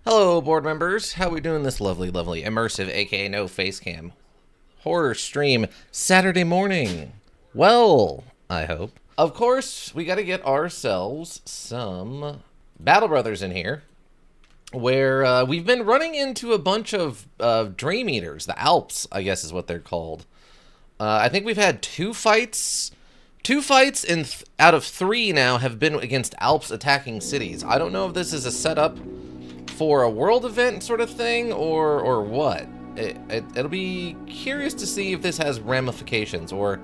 Hello, board members. How we doing this lovely, immersive, aka no face cam horror stream Saturday morning? Well, I hope. Of course, we got to get ourselves some Battle Brothers in here, where we've been running into a bunch of Dream Eaters. The Alps, I guess, is what they're called. I think we've had two fights. Two fights out of three now have been against Alps attacking cities. I don't know if this is a setup for a world event sort of thing or what. It'll be curious to see if this has ramifications or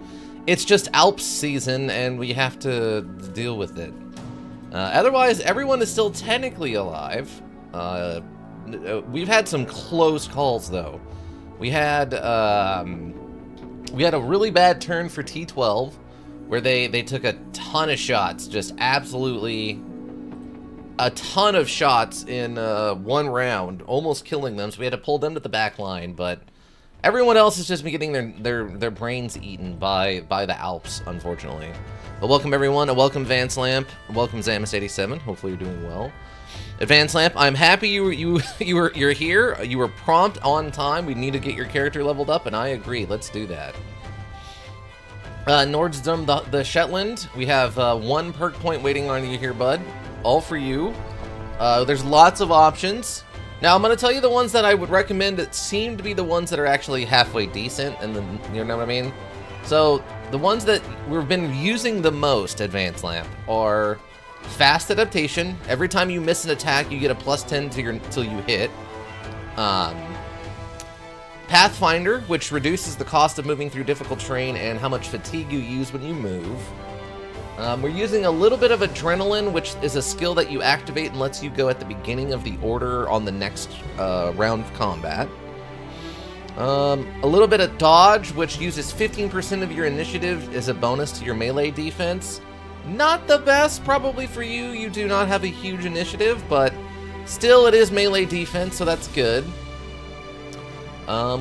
it's just Alps season and we have to deal with it. Otherwise, everyone is still technically alive. We've had some close calls though. We had a really bad turn for T12 where they took a ton of shots, just absolutely a ton of shots in one round, almost killing them. So we had to pull them to the back line, but everyone else has just been getting their brains eaten by the Alps, unfortunately. But welcome everyone, and welcome Vance Lamp, welcome Zamus87. Hopefully you're doing well. Advanced Lamp, I'm happy you're here. You were prompt on time. We need to get your character leveled up, and I agree. Let's do that. Nordsdom the Shetland, we have one perk point waiting on you here, bud. All for you. There's lots of options. Now, I'm going to tell you the ones that I would recommend that seem to be the ones that are actually halfway decent, and then, you know what I mean? So, the ones that we've been using the most, Advanced Lamp, are Fast Adaptation. Every time you miss an attack, you get a +10 till you hit. Pathfinder, which reduces the cost of moving through difficult terrain and how much fatigue you use when you move. We're using a little bit of Adrenaline, which is a skill that you activate and lets you go at the beginning of the order on the next round of combat. A little bit of Dodge, which uses 15% of your initiative as a bonus to your melee defense. Not the best, probably for you. You do not have a huge initiative, but still it is melee defense, so that's good.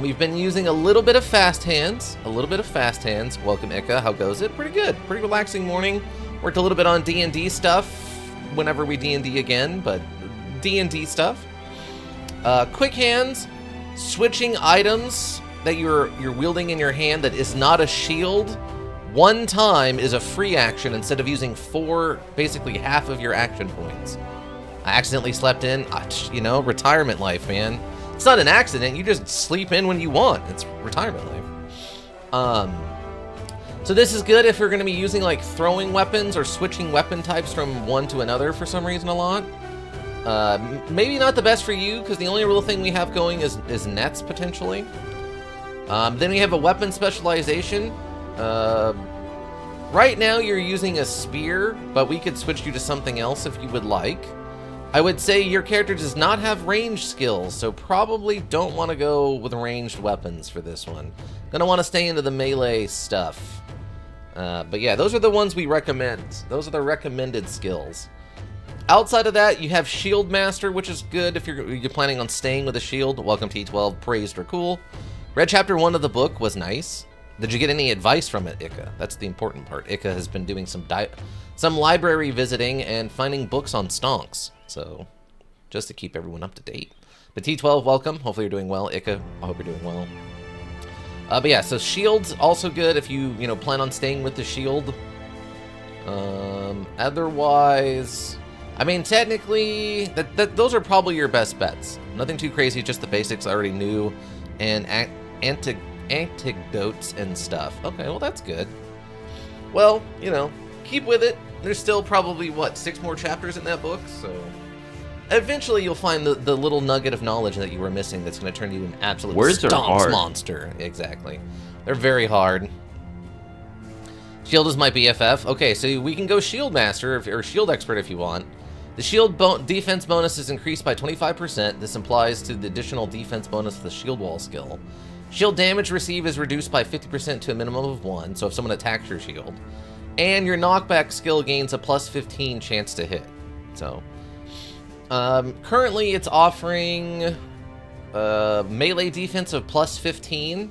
We've been using a little bit of Fast Hands. Welcome, Ika. How goes it? Pretty good. Pretty relaxing morning. Worked a little bit on D&D stuff whenever we D&D again, but D&D stuff. Quick Hands. Switching items that you're wielding in your hand that is not a shield one time is a free action instead of using basically half of your action points. I accidentally slept in. Retirement life, man. It's not an accident, you just sleep in when you want. It's retirement life. So this is good if you're going to be using like throwing weapons or switching weapon types from one to another for some reason a lot. Maybe not the best for you because the only real thing we have going is nets potentially. Then we have a weapon specialization. Right now you're using a spear, but we could switch you to something else if you would like. I would say your character does not have ranged skills, so probably don't want to go with ranged weapons for this one. Gonna want to stay into the melee stuff. But yeah, those are the ones we recommend. Those are the recommended skills. Outside of that, you have Shield Master, which is good if you're planning on staying with a shield. Welcome T12, praised or cool. Read chapter 1 of the book, was nice. Did you get any advice from it, Ika? That's the important part. Ika has been doing some library visiting and finding books on stonks. So, just to keep everyone up to date. But T12, welcome. Hopefully you're doing well. Ika, I hope you're doing well. But yeah, so shield's also good if you plan on staying with the shield. Otherwise, I mean, technically, those are probably your best bets. Nothing too crazy, just the basics I already knew. And antidotes and stuff. Okay, well that's good. Well, keep with it. There's still probably, 6 more chapters in that book, so eventually you'll find the little nugget of knowledge that you were missing that's going to turn you an absolute stomps monster. Exactly. They're very hard. Shield is my BFF. Okay, so we can go Shield Master or Shield Expert if you want. The shield defense bonus is increased by 25%. This applies to the additional defense bonus of the Shield Wall skill. Shield damage received is reduced by 50% to a minimum of 1, so if someone attacks your shield. And your knockback skill gains a +15 chance to hit. So, currently it's offering melee defense of +15.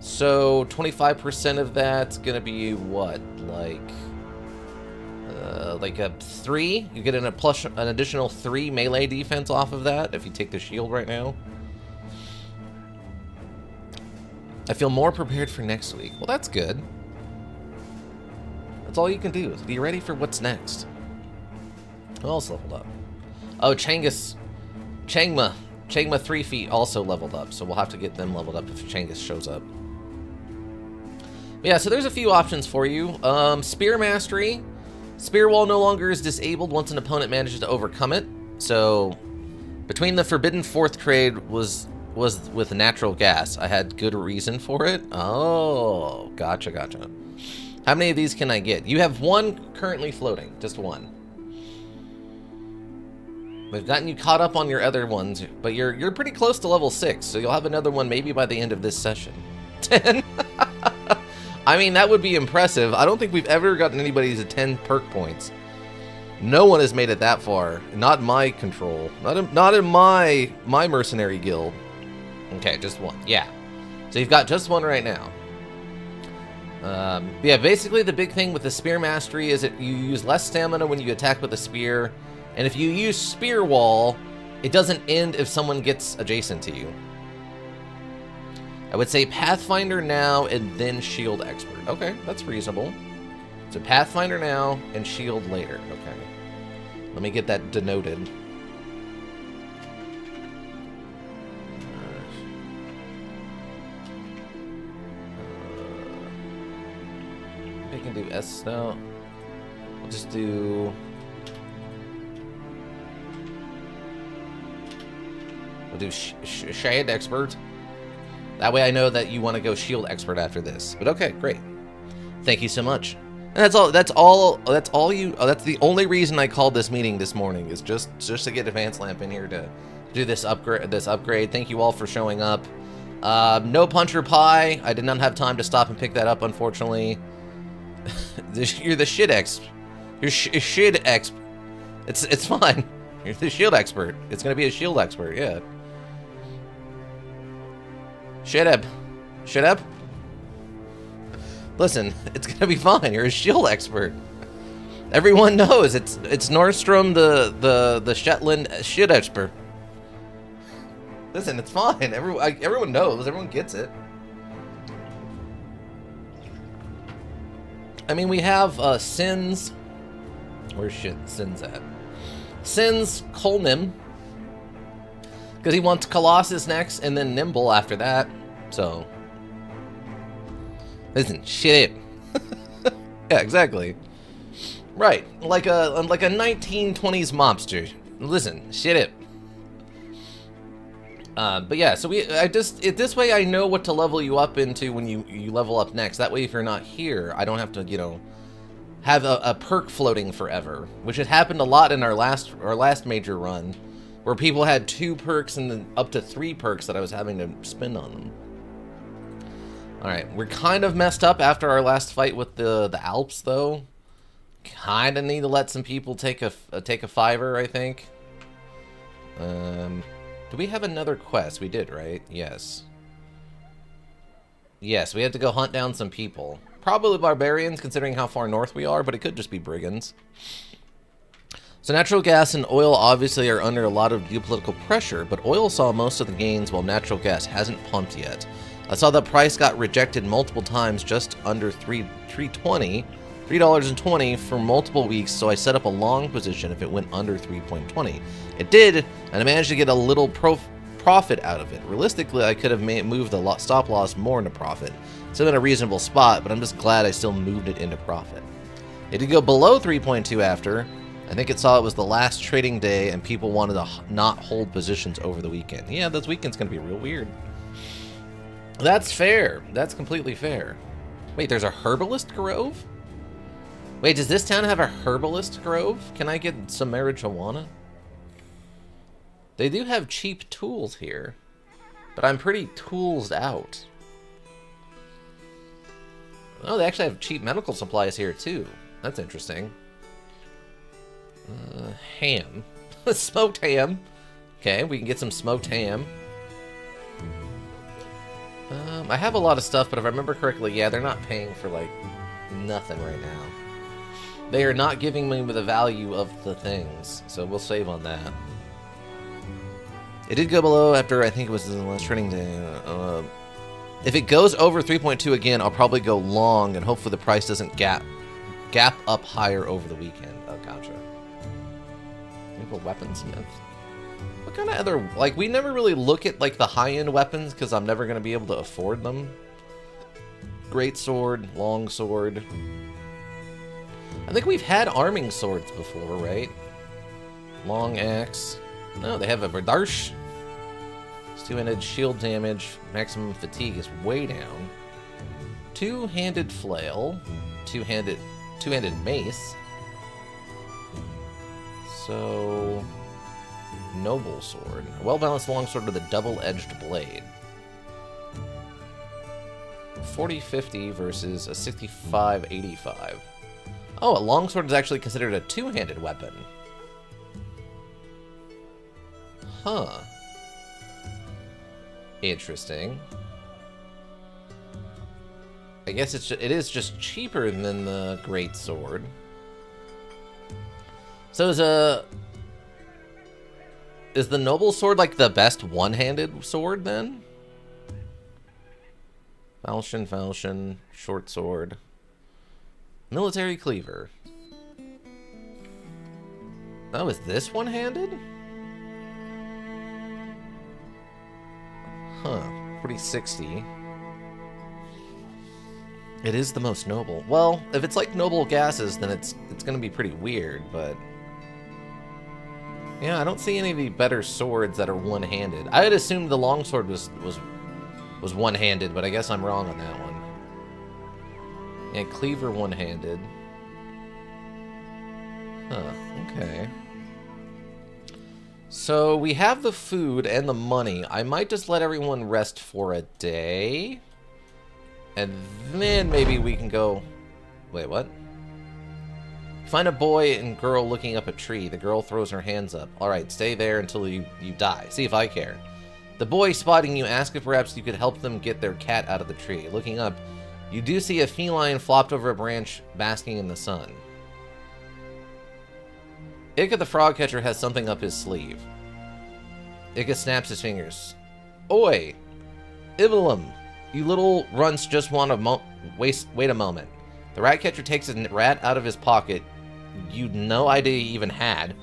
So 25% of that's gonna be what, like like a 3. You get an additional 3 melee defense off of that if you take the shield right now. I feel more prepared for next week. Well, that's good. That's all you can do is be ready for what's next. Who else leveled up? Oh, Chang'e 3 feet also leveled up, so we'll have to get them leveled up if Chang'e shows up. But yeah, so there's a few options for you. Spear Mastery. Spear Wall no longer is disabled once an opponent manages to overcome it. So, between the Forbidden 4th trade was with natural gas. I had good reason for it. Oh, gotcha. How many of these can I get? You have 1 currently floating, just 1. We've gotten you caught up on your other ones, but you're pretty close to level 6, so you'll have another one maybe by the end of this session. 10. I mean, that would be impressive. I don't think we've ever gotten anybody to 10 perk points. No one has made it that far. Not in my control. Not in my mercenary guild. Okay, just 1. Yeah. So you've got just 1 right now. Yeah, basically the big thing with the Spear Mastery is that you use less stamina when you attack with a spear. And if you use Spear Wall, it doesn't end if someone gets adjacent to you. I would say Pathfinder now and then Shield Expert. Okay, that's reasonable. So Pathfinder now and Shield later. Okay. Let me get that denoted. We can do S now. We'll just do... We'll do Shade Expert. That way I know that you want to go Shield Expert after this. But okay, great. Thank you so much. And that's the only reason I called this meeting this morning, is just to get Advanced Lamp in here to do this upgrade. Thank you all for showing up. No Puncher Pie. I did not have time to stop and pick that up, unfortunately. You're the shit expert. You're shit expert. It's fine. You're the shield expert. It's gonna be a shield expert, yeah. Shut up. Listen, it's gonna be fine. You're a shield expert. Everyone knows it's Nordstrom, the Shetland shit expert. Listen, it's fine. Everyone knows. Everyone gets it. I mean, we have Sins. Where's Sins at? Sins Colnim. Because he wants Colossus next, and then Nimble after that. So, listen, shit it. Yeah, exactly. Right, like a 1920s mobster. Listen, shit it. But yeah, so this way I know what to level you up into when you level up next. That way, if you're not here, I don't have to, you know, have a perk floating forever, which had happened a lot in our last major run, where people had 2 perks and then up to 3 perks that I was having to spend on them. All right, we're kind of messed up after our last fight with the Alps, though. Kind of need to let some people take a fiver, I think. Do we have another quest? We did, right? Yes. Yes, we had to go hunt down some people. Probably barbarians, considering how far north we are, but it could just be brigands. So natural gas and oil obviously are under a lot of geopolitical pressure, but oil saw most of the gains while natural gas hasn't pumped yet. I saw the price got rejected multiple times, just under $3.20 for multiple weeks, so I set up a long position if it went under 3.20. It did, and I managed to get a little profit out of it. Realistically, I could have moved the stop loss more into profit. Still in a reasonable spot, but I'm just glad I still moved it into profit. It did go below 3.2 after. I think it saw it was the last trading day and people wanted to not hold positions over the weekend. Yeah, this weekend's going to be real weird. That's fair. That's completely fair. Wait, there's a Herbalist Grove? Wait, does this town have a Herbalist Grove? Can I get some marijuana? They do have cheap tools here, but I'm pretty toolsed out. Oh, they actually have cheap medical supplies here, too. That's interesting. Ham. Smoked ham. Okay, we can get some smoked ham. I have a lot of stuff, but if I remember correctly, yeah, they're not paying for, like, nothing right now. They are not giving me the value of the things, so we'll save on that. It did go below after, I think it was the last trading day. If it goes over 3.2 again, I'll probably go long, and hopefully the price doesn't gap up higher over the weekend. Oh, gotcha. Maybe a weaponsmith. What kind of other, like, we never really look at, like, the high-end weapons, because I'm never going to be able to afford them. Great sword, long sword. I think we've had arming swords before, right? Long axe. No, they have a Bardarsh. It's two-handed shield damage. Maximum fatigue is way down. Two-handed flail. Two-handed mace. So, noble sword. A well-balanced longsword with a double-edged blade. 40-50 versus a 65-85. Oh, a longsword is actually considered a two-handed weapon. Huh. Interesting. I guess it is just cheaper than the great sword. So is the noble sword like the best one-handed sword then? Falchion, short sword. Military cleaver. Oh, is this one-handed? Huh. 40-60. It is the most noble. Well, if it's like noble gases, then it's gonna be pretty weird, but... Yeah, I don't see any of the better swords that are one-handed. I had assumed the longsword was one-handed, but I guess I'm wrong on that one. Yeah, cleaver one-handed. Huh, okay. So, we have the food and the money. I might just let everyone rest for a day. And then maybe we can go... Wait, what? Find a boy and girl looking up a tree. The girl throws her hands up. Alright, stay there until you die. See if I care. The boy, spotting you, asks if perhaps you could help them get their cat out of the tree. Looking up, you do see a feline flopped over a branch, basking in the sun. Ika the frog catcher has something up his sleeve. Ika snaps his fingers. Oi! Ibilum! You little runts just want to wait a moment. The rat catcher takes a rat out of his pocket you'd no idea he even had.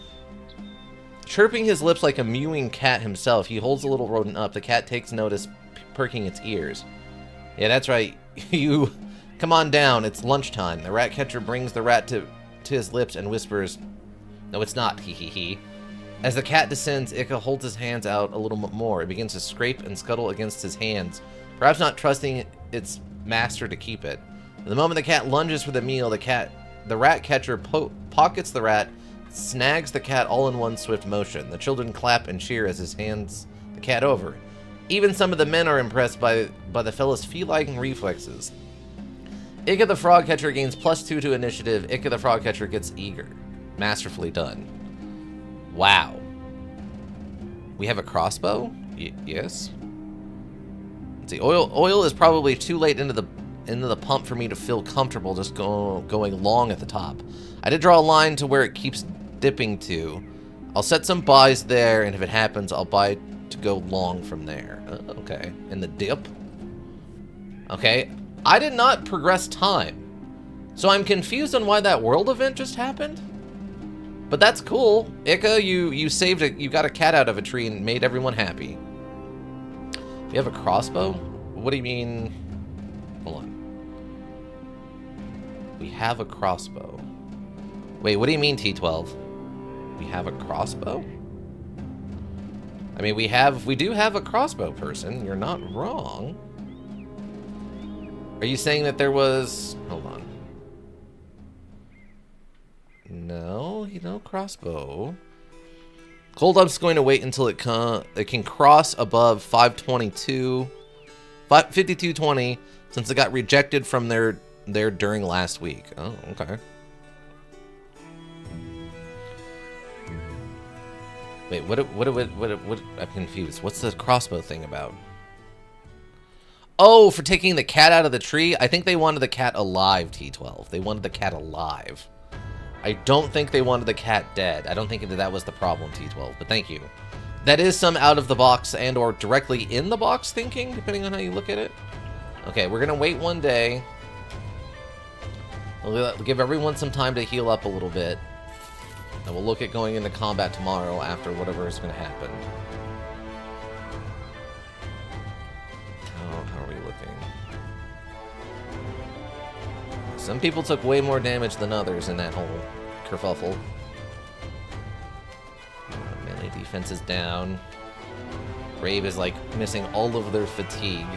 Chirping his lips like a mewing cat himself, he holds the little rodent up. The cat takes notice, perking its ears. Yeah, that's right. You... Come on down, it's lunchtime. The rat catcher brings the rat to his lips and whispers, "No, it's not, hee hee hee." As the cat descends, Ika holds his hands out a little more. It begins to scrape and scuttle against his hands, perhaps not trusting its master to keep it. The moment the cat lunges for the meal, the rat catcher pockets the rat, snags the cat all in one swift motion. The children clap and cheer as he hands the cat over. Even some of the men are impressed by the fellow's feline reflexes. Ika the frog catcher gains +2 to initiative. Ika the frog catcher gets eager. Masterfully done. Wow. We have a crossbow? Yes. Let's see. Oil is probably too late into the pump for me to feel comfortable just going long at the top. I did draw a line to where it keeps dipping to. I'll set some buys there, and if it happens, I'll buy to go long from there. Okay. In the dip? Okay. I did not progress time. So I'm confused on why that world event just happened. But that's cool. Ika, you saved it. You got a cat out of a tree and made everyone happy. You have a crossbow? What do you mean? Hold on. We have a crossbow. Wait, what do you mean, T12? We have a crossbow? I mean, we do have a crossbow person. You're not wrong. Are you saying that there was... Hold on. No, crossbow. Coldump's going to wait until it can cross above 522... 5220, since it got rejected from there during last week. Oh, okay. Wait, what? I'm confused. What's the crossbow thing about? Oh, for taking the cat out of the tree? I think they wanted the cat alive, T12. They wanted the cat alive. I don't think they wanted the cat dead. I don't think that was the problem, T12, but thank you. That is some out-of-the-box and or directly in-the-box thinking, depending on how you look at it. Okay, we're going to wait 1 day. We'll give everyone some time to heal up a little bit. And we'll look at going into combat tomorrow after whatever is going to happen. How are we looking? Some people took way more damage than others in that whole kerfuffle. Melee defense is down. Brave is like missing all of their fatigue.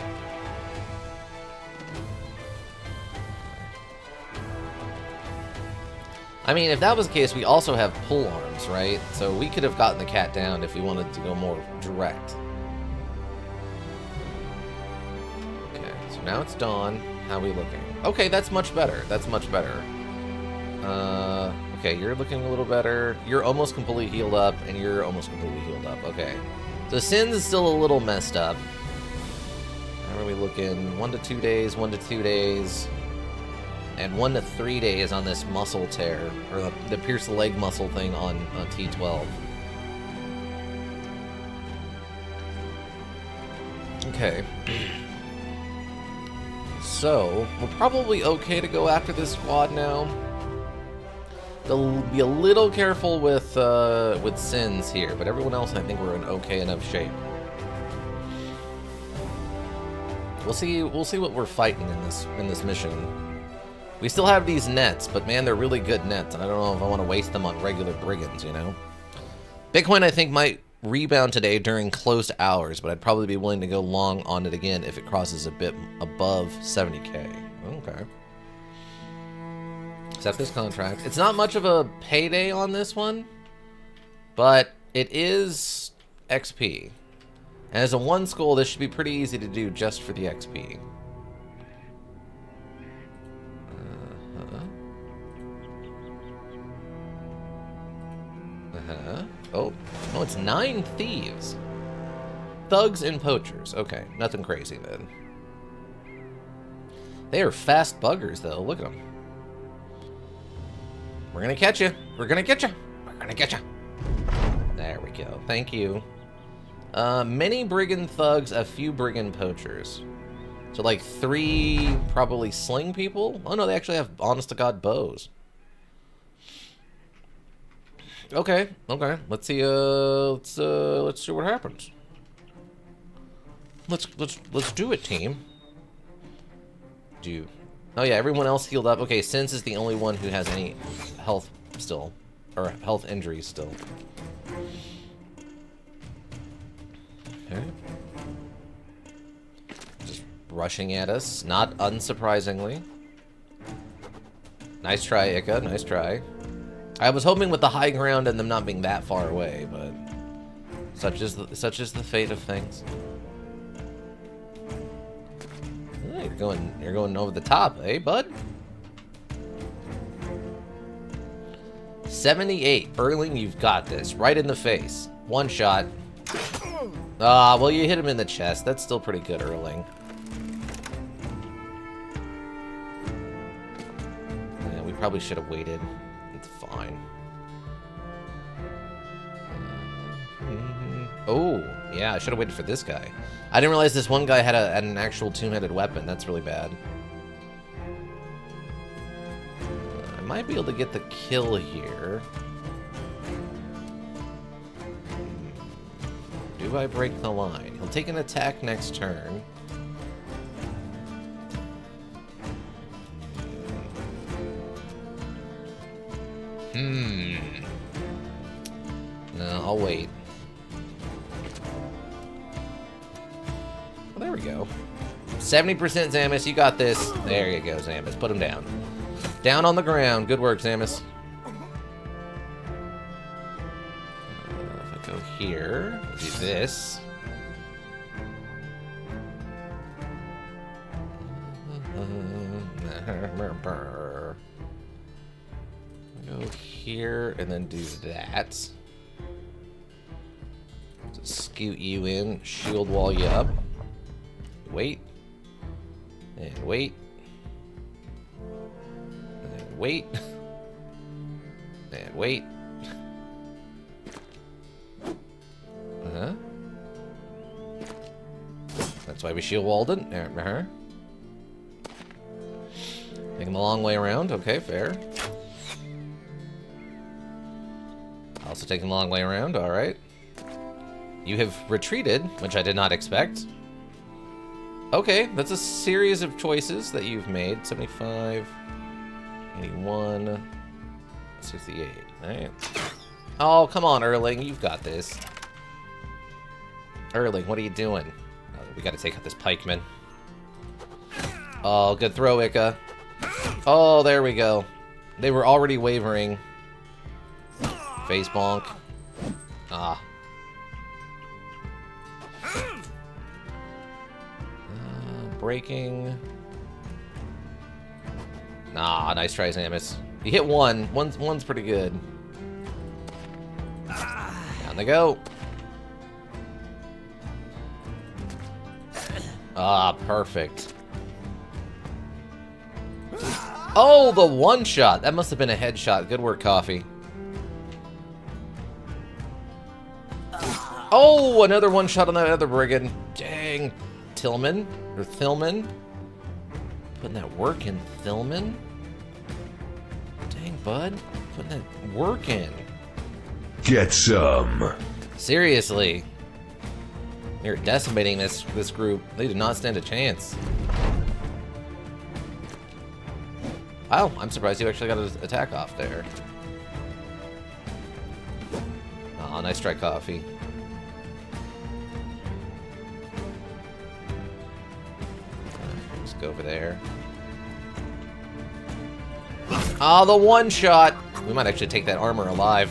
I mean, if that was the case, we also have pull arms, right? So we could have gotten the cat down if we wanted to go more direct. Okay, so now it's dawn. How are we looking? Okay, that's much better. That's much better. Okay, you're looking a little better. You're almost completely healed up, and you're almost completely healed up. Okay. So Sins is still a little messed up. How are we looking? 1 to 2 days, 1 to 2 days. And 1 to 3 days on this muscle tear, or the pierce the leg muscle thing on T12. Okay. So, we're probably okay to go after this squad now. They'll be a little careful with Sins here, but everyone else I think we're in okay enough shape. We'll see what we're fighting in this mission. We still have these nets, but man, they're really good nets, and I don't know if I want to waste them on regular brigands, you know? Bitcoin, I think, might rebound today during closed hours, but I'd probably be willing to go long on it again if it crosses a bit above 70K. Okay. Accept this contract. It's not much of a payday on this one, but it is XP. And as a 1 skull, this should be pretty easy to do just for the XP. Oh, it's 9 thieves. Thugs and poachers. Okay, nothing crazy then. They are fast buggers, though. Look at them. We're gonna catch you. We're gonna get you. We're gonna get you. There we go. Thank you. Many brigand thugs, a few brigand poachers. So like 3 probably sling people. Oh no, they actually have honest-to-God bows. Okay. Let's see. Let's see what happens. Let's do it, team. Oh yeah, everyone else healed up. Okay, Sins is the only one who has any health still, or health injuries still. Okay. Just rushing at us, not unsurprisingly. Nice try, Ika. Nice try. I was hoping with the high ground and them not being that far away, but such is the fate of things. Oh, you're going over the top, eh, bud? 78. Erling, you've got this. Right in the face. 1 shot. Ah, well, you hit him in the chest. That's still pretty good, Erling. Yeah, we probably should have waited. It's fine. Oh, yeah, I should have waited for this guy. I didn't realize this one guy had an actual 2-handed weapon. That's really bad. I might be able to get the kill here. Do I break the line? He'll take an attack next turn. No, I'll wait. Well, there we go. 70% Zamus, you got this. There you go, Zamus. Put him down. Down on the ground. Good work, Zamus. If I go here, I'll do this. Go here and then do that. Just scoot you in, shield wall you up. Wait. And wait. And wait. And wait. Uh-huh. That's why we shield Walden. Taking the long way around. Okay, fair. Also taking the long way around. All right. You have retreated, which I did not expect. Okay, that's a series of choices that you've made. 75, 81, 68. All right. Oh, come on, Erling. You've got this. Erling, what are you doing? Oh, we got to take out this pikeman. Oh, good throw, Ika. Oh, there we go. They were already wavering. Face bonk. Ah. Breaking. Nah, nice try, Samus. You hit one. One's pretty good. Down they go. Ah, perfect. Oh, the one shot. That must have been a headshot. Good work, Coffee. Oh, another one shot on that other brigand. Dang. Tillman. Or Thilman. Putting that work in, Thilman. Dang, bud. Putting that work in. Get some. Seriously. You're decimating this group. They did not stand a chance. Wow, I'm surprised you actually got an attack off there. Aw, nice try, Coffee. Let's go over there. Ah, the one shot! We might actually take that armor alive.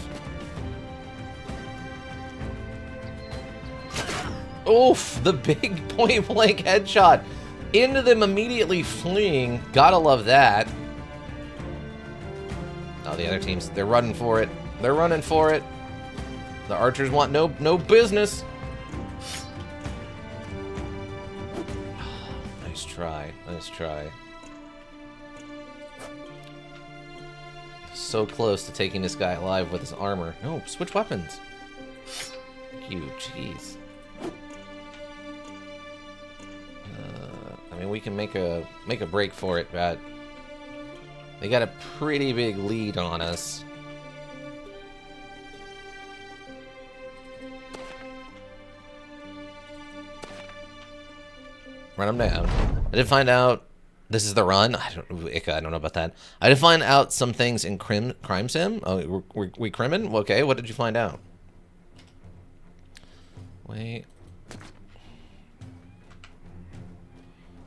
Oof, the big point-blank headshot. Into them immediately fleeing. Gotta love that. Oh, the other teams, they're running for it. They're running for it. The archers want no business. Nice try. Nice try. So close to taking this guy alive with his armor. No, switch weapons. You, jeez. I mean, we can make a break for it, but they got a pretty big lead on us. Run them down. I did find out this is the run. I don't know about that. I did find out some things in Crime Sim. Oh, we crimin'? Okay, what did you find out? Wait.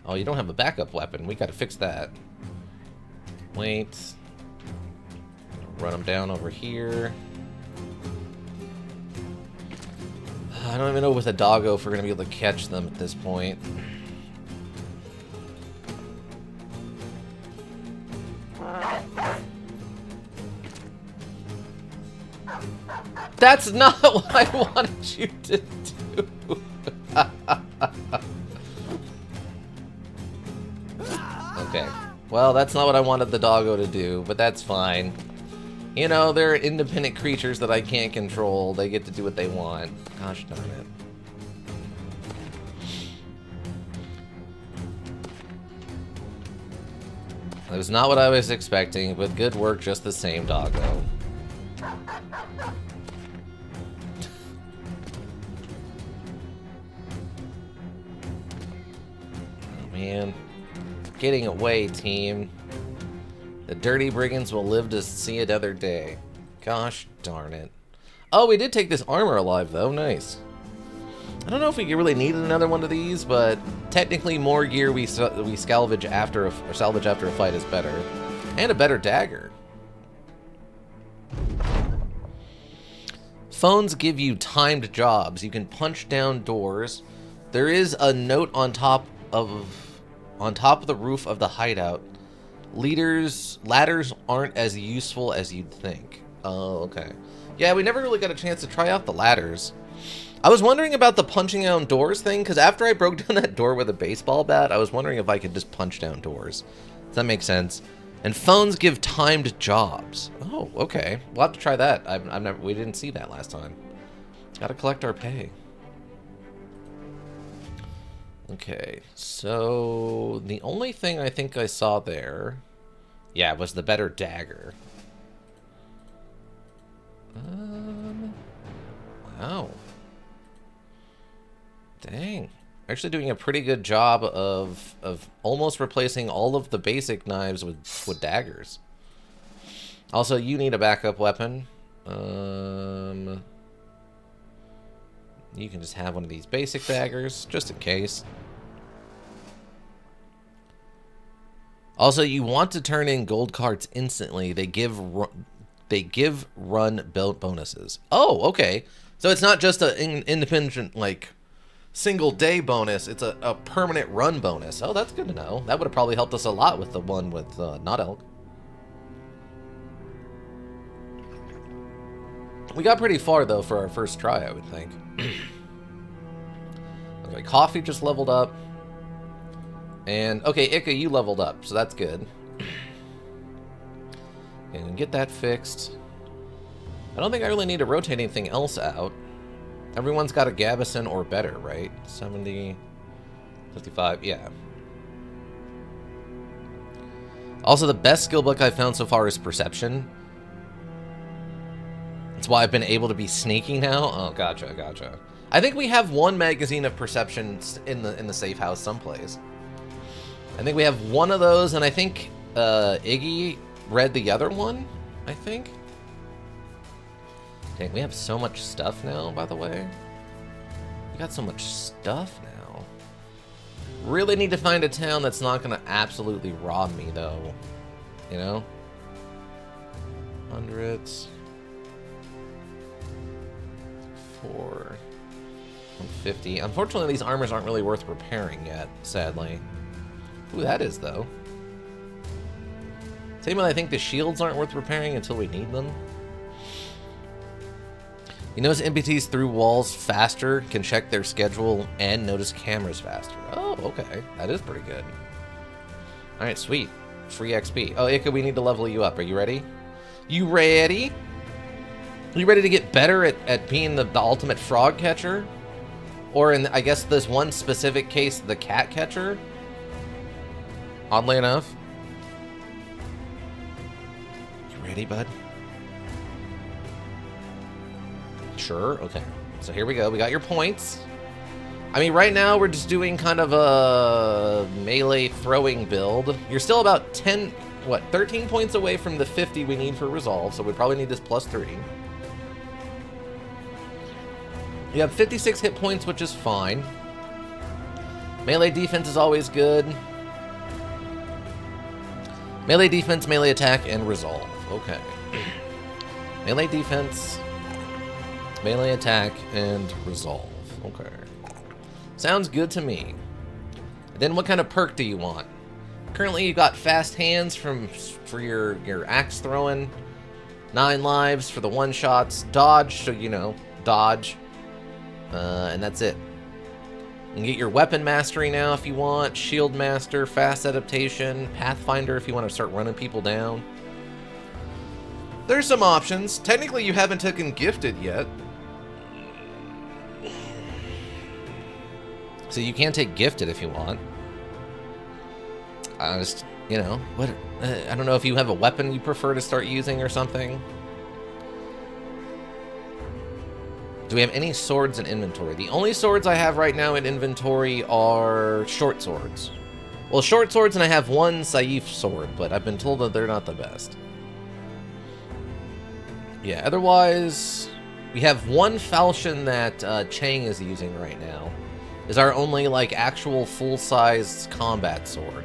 Oh, you don't have a backup weapon. We gotta fix that. Wait. Run them down over here. I don't even know with a doggo if we're gonna be able to catch them at this point. That's not what I wanted you to do. Okay. Well, that's not what I wanted the doggo to do, but that's fine. You know, they're independent creatures that I can't control. They get to do what they want. Gosh darn it. That was not what I was expecting, but good work just the same, doggo. Oh, man. Getting away, team. The dirty brigands will live to see another day. Gosh darn it. Oh, we did take this armor alive, though. Nice. I don't know if we really needed another one of these, but technically more gear we salvage after a fight is better. And a better dagger. Phones give you timed jobs. You can punch down doors. There is a note on top of the roof of the hideout. Ladders aren't as useful as you'd think. Oh, okay. Yeah, we never really got a chance to try out the ladders. I was wondering about the punching down doors thing, because after I broke down that door with a baseball bat, I was wondering if I could just punch down doors. Does that make sense? And phones give timed jobs. Oh, okay. We'll have to try that. I've never. We didn't see that last time. Gotta collect our pay. Okay, so the only thing I think I saw there, yeah, was the better dagger. Wow. Dang. Actually doing a pretty good job of almost replacing all of the basic knives with daggers. Also, you need a backup weapon. You can just have one of these basic daggers, just in case. Also, you want to turn in gold cards instantly. They give run build bonuses. Oh, okay. So it's not just an independent, like, single day bonus. It's a permanent run bonus. Oh, that's good to know. That would have probably helped us a lot with the one with Not Elk. We got pretty far, though, for our first try, I would think. Okay, Coffee just leveled up. And, okay, Ika, you leveled up, so that's good. And get that fixed. I don't think I really need to rotate anything else out. Everyone's got a Gabison or better, right? 70, 55, yeah. Also, the best skill book I've found so far is Perception. That's why I've been able to be sneaky now. Oh, gotcha, gotcha. I think we have one magazine of Perception in the safe house someplace. I think we have one of those, and I think Iggy read the other one, I think. Dang, we have so much stuff now, by the way. We got so much stuff now. Really need to find a town that's not going to absolutely rob me, though. You know? Hundreds. 4. 150. Unfortunately, these armors aren't really worth repairing yet, sadly. Ooh, that is, though. Same way I think the shields aren't worth repairing until we need them. You notice NPCs through walls faster, can check their schedule, and notice cameras faster. Oh, okay. That is pretty good. Alright, sweet. Free XP. Oh, Ika, we need to level you up. Are you ready? You ready? You ready to get better at being the ultimate frog catcher? Or in, I guess, this one specific case, the cat catcher? Oddly enough. You ready, bud? Sure, okay. So here we go. We got your points. I mean, right now we're just doing kind of a melee throwing build. You're still about 13 points away from the 50 we need for resolve, so we probably need this +3. You have 56 hit points, which is fine. Melee defense is always good. Melee defense, melee attack, and resolve. Okay. Melee defense, melee attack, and resolve. Okay. Sounds good to me. Then what kind of perk do you want? Currently you got fast hands for your axe throwing, 9 lives for the one shots, dodge, so you know, dodge, and that's it. You can get your weapon mastery now if you want, shield master, fast adaptation, pathfinder if you want to start running people down. There's some options. Technically you haven't taken gifted yet. So you can take gifted if you want. I just, you know, what? I don't know if you have a weapon you prefer to start using or something. Do we have any swords in inventory? The only swords I have right now in inventory are short swords. Well, short swords, and I have one Saif sword, but I've been told that they're not the best. Yeah, otherwise, we have one falchion that Chang is using right now. Is our only, like, actual full-sized combat sword.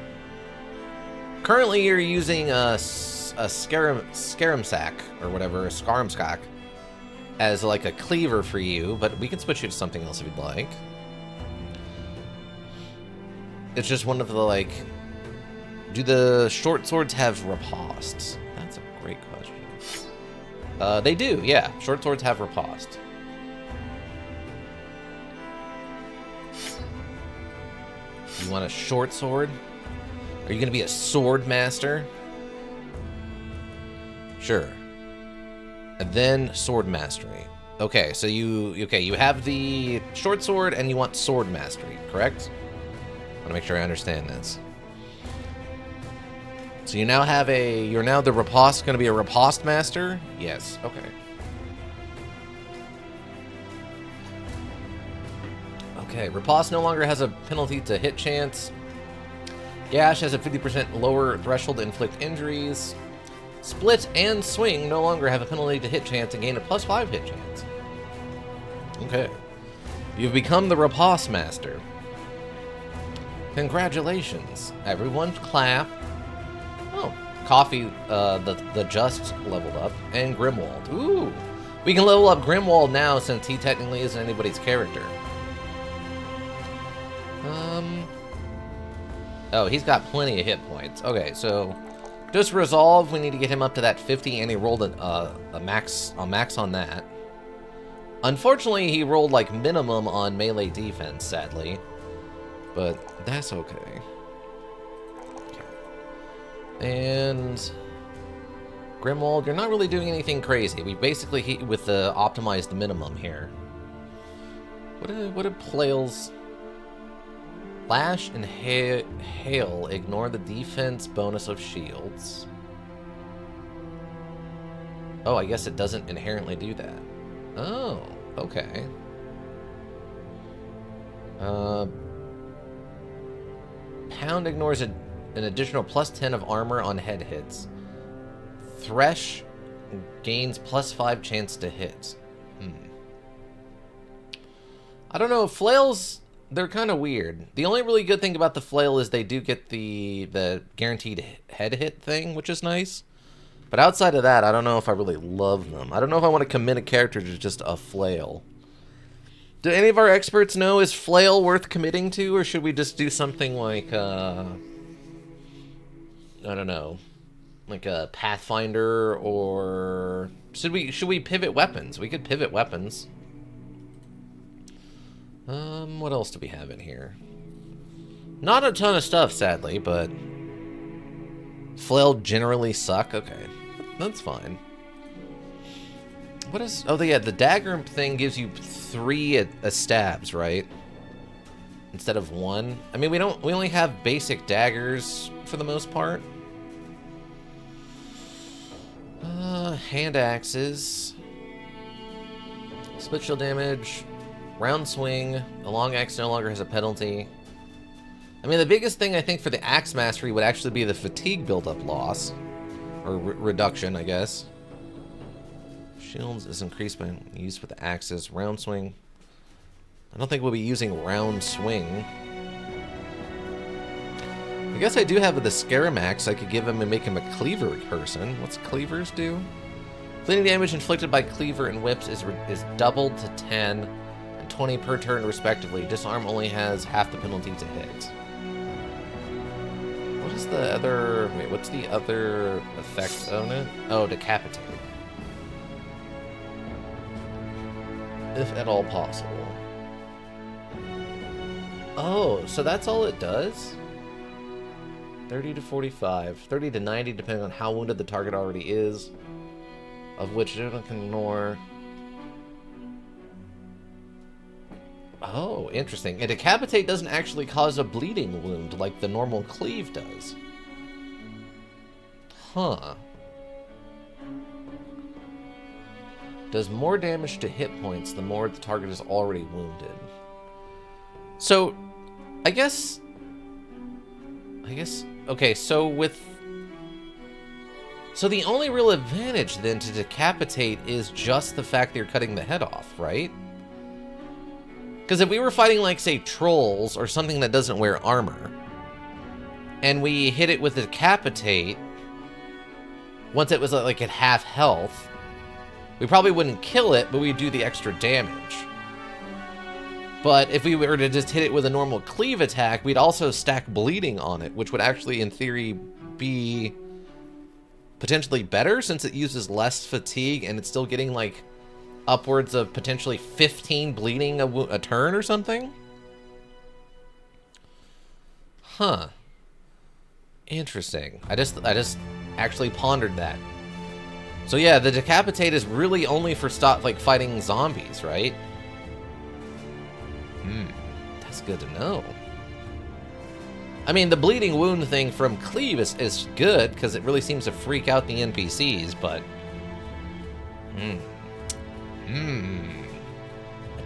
Currently, you're using a Skarimsak, or whatever, a Skarimskak, as, like, a cleaver for you, but we can switch you to something else if you'd like. It's just one of the, like... Do the short swords have riposte? That's a great question. They do, yeah. Short swords have riposte. You want a short sword? Are you going to be a sword master? Sure. And then sword mastery. Okay, so you have the short sword and you want sword mastery, correct? I want to make sure I understand this. So you now have you're now the riposte, going to be a riposte master? Yes, okay. Okay, riposte no longer has a penalty to hit chance. Gash has a 50% lower threshold to inflict injuries. Split and swing no longer have a penalty to hit chance and gain a +5 hit chance. Okay. You've become the riposte master. Congratulations. Everyone clap. Oh, Coffee, the Just leveled up. And Grimwald. Ooh. We can level up Grimwald now since he technically isn't anybody's character. Oh, he's got plenty of hit points. Okay, so just resolve. We need to get him up to that 50, and he rolled a max on that. Unfortunately, he rolled like minimum on melee defense, sadly, but that's okay. And Grimwald, you're not really doing anything crazy. We basically hit with the optimized minimum here. What did Plail's Lash and Hail ignore the defense bonus of shields? Oh, I guess it doesn't inherently do that. Oh, okay. Pound ignores an additional +10 of armor on head hits. Thresh gains +5 chance to hit. I don't know, flails, they're kind of weird. The only really good thing about the flail is they do get the guaranteed head hit thing, which is nice. But outside of that, I don't know if I really love them. I don't know if I want to commit a character to just a flail. Do any of our experts know, is flail worth committing to, or should we just do something like, I don't know, like a Pathfinder, or should we pivot weapons? We could pivot weapons. What else do we have in here? Not a ton of stuff, sadly, but flail generally suck. Okay, that's fine. What is? Oh, yeah, the dagger thing gives you 3 stabs, right? Instead of 1. I mean, we only have basic daggers for the most part. Hand axes, split shield damage, round swing. A long axe no longer has a penalty. I mean, the biggest thing I think for the axe mastery would actually be the fatigue buildup loss, or reduction, I guess. Shields is increased by use with the axes. Round swing. I don't think we'll be using round swing. I guess I do have the Scaramax. I could give him and make him a cleaver person. What's cleavers do? Bleeding damage inflicted by cleaver and whips is doubled to 10 and 20 per turn respectively. Disarm only has half the penalty to hit. What is the other... Wait, what's the other effect on it? Oh, decapitate. If at all possible. Oh, so that's all it does? 30 to 45, 30 to 90, depending on how wounded the target already is, of which it can ignore. Oh, interesting. And decapitate doesn't actually cause a bleeding wound like the normal cleave does. Huh. Does more damage to hit points the more the target is already wounded. So, I guess, okay, so the only real advantage then to decapitate is just the fact that you're cutting the head off, right? Because if we were fighting, like, say, trolls or something that doesn't wear armor, and we hit it with the decapitate, once it was, like, at half health, we probably wouldn't kill it, but we'd do the extra damage. But if we were to just hit it with a normal cleave attack, we'd also stack bleeding on it, which would actually, in theory, be potentially better since it uses less fatigue and it's still getting, like, upwards of potentially 15 bleeding a turn or something? Huh. Interesting. I just actually pondered that. So yeah, the Decapitate is really only for fighting zombies, right? That's good to know. I mean, the bleeding wound thing from Cleave is good, because it really seems to freak out the NPCs, but... I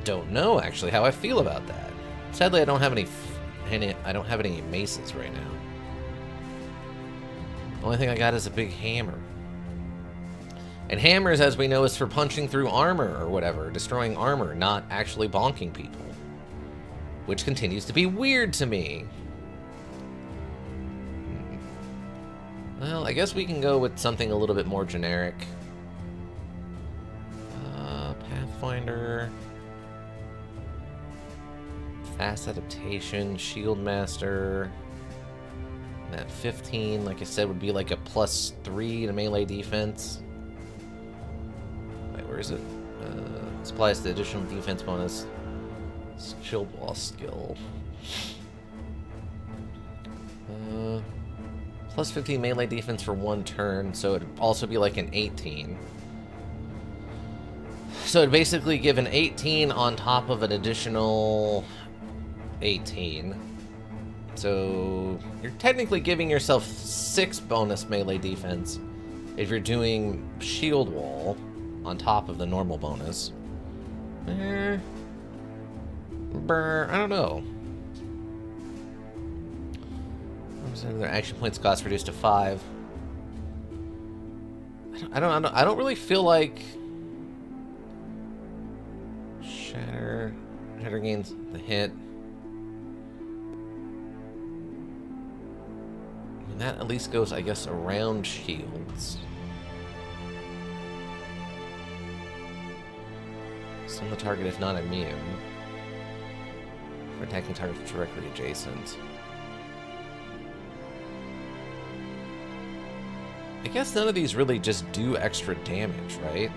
don't know, actually, how I feel about that. Sadly, I don't have any maces right now. The only thing I got is a big hammer. And hammers, as we know, is for punching through armor or whatever, destroying armor, not actually bonking people. Which continues to be weird to me. Well, I guess we can go with something a little bit more generic. Pathfinder. Fast adaptation, shield master. That 15, like I said, would be like a +3 to melee defense. Wait, where is it? Applies the additional defense bonus. Shield wall skill. +15 melee defense for 1 turn, so it'd also be like an 18. So it'd basically give an 18 on top of an additional 18. So you're technically giving yourself 6 bonus melee defense if you're doing shield wall on top of the normal bonus. I don't know. Their action points cost reduced to 5. I don't really feel like Shatter gains the hit. I mean, that at least goes, I guess, around shields. Stun the target if not immune. For attacking targets directly adjacent. I guess none of these really just do extra damage, right?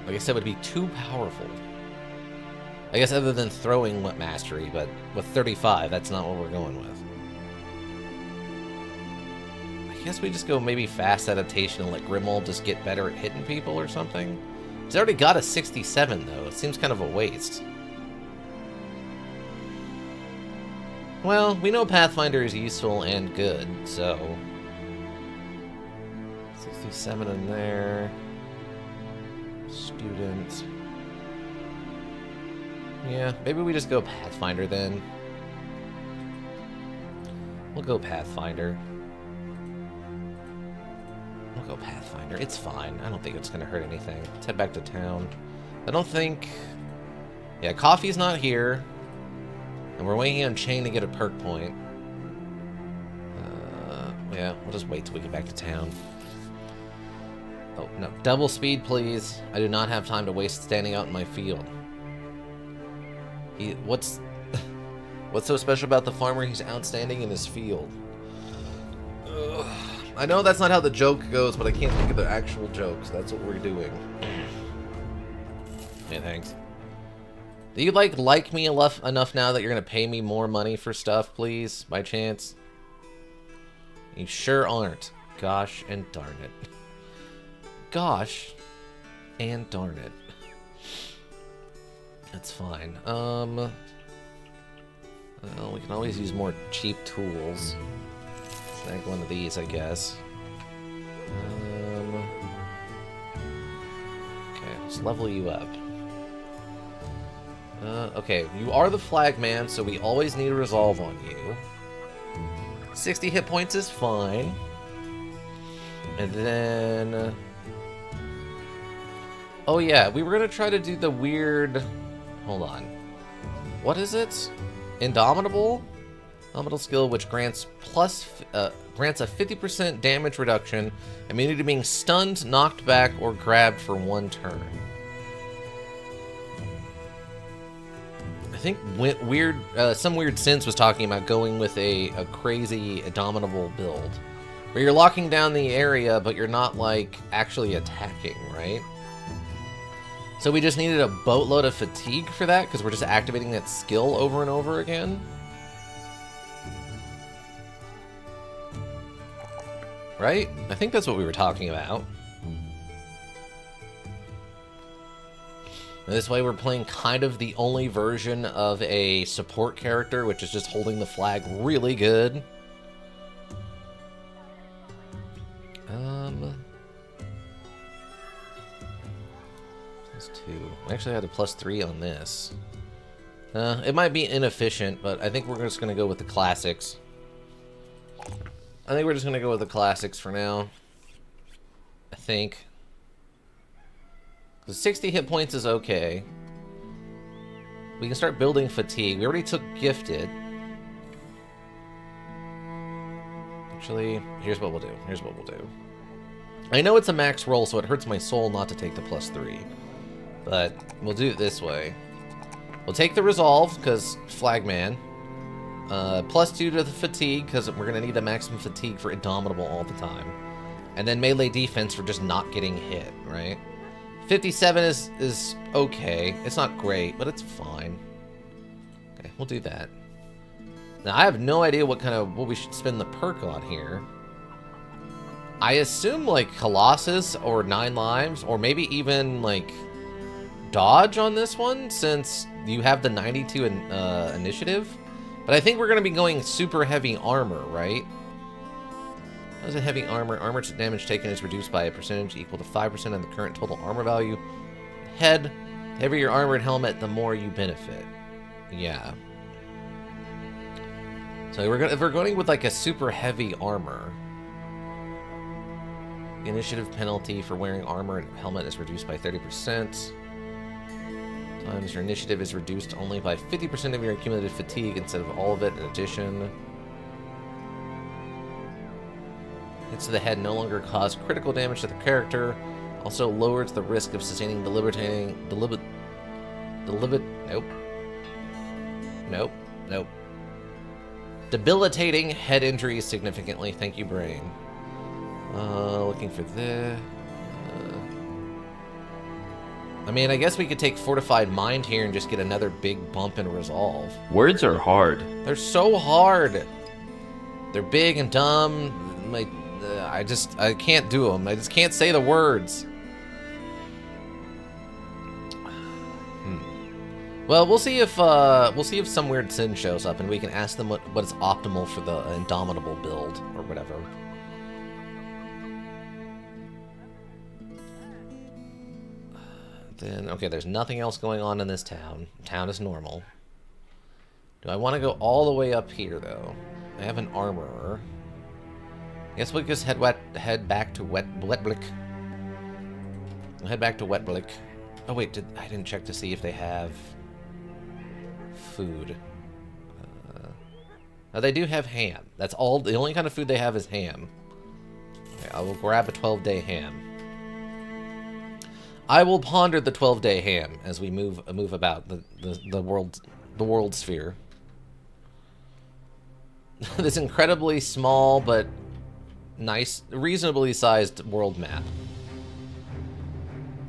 Like I said, would be too powerful. I guess other than throwing mastery, but with 35, that's not what we're going with. I guess we just go maybe fast adaptation and let Grimold just get better at hitting people or something. He's already got a 67, though. It seems kind of a waste. Well, we know Pathfinder is useful and good, so... 67 in there. Student. Yeah, maybe we just go Pathfinder then. We'll go Pathfinder. We'll go Pathfinder. It's fine. I don't think it's gonna hurt anything. Let's head back to town. I don't think... Yeah, Coffee's not here. And we're waiting on Chain to get a perk point. Yeah, we'll just wait till we get back to town. Oh, no. Double speed, please. I do not have time to waste standing out in my field. What's so special about the farmer? He's outstanding in his field. Ugh. I know that's not how the joke goes, but I can't think of the actual jokes. That's what we're doing. Hey, thanks. Do you like me enough now that you're gonna pay me more money for stuff, please? By chance? You sure aren't. Gosh and darn it. Gosh and darn it. That's fine. Well, we can always use more cheap tools. Snag one of these, I guess. Okay, let's level you up. Okay, you are the flag man, so we always need a resolve on you. 60 hit points is fine. And then... oh yeah, we were gonna try to do the weird... Hold on. What is it? Indomitable? Indomitable skill, which grants a 50% damage reduction, immunity to being stunned, knocked back, or grabbed for 1 turn. I think some weird sense was talking about going with a crazy Indomitable build, where you're locking down the area, but you're not, like, actually attacking, right? So we just needed a boatload of fatigue for that, because we're just activating that skill over and over again. right? I think that's what we were talking about. And this way we're playing kind of the only version of a support character, which is just holding the flag really good. +2. Actually, I had a +3 on this. It might be inefficient, but I think we're just going to go with the classics. I think we're just going to go with the classics for now. I think. The 60 hit points is okay. We can start building fatigue. We already took gifted. Actually, here's what we'll do. Here's what we'll do. I know it's a max roll, so it hurts my soul not to take the +3. But we'll do it this way. We'll take the resolve, because flagman. +2 to the fatigue, because we're going to need the maximum fatigue for Indomitable all the time. And then melee defense for just not getting hit, right? 57 is okay. It's not great, but it's fine. Okay, we'll do that. Now, I have no idea what we should spend the perk on here. I assume, like, Colossus or 9 lives, or maybe even, like, dodge on this one, since you have the 92 initiative. But I think we're going to be going super heavy armor, right? How's a heavy armor? Armor damage taken is reduced by a percentage equal to 5% of the current total armor value. Head, the heavier your armored helmet, the more you benefit. Yeah. So if we're going with like a super heavy armor, the initiative penalty for wearing armor and helmet is reduced by 30%. Times your initiative is reduced only by 50% of your accumulated fatigue instead of all of it in addition. Hits to the head no longer cause critical damage to the character. Also lowers the risk of sustaining debilitating head injuries significantly. Thank you, brain. Looking for this. I mean, I guess we could take Fortified Mind here and just get another big bump in Resolve. Words are hard. They're so hard. They're big and dumb. I can't do them. I just can't say the words. Well, we'll see if some weird sin shows up and we can ask them what is optimal for the Indomitable build or whatever. Then, okay, there's nothing else going on in this town. Town is normal. Do I want to go all the way up here, though? I have an armorer. I guess we'll just head back to Wetblick. We'll head back to Wetblick. Oh, wait, I didn't check to see if they have food. Oh, they do have ham. That's all. The only kind of food they have is ham. Okay, I will grab a 12-day ham. I will ponder the 12-day ham as we move about the world sphere. This incredibly small but nice, reasonably sized world map.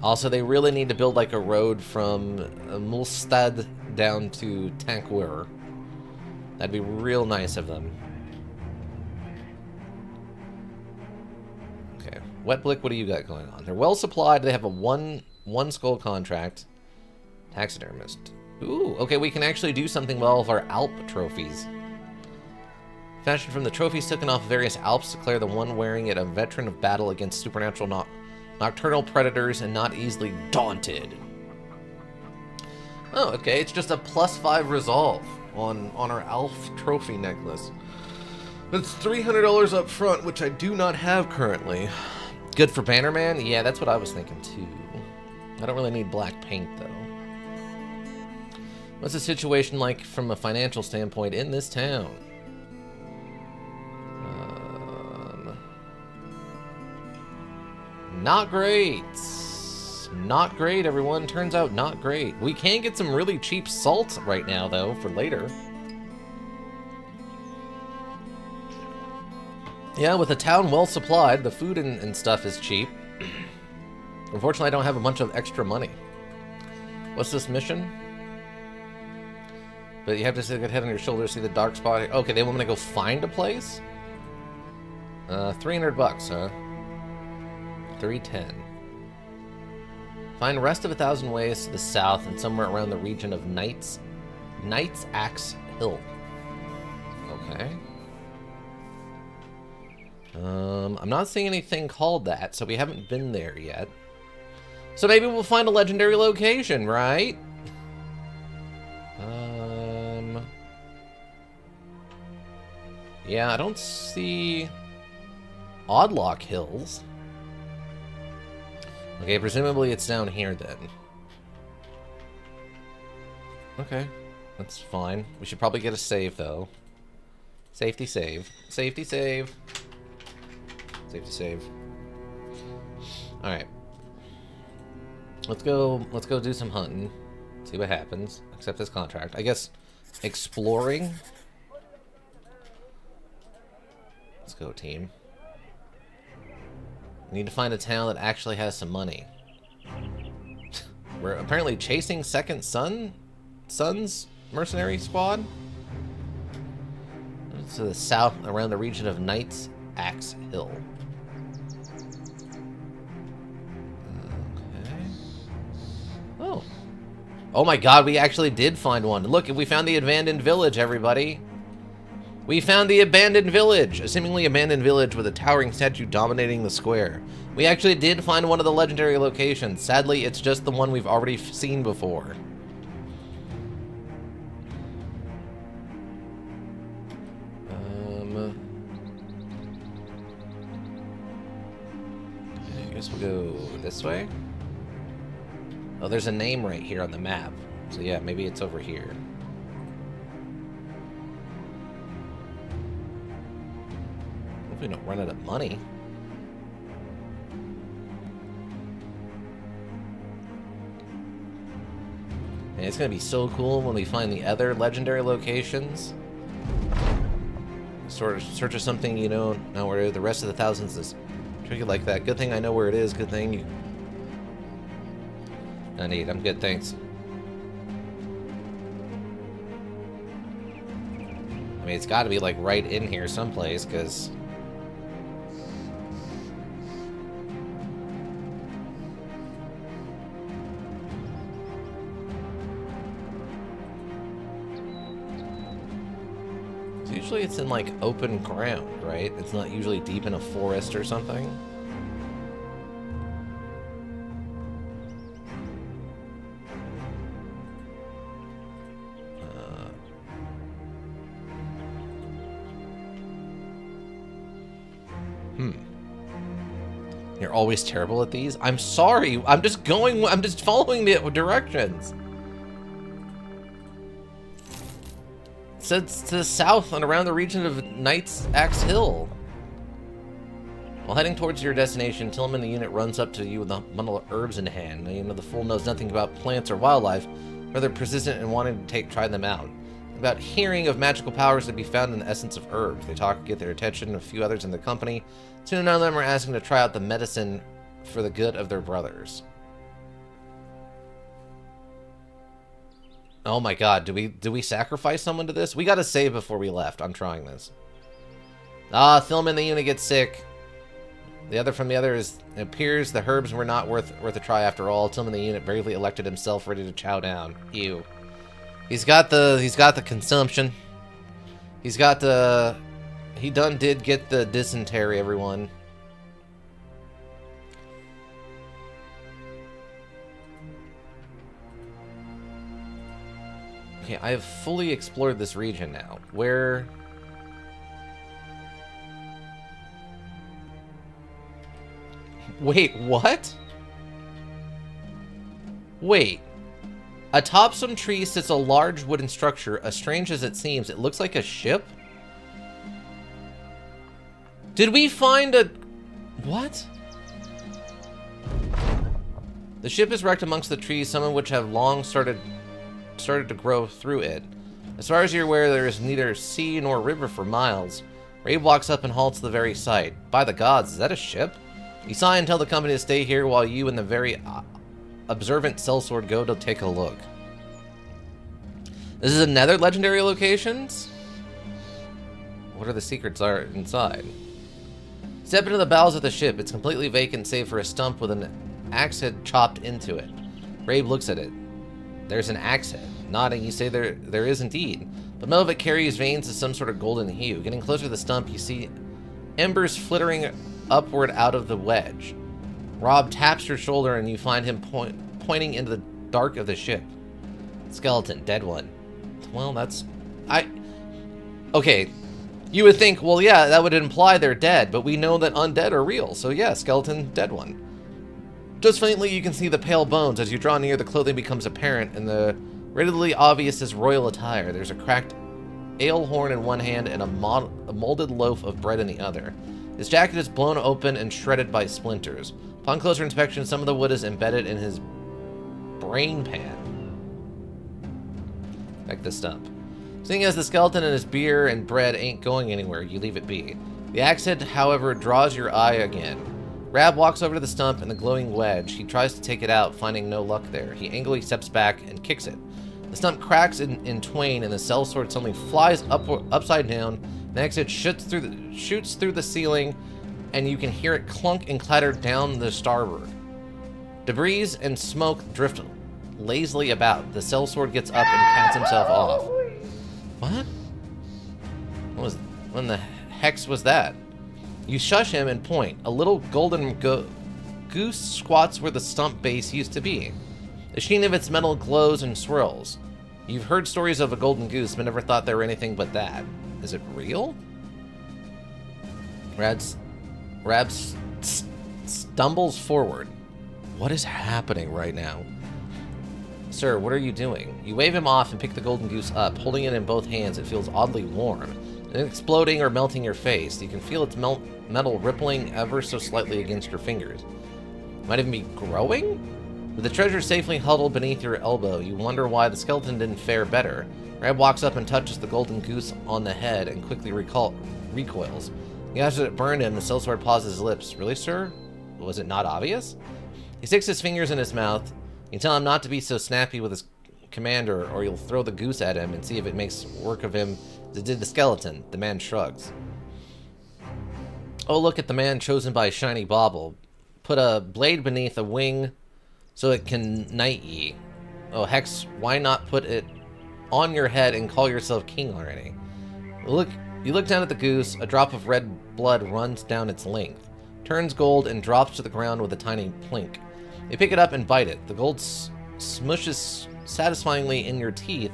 Also, they really need to build like a road from Mulstad down to Tankwur. That'd be real nice of them. Okay, Wetblick, what do you got going on? They're well supplied. They have a one skull contract. Taxidermist. Ooh, okay, we can actually do something with all of our Alp trophies. Fashioned from the trophies taken off various Alps, declare the one wearing it a veteran of battle against supernatural nocturnal predators and not easily daunted. Oh, okay, it's just a +5 resolve on our Alf trophy necklace. It's $300 up front, which I do not have currently. Good for Bannerman? Yeah, that's what I was thinking too. I don't really need black paint though. What's the situation like from a financial standpoint in this town? Not great. Not great, everyone. Turns out not great. We can get some really cheap salt right now, though, for later. Yeah, with a town well supplied, the food and stuff is cheap. Unfortunately, I don't have a bunch of extra money. What's this mission? But you have to stick a head on your shoulders, see the dark spot. Okay, they want me to go find a place? $300, huh? 310. Find rest of 1,000 ways to the south and somewhere around the region of Knight's Axe Hill. Okay. I'm not seeing anything called that, so we haven't been there yet. So maybe we'll find a legendary location, right? Yeah, I don't see Oddlock Hills. Okay, presumably it's down here then. Okay, that's fine. We should probably get a save though. Safety save. Safety save. Safety save. Alright. Let's go do some hunting. See what happens. Accept this contract. I guess exploring. Let's go, team. We need to find a town that actually has some money. We're apparently chasing Second Son's mercenary squad. To the south, around the region of Knight's Axe Hill. Okay. Oh. Oh my god, we actually did find one. Look, we found the abandoned village, everybody. We found the abandoned village. A seemingly abandoned village with a towering statue dominating the square. We actually did find one of the legendary locations. Sadly, it's just the one we've already seen before. I guess we'll go this way. Oh, there's a name right here on the map. So yeah, maybe it's over here. Hope we don't run out of money. And it's gonna be so cool when we find the other legendary locations. Sort of search of something you don't know where the rest of the thousands is tricky like that. Good thing I know where it is. Good thing you. I need. I'm good, thanks. I mean, it's got to be like right in here someplace, because. Usually it's in like open ground, right? It's not usually deep in a forest or something. You're always terrible at these? I'm sorry. I'm just following the directions. It says to the south and around the region of Knight's Axe Hill. While heading towards your destination, Tillman the unit runs up to you with a bundle of herbs in hand. Now, you know the fool knows nothing about plants or wildlife, but they're persistent in wanting to try them out. About hearing of magical powers to be found in the essence of herbs. They talk, get their attention, a few others in the company. Soon none of them are asking to try out the medicine for the good of their brothers. Oh my god, do we sacrifice someone to this? We gotta save before we left. I'm trying this. Ah, Tillman the unit gets sick. The other from the other is, it appears the herbs were not worth a try after all. Tillman the unit bravely elected himself, ready to chow down. Ew. He's got the consumption. He's got the... He did get the dysentery, everyone. Okay, I have fully explored this region now. Where... Wait, what? Wait. Atop some trees sits a large wooden structure. As strange as it seems, it looks like a ship? Did we find a... What? The ship is wrecked amongst the trees, some of which have long started to grow through it. As far as you're aware, there is neither sea nor river for miles. Rabe walks up and halts the very sight. By the gods, is that a ship? You sigh and tell the company to stay here while you and the very observant sellsword go to take a look. This is another legendary locations? What are the secrets are inside? Step into the bowels of the ship. It's completely vacant save for a stump with an axe head chopped into it. Rabe looks at it. There's an axe head. Nodding, you say there is indeed. But Melvik carries veins of some sort of golden hue. Getting closer to the stump, you see embers flittering upward out of the wedge. Rob taps your shoulder and you find him pointing into the dark of the ship. Skeleton, dead one. Well, that's... Okay, you would think, well, yeah, that would imply they're dead, but we know that undead are real, so yeah, skeleton, dead one. Just faintly, you can see the pale bones. As you draw near, the clothing becomes apparent, and the readily obvious is royal attire. There's a cracked ale horn in one hand and a molded loaf of bread in the other. His jacket is blown open and shredded by splinters. Upon closer inspection, some of the wood is embedded in his brain pan. Like the stump. Seeing as the skeleton and his beer and bread ain't going anywhere, you leave it be. The axe head, however, draws your eye again. Rab walks over to the stump and the glowing wedge. He tries to take it out, finding no luck there. He angrily steps back and kicks it. The stump cracks in twain, and the sellsword suddenly flies upside down. The axe head shoots through the ceiling, and you can hear it clunk and clatter down the starboard. Debris and smoke drift lazily about. The sellsword gets up and pats himself off. What? When the hex was that? You shush him and point. A little golden goose squats where the stump base used to be. The sheen of its metal glows and swirls. You've heard stories of a golden goose, but never thought they were anything but that. Is it real? Rab stumbles forward. What is happening right now? Sir, what are you doing? You wave him off and pick the golden goose up. Holding it in both hands, it feels oddly warm. And exploding or melting your face. You can feel its metal rippling ever so slightly against your fingers. Might even be growing? With the treasure safely huddled beneath your elbow, you wonder why the skeleton didn't fare better. Rab walks up and touches the golden goose on the head and quickly recoils. He asks it burned him, the sellsword pauses his lips. Really, sir? Was it not obvious? He sticks his fingers in his mouth. You tell him not to be so snappy with his commander, or you'll throw the goose at him and see if it makes work of him as it did the skeleton. The man shrugs. Oh, look at the man chosen by Shiny Bauble. Put a blade beneath a wing so it can knight ye. Oh, Hex, why not put it on your head and call yourself king already? You look down at the goose. A drop of red blood runs down its length, turns gold, and drops to the ground with a tiny plink. You pick it up and bite it. The gold smushes satisfyingly in your teeth.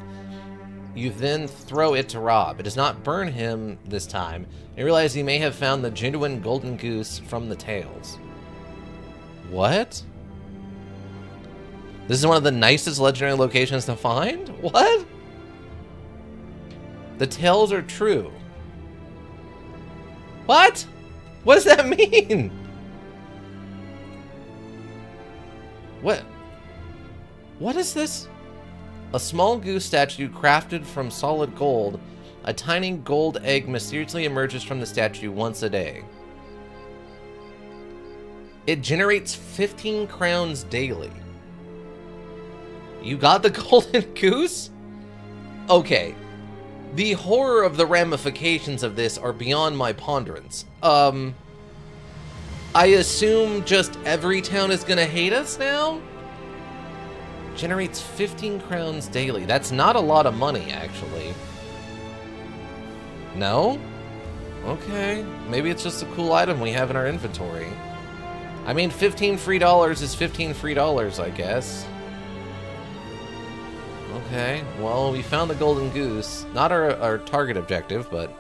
You then throw it to Rob. It does not burn him this time. You realize you may have found the genuine golden goose from the tales. What? This is one of the nicest legendary locations to find? What? The tales are true. What? What does that mean? What is this? A small goose statue crafted from solid gold. A tiny gold egg mysteriously emerges from the statue once a day. It generates 15 crowns daily. You got the golden goose? Okay. The horror of the ramifications of this are beyond my ponderance. I assume just every town is gonna hate us now? Generates 15 crowns daily. That's not a lot of money, actually. No? Okay. Maybe it's just a cool item we have in our inventory. I mean, 15 free dollars is 15 free dollars, I guess. Okay, well, we found the golden goose. Not our target objective, but...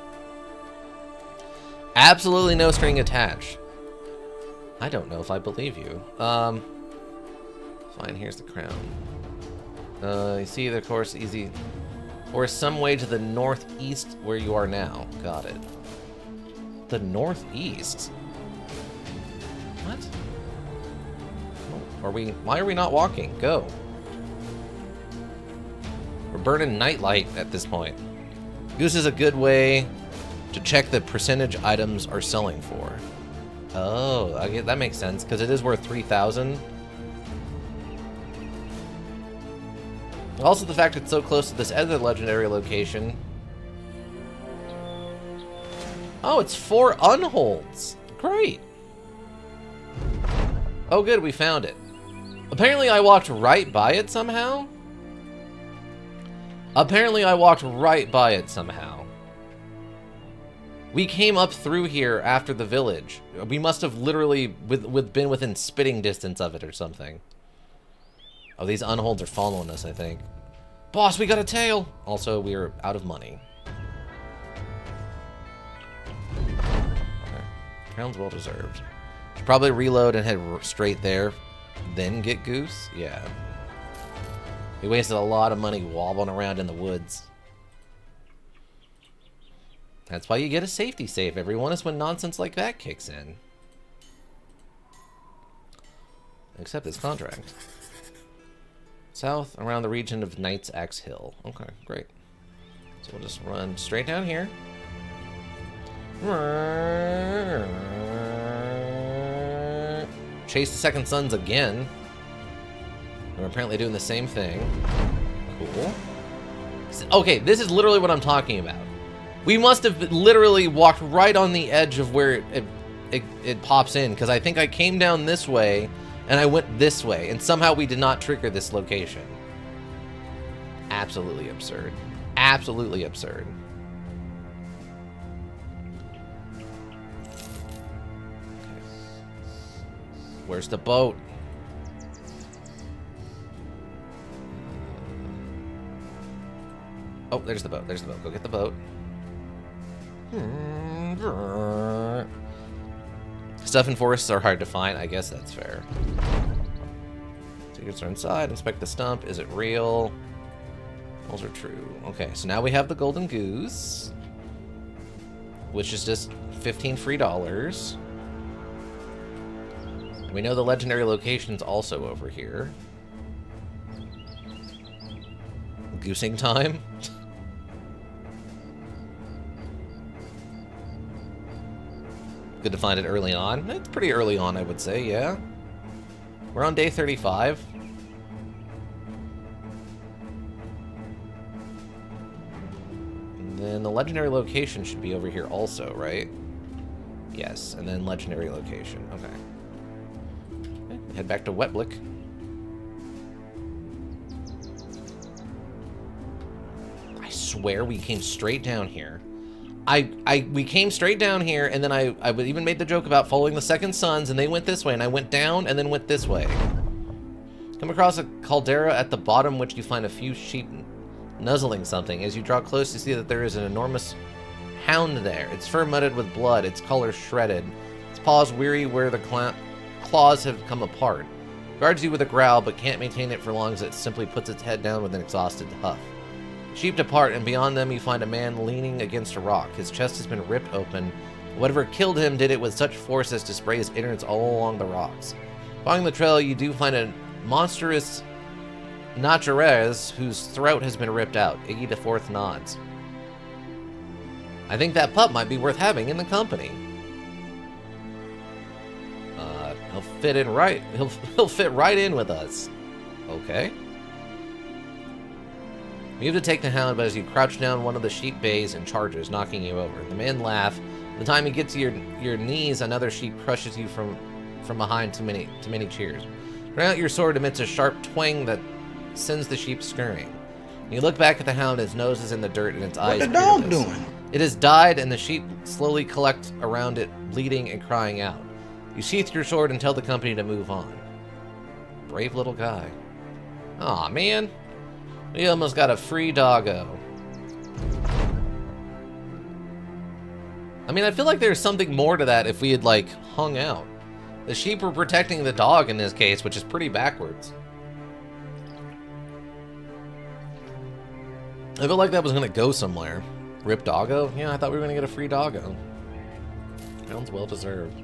absolutely no string attached. I don't know if I believe you. Fine, here's the crown. You see the course easy... or some way to the northeast where you are now. Got it. The northeast? What? Why are we not walking? Go. We're burning nightlight at this point. Goose is a good way to check the percentage items are selling for. Oh, that makes sense, because it is worth 3,000. Also, the fact it's so close to this other legendary location. Oh, it's 4 unholds. Great. Oh, good, we found it. Apparently I walked right by it somehow. We came up through here after the village. We must have literally been within spitting distance of it or something. Oh, these unholds are following us, I think. Boss, we got a tail! Also, we are out of money. Okay. Crown's well deserved. Should probably reload and head straight there, then get Goose. Yeah. We wasted a lot of money wobbling around in the woods. That's why you get a safety save, everyone, is when nonsense like that kicks in. Accept this contract. South, around the region of Knight's Axe Hill. Okay, great. So we'll just run straight down here. Chase the Second Sons again. We're apparently doing the same thing. Cool. Okay, this is literally what I'm talking about. We must have literally walked right on the edge of where it pops in, because I think I came down this way, and I went this way, and somehow we did not trigger this location. Absolutely absurd. Absolutely absurd. Okay. Where's the boat? Oh, there's the boat. There's the boat. Go get the boat. Stuff in forests are hard to find. I guess that's fair. Secrets are inside. Inspect the stump. Is it real? Those are true. Okay, so now we have the golden goose, which is just 15 free dollars. And we know the legendary location's also over here. Goosing time. Good to find it early on. It's pretty early on, I would say, yeah. We're on day 35. And then the legendary location should be over here also, right? Yes, and then legendary location. Okay. Head back to Wetblick. I swear we came straight down here. We came straight down here, and then I even made the joke about following the Second Sons, and they went this way, and I went down and then went this way. Come across a caldera at the bottom, which you find a few sheep nuzzling something. As you draw close, you see that there is an enormous hound there. Its fur mudded with blood, its color shredded, its paws weary where the claws have come apart. Guards you with a growl, but can't maintain it for long as it simply puts its head down with an exhausted huff. Sheep depart, and beyond them you find a man leaning against a rock. His chest has been ripped open. Whatever killed him did it with such force as to spray his innards all along the rocks. Following the trail, you do find a monstrous Nachares whose throat has been ripped out. Iggy the Fourth nods. I think that pup might be worth having in the company. He'll fit in right. He'll fit right in with us. Okay. You have to take the hound, but as you crouch down, one of the sheep bays and charges, knocking you over. The man laughs. By the time you get to your knees, another sheep crushes you from behind to many cheers. Drawing out your sword emits a sharp twang that sends the sheep scurrying. You look back at the hound, its nose is in the dirt and its eyes What the dog doing? It has died, and the sheep slowly collect around it, bleeding and crying out. You sheath your sword and tell the company to move on. Brave little guy. Aw, man. We almost got a free doggo. I mean, I feel like there's something more to that if we had, like, hung out. The sheep were protecting the dog in this case, which is pretty backwards. I feel like that was gonna go somewhere. Rip doggo? Yeah, I thought we were gonna get a free doggo. Sounds well deserved.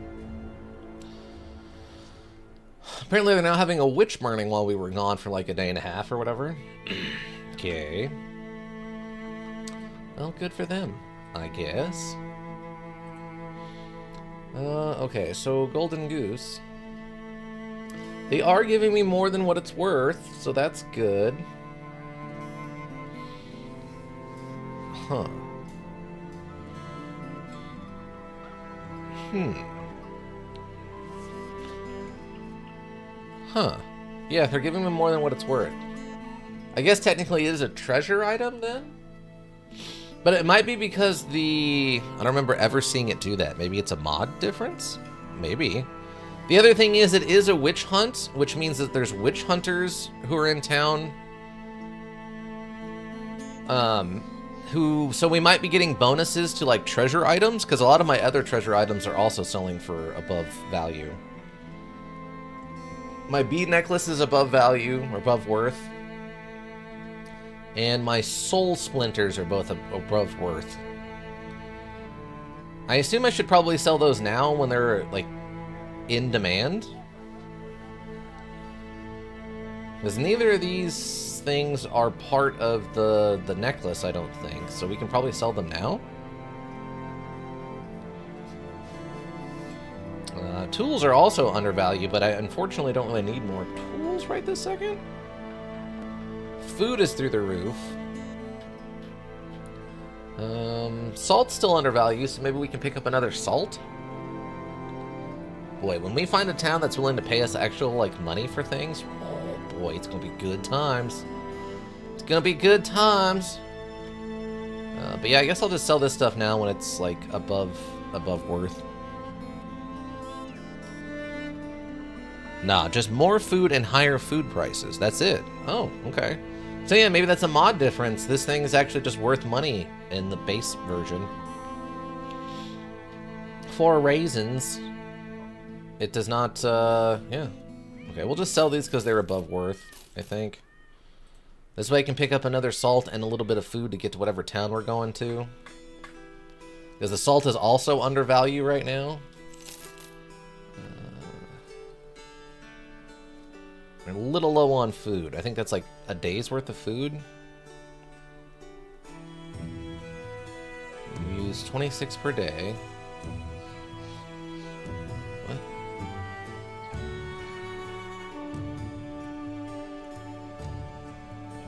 Apparently they're now having a witch burning while we were gone for like a day and a half or whatever. Okay. Well, good for them, I guess. Okay, so Golden Goose. They are giving me more than what it's worth, so that's good. Huh. Huh. Yeah, they're giving me more than what it's worth. I guess technically it is a treasure item then? But it might be because I don't remember ever seeing it do that. Maybe it's a mod difference? Maybe. The other thing is it is a witch hunt, which means that there's witch hunters who are in town. So we might be getting bonuses to like treasure items, because a lot of my other treasure items are also selling for above value. My bead necklace is above value, or above worth. And my soul splinters are both above worth. I assume I should probably sell those now when they're like in demand. Because neither of these things are part of the necklace, I don't think. So we can probably sell them now. Tools are also undervalued, but I unfortunately don't really need more tools right this second. Food is through the roof. Salt's still undervalued, so maybe we can pick up another salt. Boy, when we find a town that's willing to pay us actual like money for things, oh boy, it's gonna be good times. It's gonna be good times. But yeah, I guess I'll just sell this stuff now when it's like above worth. Nah, just more food and higher food prices. That's it. Oh, okay. So yeah, maybe that's a mod difference. This thing is actually just worth money in the base version. 4 raisins. It does not, yeah. Okay, we'll just sell these because they're above worth, I think. This way I can pick up another salt and a little bit of food to get to whatever town we're going to. Because the salt is also undervalued right now. We're a little low on food. I think that's like a day's worth of food. We use 26 per day. What?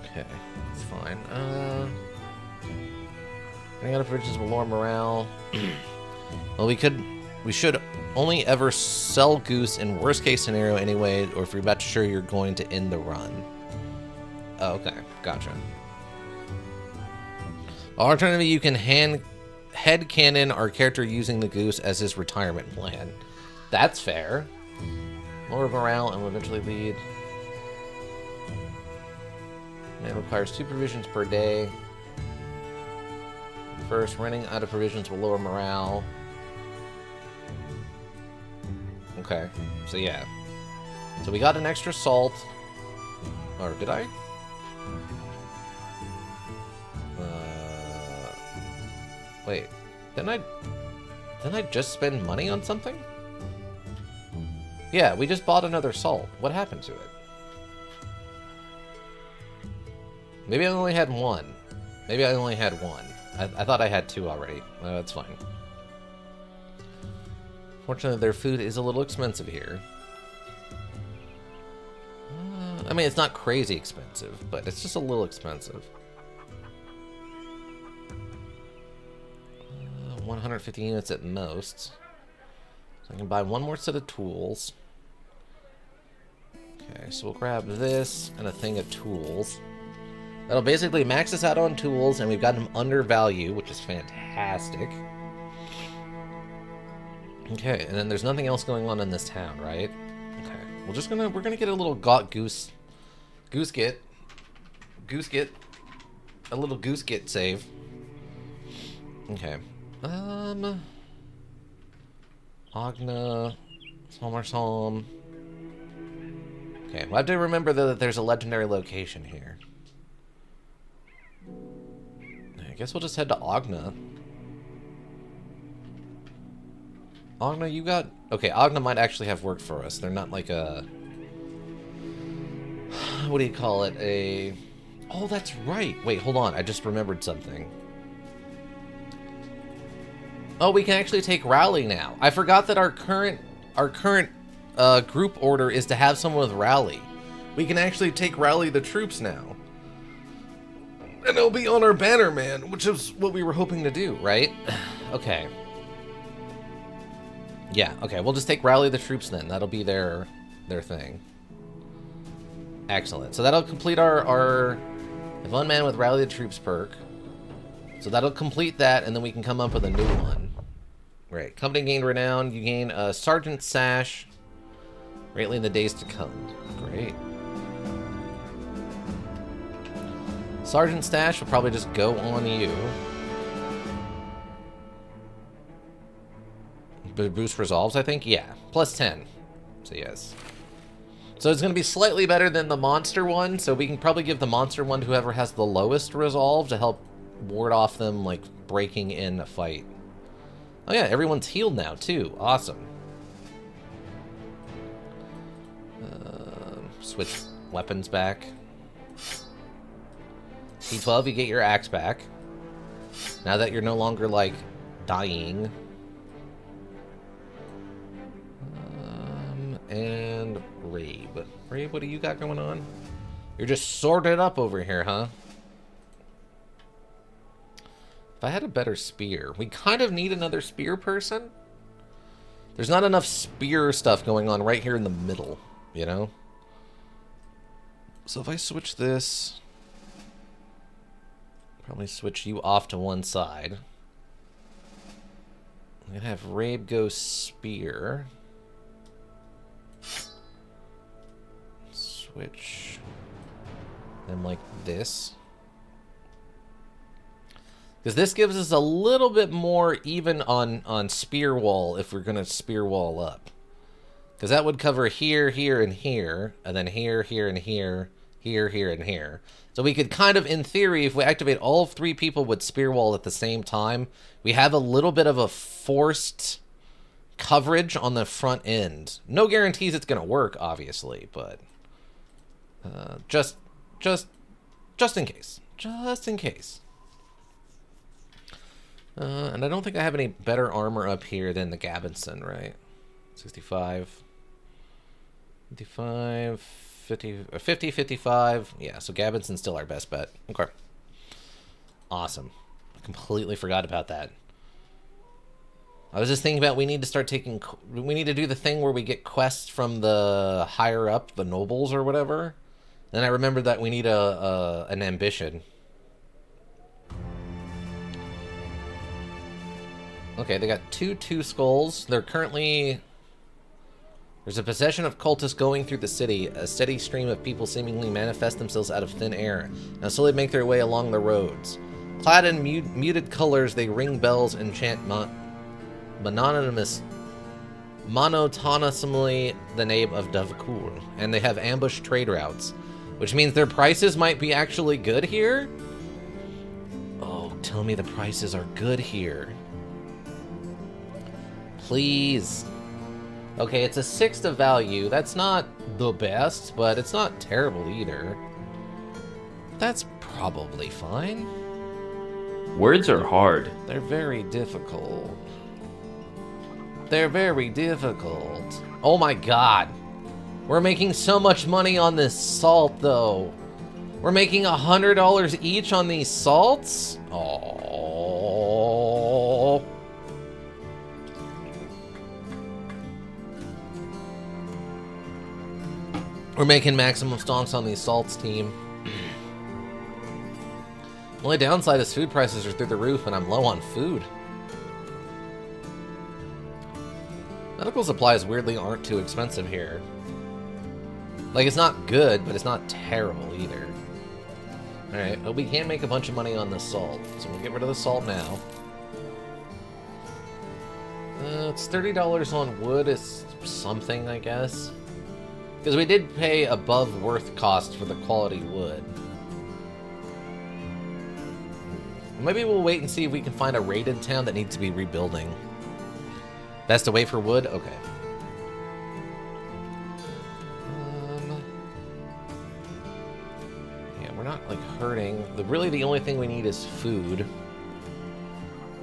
Okay, that's fine. Running out of bridges will lower morale. Well, we should only ever sell goose in worst case scenario anyway, or if you're about to sure you're going to end the run. Oh, okay, gotcha. Alternatively, you can headcanon our character using the goose as his retirement plan. That's fair. Lower morale and will eventually lead. Man requires 2 provisions per day. First, running out of provisions will lower morale. Okay, so yeah. So we got an extra salt. Or did I? Wait, didn't I just spend money on something? Yeah, we just bought another salt. What happened to it? Maybe I only had one. Maybe I only had one. I thought I had 2 already. That's fine. Fortunately, their food is a little expensive here. I mean, it's not crazy expensive, but it's just a little expensive. 150 units at most. So I can buy 1 more set of tools. Okay, so we'll grab this and a thing of tools. That'll basically max us out on tools, and we've got them under value, which is fantastic. Okay, and then there's nothing else going on in this town, right? Okay, we're gonna get a little goose get a little goose get save. Okay, Agna, Sommersalm. Okay, well, I have to remember that there's a legendary location here. I guess we'll just head to Agna. Agna, you got... Okay, Agna might actually have worked for us. They're not like a... What do you call it? A... Oh, that's right. Wait, hold on. I just remembered something. Oh, we can actually take Rally now. I forgot that our current group order is to have someone with Rally. We can actually take Rally the troops now. And it'll be on our banner, man, which is what we were hoping to do, right? Okay. Yeah, okay, we'll just take Rally the troops then. That'll be their thing. Excellent. So that'll complete our if unmanned with Rally the Troops perk. So that'll complete that, and then we can come up with a new one. Right. Company gained renown. You gain a Sergeant Sash greatly in the days to come. Great. Sergeant Stash will probably just go on you. Boost resolves, I think? Yeah. Plus 10. So yes. So it's going to be slightly better than the monster one, so we can probably give the monster one to whoever has the lowest resolve to help ward off them, like, breaking in a fight. Oh yeah, everyone's healed now, too. Awesome. Switch weapons back. T12, you get your axe back. Now that you're no longer, like, dying. And Rabe. Rabe, what do you got going on? You're just sorted up over here, huh? If I had a better spear. We kind of need another spear person. There's not enough spear stuff going on right here in the middle, you know? So if I switch this... Probably switch you off to one side. I'm gonna have Rabe go spear. Switch them like this. Because this gives us a little bit more even on spear wall if we're gonna spear wall up. Because that would cover here, here, and here, and then here, here, and here, here, here, and here. So we could kind of, in theory, if we activate all 3 people with spear wall at the same time, we have a little bit of a forced coverage on the front end. No guarantees it's going to work, obviously, but just in case. Just in case. And I don't think I have any better armor up here than the Gabbinson, right? 65. 55... 50, 55. Yeah, so Gabinson's still our best bet. Okay. Awesome. I completely forgot about that. I was just thinking about we need to do the thing where we get quests from the higher up, the nobles or whatever. Then I remembered that we need an ambition. Okay, they got two skulls. They're currently... There's a procession of cultists going through the city. A steady stream of people seemingly manifest themselves out of thin air. Now slowly make their way along the roads. Clad in muted colors, they ring bells and chant monotonously the name of Dovkur. And they have ambushed trade routes. Which means their prices might be actually good here? Oh, tell me the prices are good here. Please. Okay, it's a 6 to value. That's not the best, but it's not terrible either. That's probably fine. Words are hard. They're very difficult. They're very difficult. Oh my god. We're making so much money on this salt, though. We're making $100 each on these salts? Oh. We're making maximum stonks on these salts, team. Only downside is food prices are through the roof and I'm low on food. Medical supplies weirdly aren't too expensive here. Like, it's not good, but it's not terrible either. Alright, but we can make a bunch of money on this salt, so we'll get rid of the salt now. It's $30 on wood is something, I guess. Because we did pay above worth cost for the quality wood. Maybe we'll wait and see if we can find a raided town that needs to be rebuilding. Best to wait for wood? Okay. Yeah, we're not, like, hurting. Really, the only thing we need is food.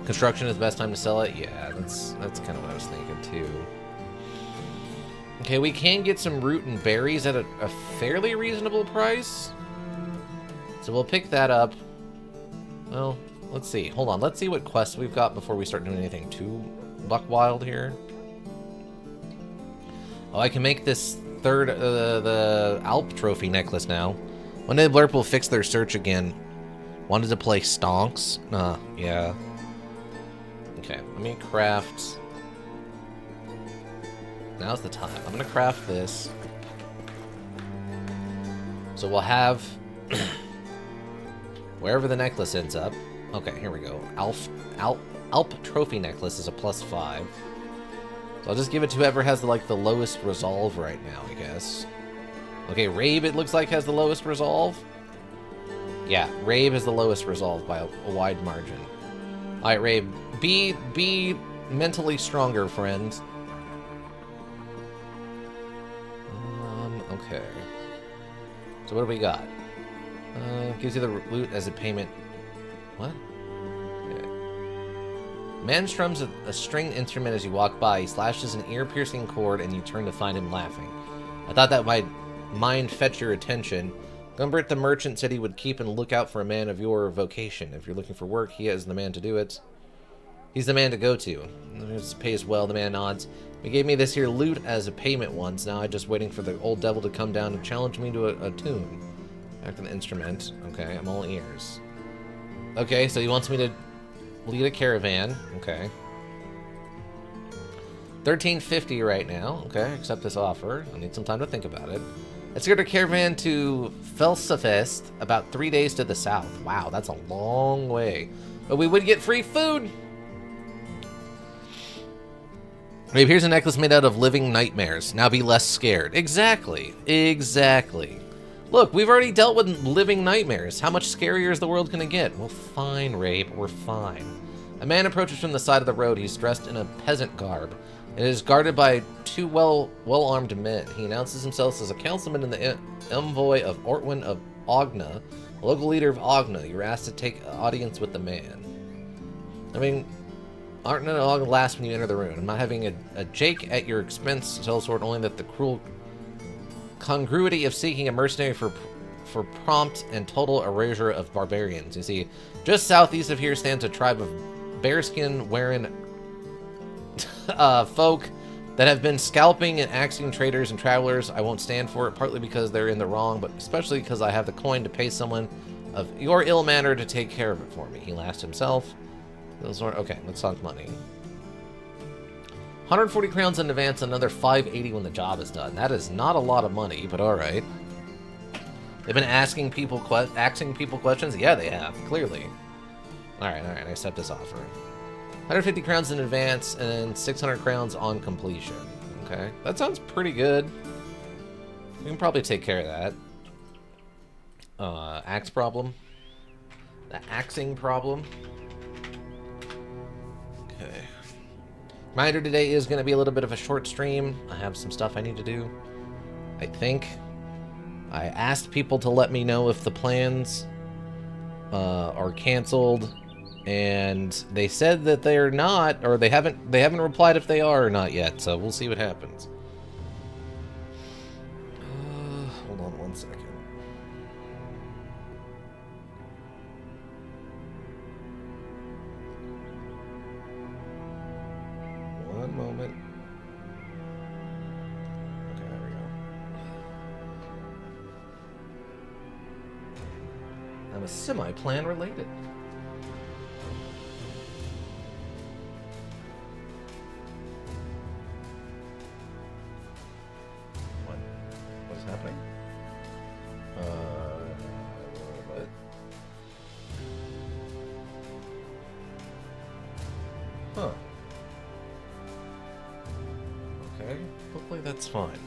Construction is the best time to sell it? Yeah, that's kind of what I was thinking, too. Okay, we can get some root and berries at a fairly reasonable price. So we'll pick that up. Well, let's see. Hold on. Let's see what quests we've got before we start doing anything too buck wild here. Oh, I can make this the Alp Trophy necklace now. One day Blurp will fix their search again. Wanted to play Stonks? Yeah. Okay, let me craft... Now's the time. I'm gonna craft this. So we'll have... wherever the necklace ends up. Okay, here we go. Alp Trophy necklace is a +5. So I'll just give it to whoever has the lowest resolve right now, I guess. Okay, Rabe, it looks like, has the lowest resolve. Yeah, Rabe has the lowest resolve by a wide margin. Alright, Rabe, be mentally stronger, friend. Okay. So what do we got? Gives you the loot as a payment. What? Okay. Man strums a stringed instrument as you walk by. He slashes an ear-piercing chord, and you turn to find him laughing. I thought that might fetch your attention. Gumbert the merchant said he would keep and look out for a man of your vocation. If you're looking for work, he is the man to do it. He's the man to go to. It pays well, the man nods. He gave me this here loot as a payment once. Now I'm just waiting for the old devil to come down and challenge me to a tune. Back to the instrument. Okay, I'm all ears. Okay, so he wants me to lead a caravan. Okay. 1350 right now. Okay, accept this offer. I need some time to think about it. Let's get a caravan to Felsafest, about 3 days to the south. Wow, that's a long way. But we would get free food. Maybe here's a necklace made out of living nightmares. Now be less scared. Exactly. Exactly. Look, we've already dealt with living nightmares. How much scarier is the world gonna get? Well, fine, Rabe. We're fine. A man approaches from the side of the road. He's dressed in a peasant garb. It is guarded by two well-armed men. He announces himself as a councilman and the envoy of Ortwin of Ogna, a local leader of Ogna. You're asked to take audience with the man. I mean, aren't none of last when you enter the room. I'm not having a Jake at your expense, sellsword, only that the cruel congruity of seeking a mercenary for prompt and total erasure of barbarians. You see, just southeast of here stands a tribe of bearskin-wearing folk that have been scalping and axing traders and travelers. I won't stand for it, partly because they're in the wrong, but especially because I have the coin to pay someone of your ill manner to take care of it for me. He laughed himself. Okay, let's talk money. 140 crowns in advance, another 580 when the job is done. That is not a lot of money, but all right. They've been asking people questions. Yeah, they have, clearly. All right, I accept this offer. 150 crowns in advance and 600 crowns on completion. Okay, that sounds pretty good. We can probably take care of that. Axe problem. The axing problem. Okay. Reminder, today is going to be a little bit of a short stream. I have some stuff I need to do. I think. I asked people to let me know if the plans are canceled, and they said that they're not, or they haven't replied if they are or not yet. So we'll see what happens. Hold on one second. One moment. Okay, there we go. I'm a semi-plan related. What is happening? What? Huh. Okay, hopefully that's fine.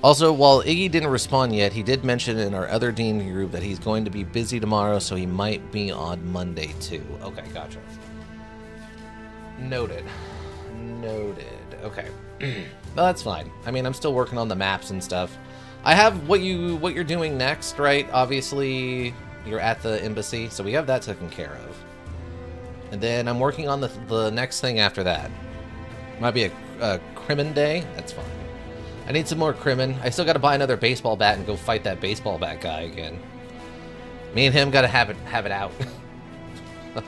Also, while Iggy didn't respond yet, he did mention in our other D&D group that he's going to be busy tomorrow, so he might be on Monday too. Okay, gotcha. Noted. Okay. Well, that's fine. I mean, I'm still working on the maps and stuff. I have what you're doing next, right? Obviously, you're at the embassy, so we have that taken care of. And then I'm working on the next thing after that. Might be a Crimmin Day. That's fine. I need some more Crimmin. I still got to buy another baseball bat and go fight that baseball bat guy again. Me and him got to have it out.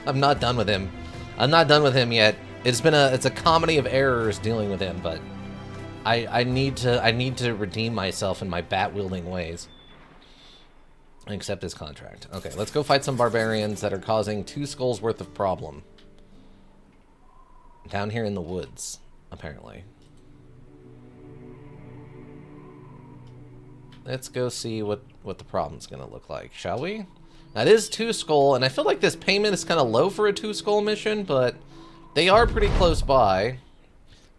I'm not done with him. I'm not done with him yet. It's a comedy of errors dealing with him, but I need to redeem myself in my bat-wielding ways. And accept his contract. Okay, let's go fight some barbarians that are causing 2 skulls worth of problem. Down here in the woods, apparently. Let's go see what the problem's gonna look like, shall we? That is 2 skull, and I feel like this payment is kind of low for a 2 skull mission, but they are pretty close by.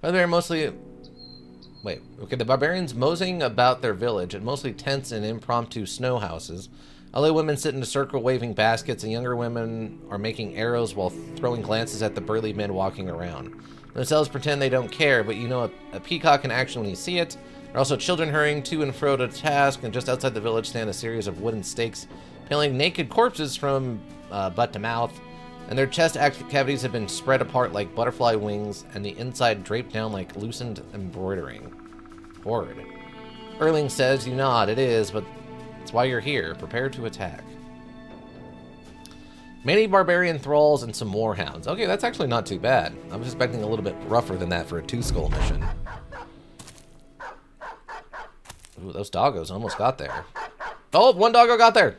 But they're mostly... Wait, okay, the barbarians moseying about their village at mostly tents and impromptu snow houses. Other women sit in a circle waving baskets, and younger women are making arrows while throwing glances at the burly men walking around. Themselves pretend they don't care, but you know a peacock in action when you see it. There are also children hurrying to and fro to task, and just outside the village stand a series of wooden stakes, peeling naked corpses from butt to mouth, and their chest cavities have been spread apart like butterfly wings, and the inside draped down like loosened embroidering. Horrid. Erling says, you nod, it is, but it's why you're here. Prepare to attack. Many barbarian thralls and some warhounds. Okay, that's actually not too bad. I was expecting a little bit rougher than that for a 2-skull mission. Ooh, those doggos almost got there. Oh, 1 doggo got there!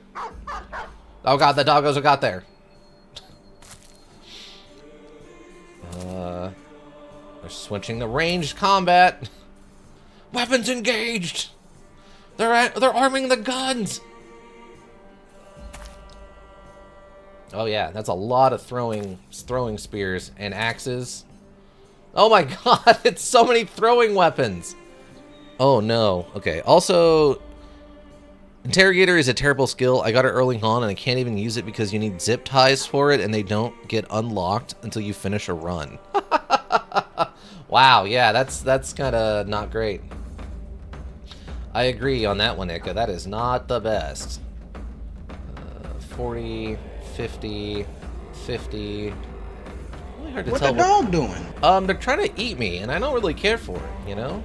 Oh god, the doggos have got there. They're switching the ranged combat. Weapons engaged! They're arming the guns! Oh yeah, that's a lot of throwing spears and axes. Oh my god, it's so many throwing weapons! Oh no. Okay, also... Interrogator is a terrible skill. I got it early on and I can't even use it because you need zip ties for it and they don't get unlocked until you finish a run. Wow, yeah, that's kind of not great. I agree on that one, Ika. That is not the best. 40, 50, 50. Really hard to tell. What the dog doing? They're trying to eat me, and I don't really care for it, you know?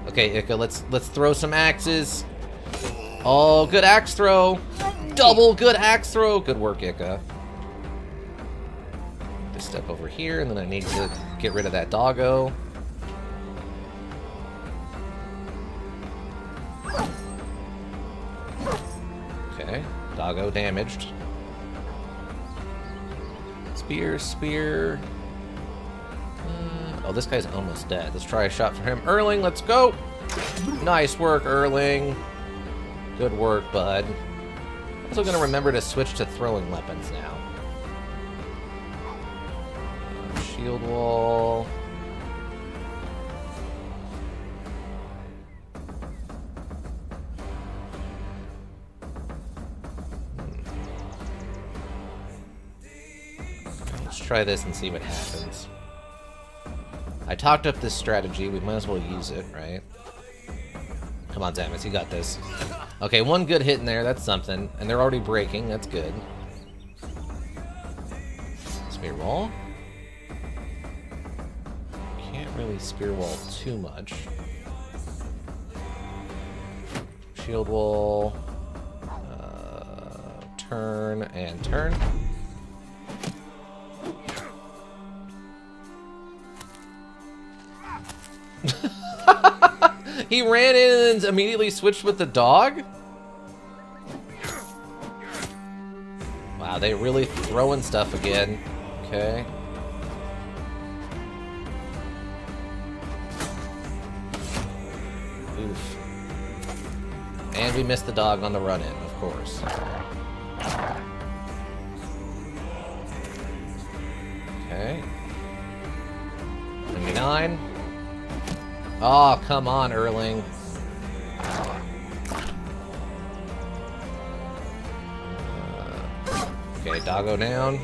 Okay, Ika, let's throw some axes. Oh, good axe throw. Double good axe throw. Good work, Ika. Just step over here, and then I need to get rid of that doggo. Okay, doggo damaged. Spear, spear. Oh, this guy's almost dead. Let's try a shot for him. Erling, let's go. Nice work, Erling. Good work, bud. Also gonna remember to switch to throwing weapons now. Shield wall. Let's try this and see what happens. I talked up this strategy. We might as well use it, right? Come on, Zamus, you got this. Okay, 1 good hit in there. That's something. And they're already breaking. That's good. Spear wall. Can't really spear wall too much. Shield wall. Turn and turn. He ran in and immediately switched with the dog? Wow, they really throwing stuff again. Okay. Oof. And we missed the dog on the run-in, of course. Okay. 99. Oh, come on, Erling. Okay, doggo down.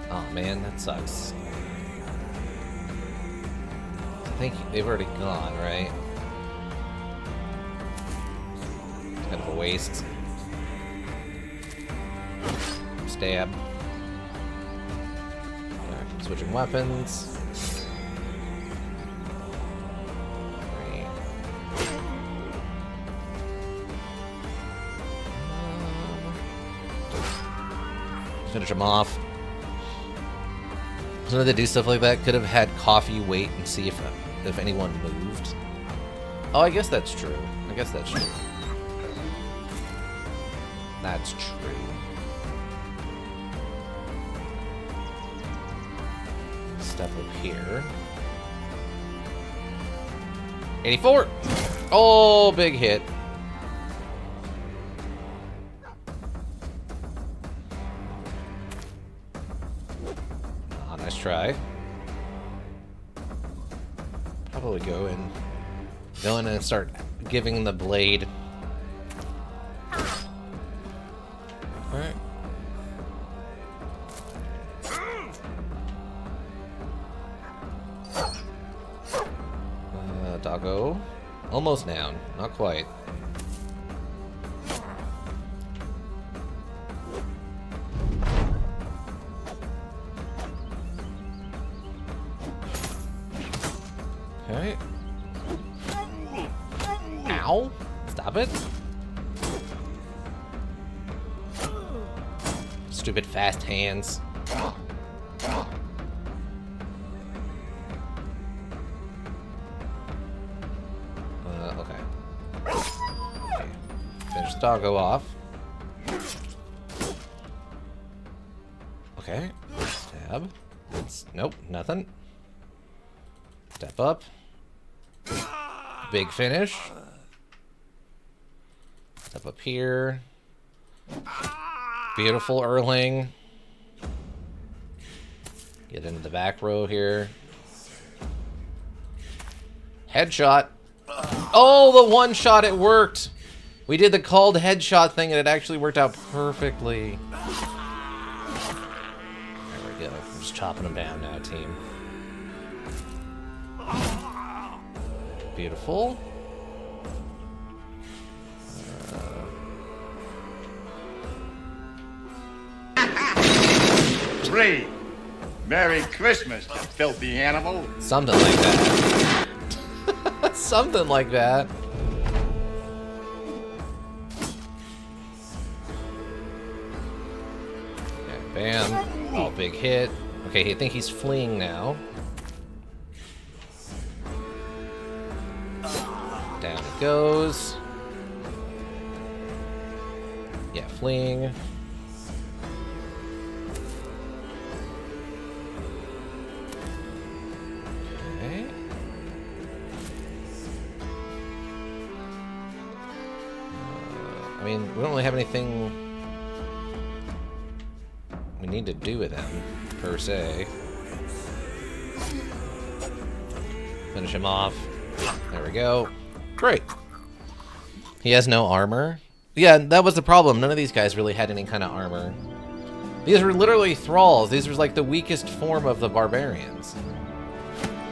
Oh man, that sucks. I think they've already gone, right? It's kind of a waste. Stab. Switching weapons. Finish him off. So they do stuff like that. Could have had coffee wait and see if anyone moved. Oh, I guess that's true. I guess that's true. That's true. Step up here. 84! Oh, big hit. Oh, nice try. Probably go in and start giving the blade. Alright. Doggo. Almost down. Not quite. Okay. Ow! Stop it. Stupid fast hands. Okay. Finish Doggo off. Okay. Stab. Nope, nothing. Step up. Big finish. Step up here. Beautiful Erling. Get into the back row here. Headshot. Oh, the one shot, it worked. We did the called headshot thing and it actually worked out perfectly. There we go. I'm just chopping them down now, team. Beautiful. Three. Merry Christmas, you filthy animal. Something like that. Something like that. Okay, bam. Oh, big hit. Okay, I think he's fleeing now. Down it goes. Yeah, fleeing. Okay. I mean, we don't really have anything we need to do with him, per se. Finish him off. There we go. Great. He has no armor. Yeah, that was the problem. None of these guys really had any kind of armor. These were literally thralls. These were like the weakest form of the barbarians.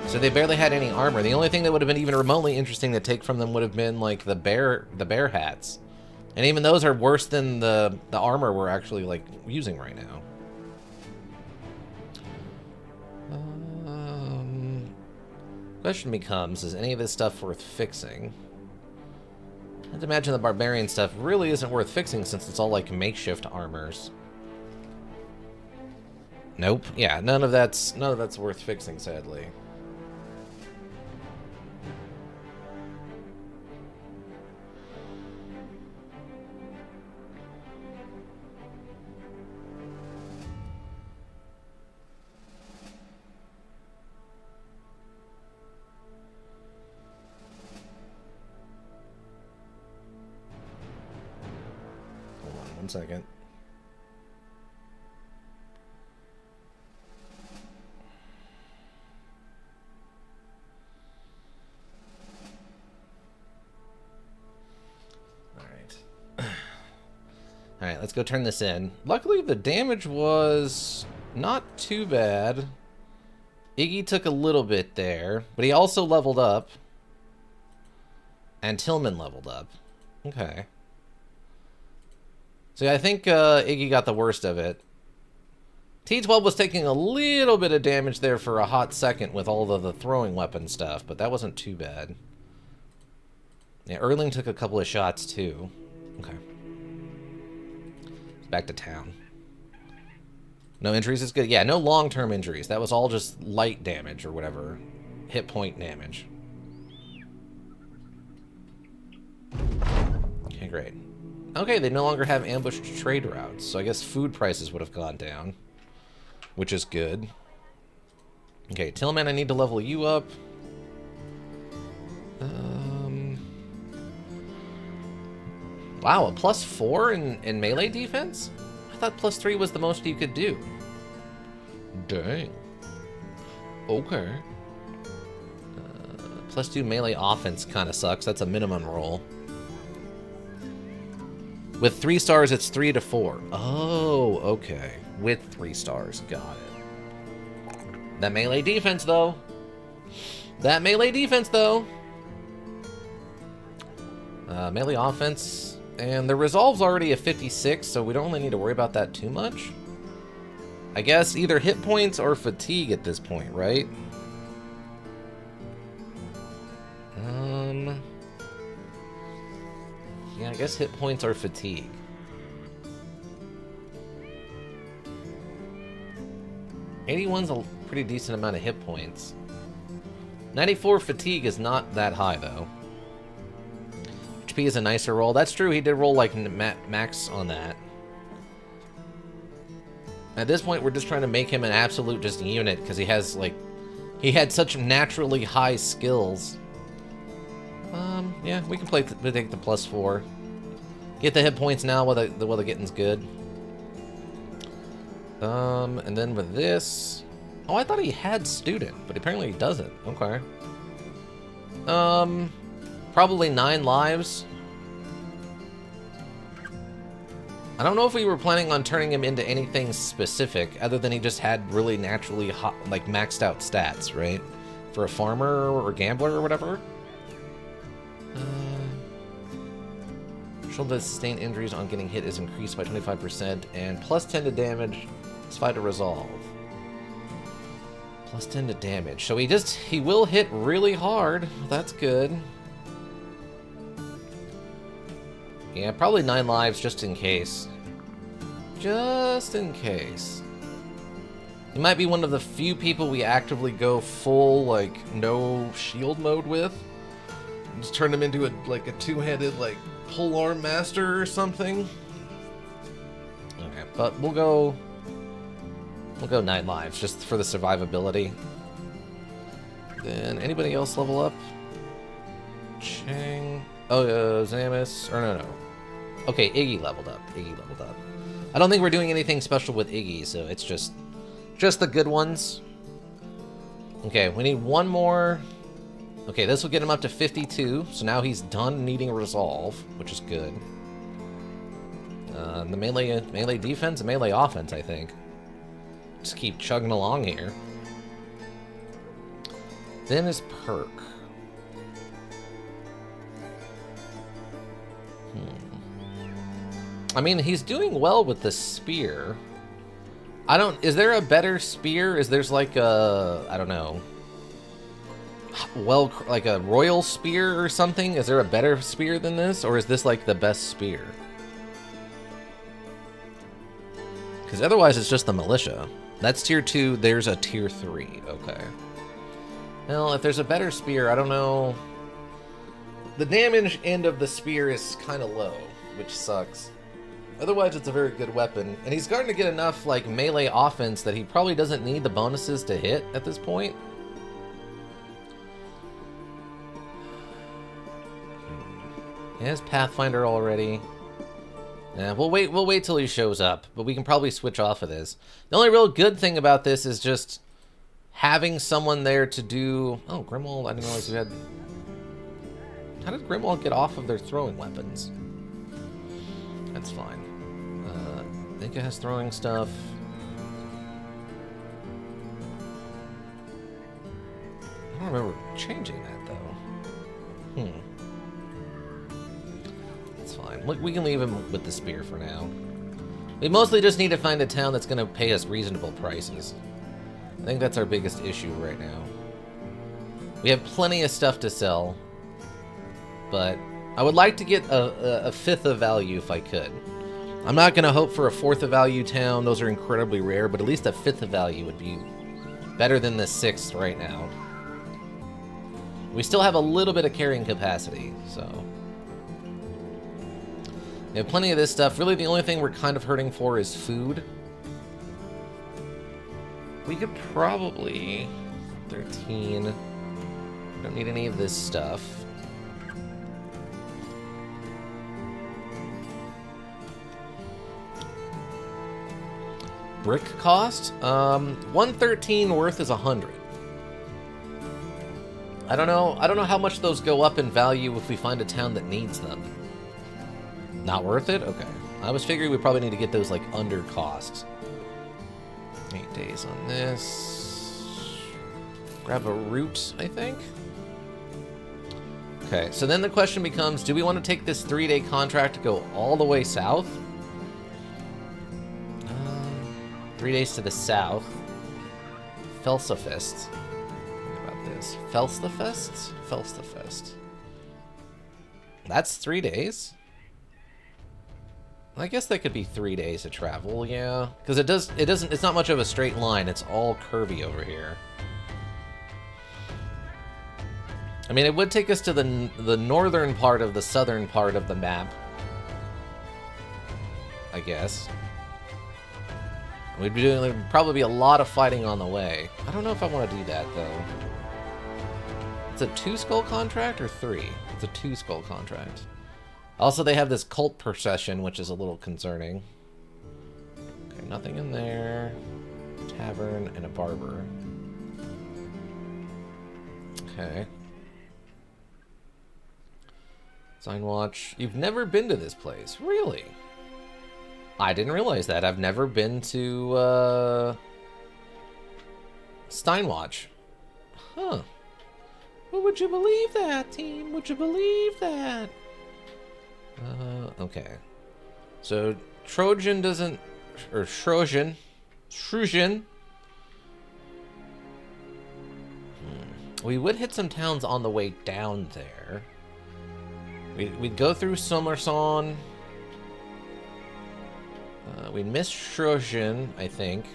So they barely had any armor. The only thing that would have been even remotely interesting to take from them would have been like the bear hats. And even those are worse than the armor we're actually like using right now. Question becomes, is any of this stuff worth fixing? I'd imagine the barbarian stuff really isn't worth fixing since it's all like makeshift armors. Nope. Yeah, none of that's worth fixing, sadly. Hold on 1 second. Alright, let's go turn this in. Luckily, the damage was not too bad. Iggy took a little bit there, but he also leveled up. And Tillman leveled up. Okay. So I think Iggy got the worst of it. T12 was taking a little bit of damage there for a hot second with all of the throwing weapon stuff, but that wasn't too bad. Yeah, Erling took a couple of shots too. Okay. Back to town. No injuries is good. Yeah, no long-term injuries. That was all just light damage or whatever. Hit point damage. Okay, great. Okay, they no longer have ambushed trade routes, so I guess food prices would have gone down, which is good. Okay, Tillman, I need to level you up. Wow, a +4 in melee defense? I thought +3 was the most you could do. Dang. Okay. +2 melee offense kind of sucks. That's a minimum roll. With 3 stars, it's 3 to 4. Oh, okay. With 3 stars. Got it. That melee defense, though. Melee offense. And the resolve's already a 56, so we don't really need to worry about that too much. I guess either hit points or fatigue at this point, right? Yeah, I guess hit points or fatigue. '81's a pretty decent amount of hit points. 94 fatigue is not that high, though. HP is a nicer roll. That's true, he did roll, like, max on that. At this point, we're just trying to make him an absolute just unit, because he has, like... He had such naturally high skills. Yeah, we can take the +4. Get the hit points now while the getting's good. And then with this... Oh, I thought he had student, but apparently he doesn't. Okay. Probably 9 lives. I don't know if we were planning on turning him into anything specific, other than he just had really naturally hot, like maxed out stats, right? For a farmer or gambler or whatever. Shield to sustain injuries on getting hit is increased by 25%, and +10 to damage, +5 to resolve. +10 to damage. So he will hit really hard. That's good. Yeah, probably 9 lives just in case. Just in case. He might be one of the few people we actively go full, like, no shield mode with. Just turn him into a two-handed, like, polearm master or something. Okay, but we'll go 9 lives just for the survivability. Then anybody else level up? Chang. Oh, Zamus. Or no. Okay, Iggy leveled up. I don't think we're doing anything special with Iggy, so it's just the good ones. Okay, we need one more. Okay, this will get him up to 52, so now he's done needing a resolve, which is good. The melee defense and melee offense, I think. Just keep chugging along here. Then his perk. I mean, he's doing well with the spear. Is there a better spear? There's like a, I don't know. Well, like a royal spear or something? Is there a better spear than this? Or is this like the best spear? Because otherwise it's just the militia. That's tier 2, there's a tier 3. Okay. Well, if there's a better spear, I don't know. The damage end of the spear is kind of low, which sucks. Otherwise, it's a very good weapon. And he's starting to get enough, like, melee offense that he probably doesn't need the bonuses to hit at this point. He has Pathfinder already. Yeah, we'll wait till he shows up, but we can probably switch off of this. The only real good thing about this is just having someone there to do... Oh, Grimwald, I didn't realize you had... How did Grimwald get off of their throwing weapons? That's fine. I think it has throwing stuff. I don't remember changing that, though. That's fine. Look, we can leave him with the spear for now. We mostly just need to find a town that's going to pay us reasonable prices. I think that's our biggest issue right now. We have plenty of stuff to sell, but I would like to get a fifth of value if I could. I'm not going to hope for a 4th of value town. Those are incredibly rare, but at least a 5th of value would be better than the 6th right now. We still have a little bit of carrying capacity, so... We have plenty of this stuff. Really, the only thing we're kind of hurting for is food. We could probably... 13... Don't need any of this stuff. Brick cost? 113 worth is 100. I don't know how much those go up in value if we find a town that needs them. Not worth it? Okay. I was figuring we probably need to get those like under cost. 8 days on this. Grab a root, I think. Okay, so then the question becomes, do we want to take this 3-day contract to go all the way south? 3 days to the south. Felsafest. What about this? Felstafest. That's 3 days? I guess that could be 3 days of travel, yeah. Because it's not much of a straight line, it's all curvy over here. I mean, it would take us to the northern part of the southern part of the map. I guess. There'd probably be a lot of fighting on the way. I don't know if I want to do that, though. It's a 2-skull contract or 3? It's a 2-skull contract. Also, they have this cult procession, which is a little concerning. Okay, nothing in there. Tavern and a barber. Okay. Sign watch. You've never been to this place. Really? I didn't realize that. I've never been to, Steinwatch. Huh. Well, would you believe that, team? Would you believe that? Okay. So, Trojan doesn't... Or Trojan. We would hit some towns on the way down there. We'd go through Somerson. We'd miss Trojan, I think.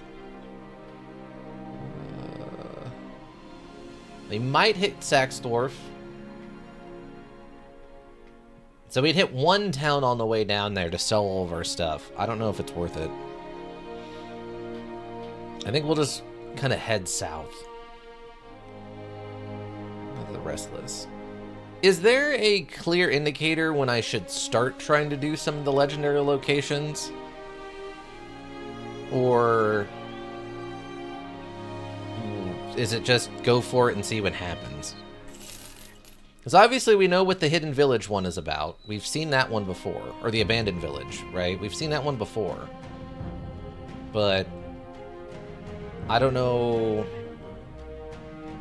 They might hit Saxdorf. So we'd hit one town on the way down there to sell all of our stuff. I don't know if it's worth it. I think we'll just kind of head south. The Restless. Is there a clear indicator when I should start trying to do some of the legendary locations? Or is it just go for it and see what happens? Because obviously we know what the Hidden Village one is about. We've seen that one before. Or the Abandoned Village, right? We've seen that one before. But I don't know.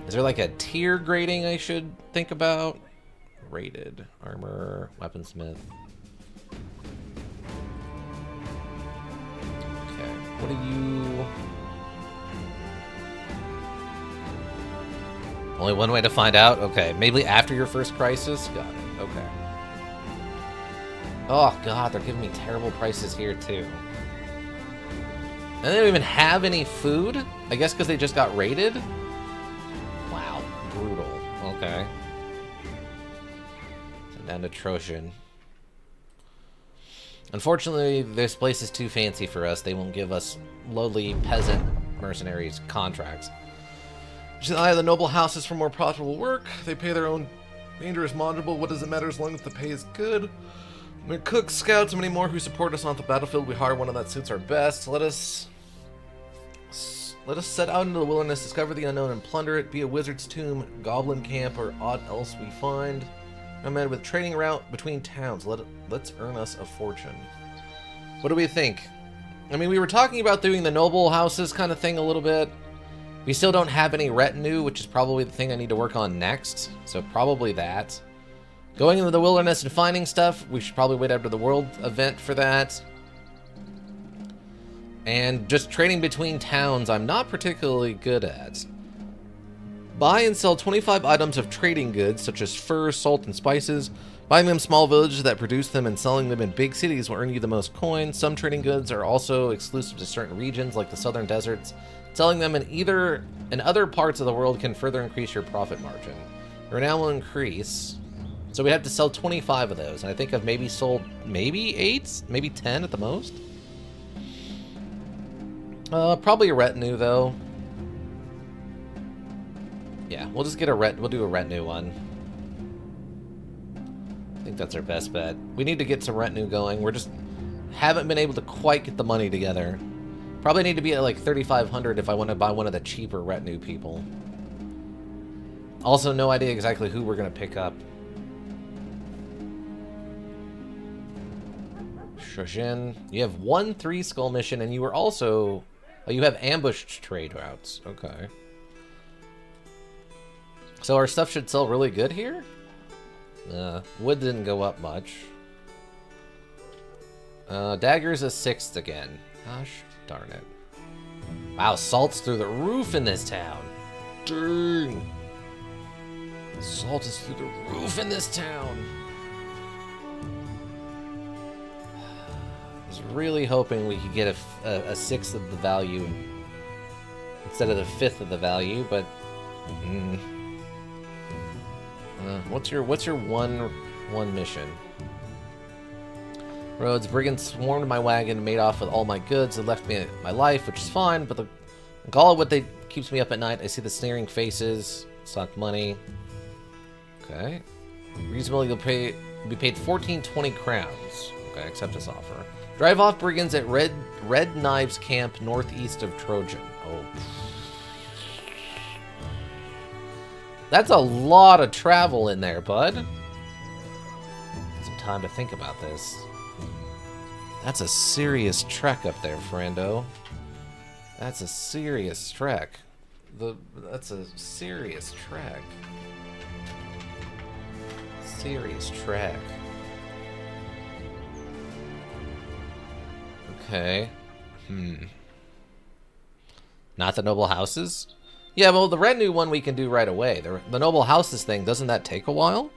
Is there like a tier grading I should think about? Rated. Armor. Weaponsmith. Okay. What are you... Only one way to find out? Okay. Maybe after your first crisis? Got it. Okay. Oh, God. They're giving me terrible prices here, too. And they don't even have any food? I guess because they just got raided? Wow. Brutal. Okay. So down to Trojan. Unfortunately, this place is too fancy for us. They won't give us lowly peasant mercenaries contracts. The noble houses for more profitable work. They pay their own dangerous module. What does it matter as long as the pay is good? We're cooks, scouts, and many more who support us on the battlefield. We hire one that suits our best. Let us set out into the wilderness, discover the unknown, and plunder it. Be a wizard's tomb, goblin camp, or aught else we find. No matter with trading route between towns. Let's earn us a fortune. What do we think? I mean, we were talking about doing the noble houses kind of thing a little bit. We still don't have any retinue, which is probably the thing I need to work on next. So probably that. Going into the wilderness and finding stuff, we should probably wait after the world event for that. And just trading between towns, I'm not particularly good at. Buy and sell 25 items of trading goods, such as fur, salt, and spices. Buying them small villages that produce them and selling them in big cities will earn you the most coins. Some trading goods are also exclusive to certain regions, like the southern deserts. Selling them in other parts of the world can further increase your profit margin. Renown will increase. So we have to sell 25 of those, and I think I've maybe sold maybe 8, maybe 10 at the most. Probably a retinue though. Yeah, we'll just get we'll do a retinue one. I think that's our best bet. We need to get some retinue going. We're just haven't been able to quite get the money together. Probably need to be at like 3,500 if I want to buy one of the cheaper retinue people. Also, no idea exactly who we're going to pick up. Shojin, you have 1 3-skull mission, and you were also... Oh, you have ambushed trade routes. Okay. So our stuff should sell really good here? Wood didn't go up much. Dagger's a 6th again. Gosh darn it. Wow, salt's through the roof in this town. Dang. Salt is through the roof in this town. I was really hoping we could get a 1/6 of the value instead of the 1/5 of the value, but what's your one mission? Rhodes, brigands swarmed my wagon and made off with all my goods and left me my life, which is fine, but the gall of what they keeps me up at night. I see the sneering faces, suck money. Okay. Reasonably, you'll be paid 1420 crowns. Okay, accept this offer. Drive off brigands at Red Knives Camp northeast of Trojan. Oh. That's a lot of travel in there, bud. Some time to think about this. That's a serious trek up there, friendo. That's a serious trek. That's a serious trek. Serious trek. Okay. Not the noble houses? Yeah, well, the retinue one we can do right away. The noble houses thing, doesn't that take a while?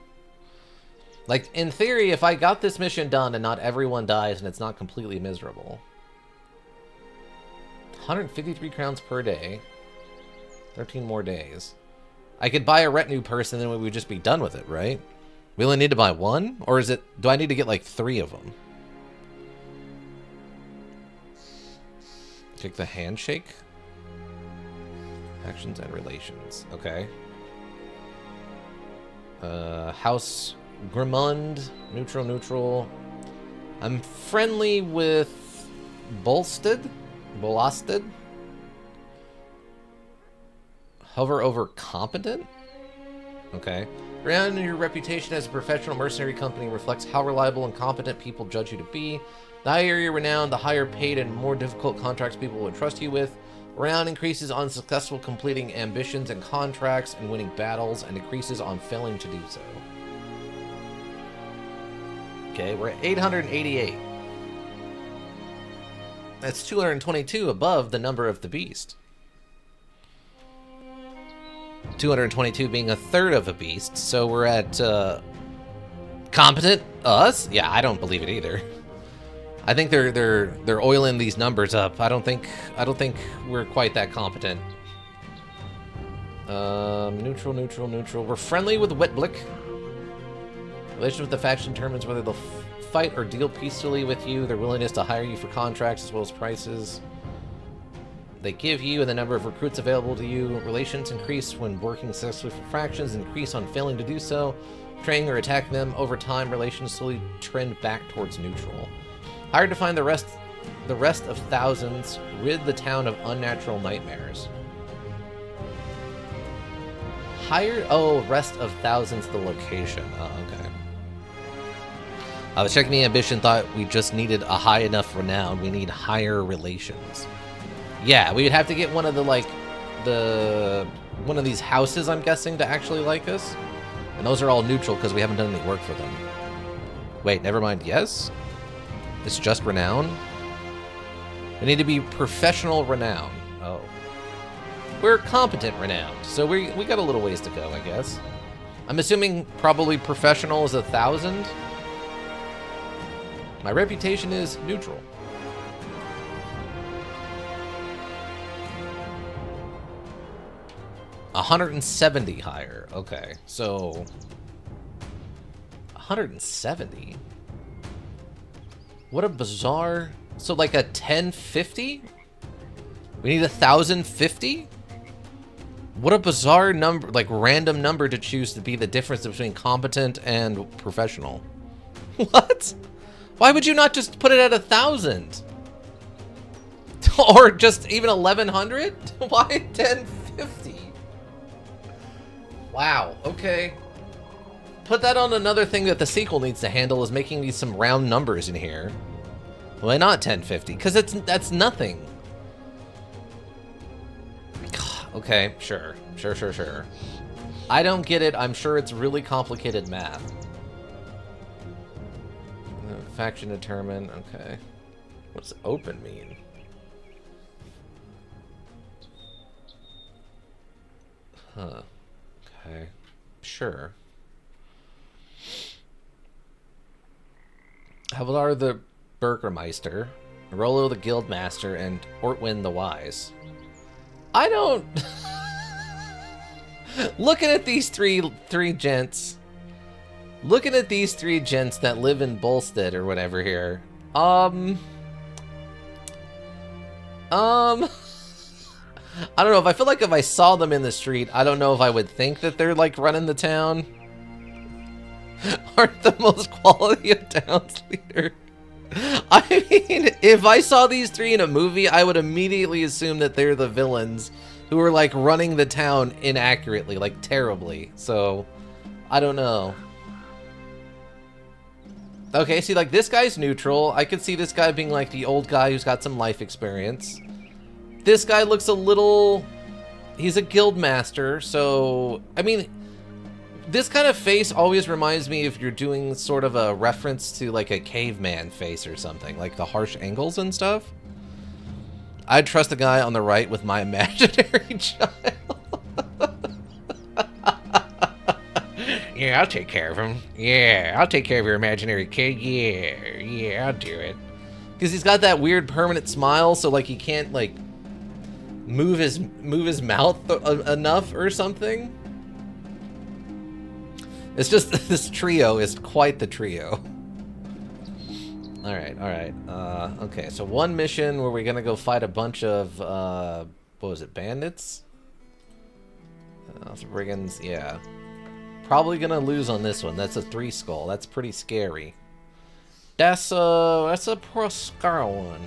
Like, in theory, if I got this mission done and not everyone dies and it's not completely miserable. 153 crowns per day. 13 more days. I could buy a retinue person and then we would just be done with it, right? We only need to buy 1? Or is it... Do I need to get, like, 3 of them? Take the handshake. Actions and relations. Okay. House Grimond. Neutral, neutral. I'm friendly with Bolsted. Hover over competent? Okay. Around your reputation as a professional mercenary company reflects how reliable and competent people judge you to be. The higher your renown, the higher paid and more difficult contracts people would trust you with. Renown increases on successful completing ambitions and contracts and winning battles, and decreases on failing to do so. Okay, we're at 888. That's 222 above the number of the beast. 222 being a third of a beast, so we're at competent us? Yeah, I don't believe it either. I think they're oiling these numbers up. I don't think we're quite that competent. Neutral, neutral, neutral. We're friendly with Witblick. Relation with the faction determines whether they'll fight or deal peacefully with you. Their willingness to hire you for contracts as well as prices they give you and the number of recruits available to you. Relations increase when working successfully for factions, increase on failing to do so. Training or attacking them over time, relations slowly trend back towards neutral. Hired to find the rest of thousands, rid the town of unnatural nightmares. Hired, oh, rest of thousands, the location. Oh, okay. I was checking the ambition, thought we just needed a high enough renown. We need higher relations. Yeah, we would have to get one of one of these houses, I'm guessing, to actually like us. And those are all neutral because we haven't done any work for them. Wait, never mind. Yes? It's just renown? We need to be professional renown. Oh. We're competent renowned, so we got a little ways to go, I guess. I'm assuming probably professional is 1,000. My reputation is neutral. $170 higher. Okay, so 170. What a bizarre. So like a 1050? We need 1,050? What a bizarre number, like random number to choose to be the difference between competent and professional. What? Why would you not just put it at 1,000? Or just even 1,100? Why 1050? Wow, okay. Put that on another thing that the sequel needs to handle, is making these some round numbers in here. Why not 1050? Because that's nothing. Okay, sure. Sure. I don't get it. I'm sure it's really complicated math. Faction determined. Okay. What does open mean? Huh. Okay. Sure. Havalar the Burgermeister, Rollo the Guildmaster, and Ortwin the Wise. I don't... Looking at these three gents. Looking at these three gents that live in Bolstead or whatever here. I don't know. If I feel like if I saw them in the street, I don't know if I would think that they're like running the town. Aren't the most quality of towns leader. I mean, if I saw these three in a movie, I would immediately assume that they're the villains who are like running the town inaccurately, like terribly. So, I don't know. Okay, see, like this guy's neutral. I could see this guy being like the old guy who's got some life experience. This guy looks a little... He's a guild master, so... I mean, this kind of face always reminds me if you're doing sort of a reference to like a caveman face or something, like the harsh angles and stuff. I'd trust the guy on the right with my imaginary child. Yeah, I'll take care of him. Yeah, I'll take care of your imaginary kid. Yeah, I'll do it. Because he's got that weird permanent smile, so like he can't like move his mouth enough or something. It's just this trio is quite the trio. All right. Okay, so one mission where we're gonna go fight a bunch of what was it, bandits? Brigands, yeah. Probably gonna lose on this one. That's a 3 skull. That's pretty scary. That's a Proscar one.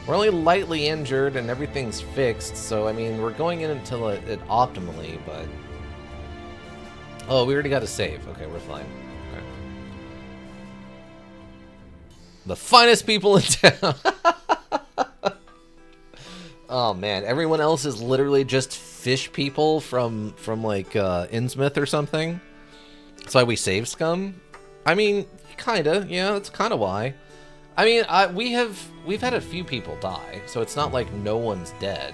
We're only lightly injured and everything's fixed, so I mean we're going in until it optimally, but oh, we already got a save. Okay, we're fine. Okay. The finest people in town. Oh man, everyone else is literally just fish people from like Innsmouth or something. That's why we save scum. I mean, kinda. Yeah, that's kind of why. I mean, we've had a few people die, so it's not like no one's dead.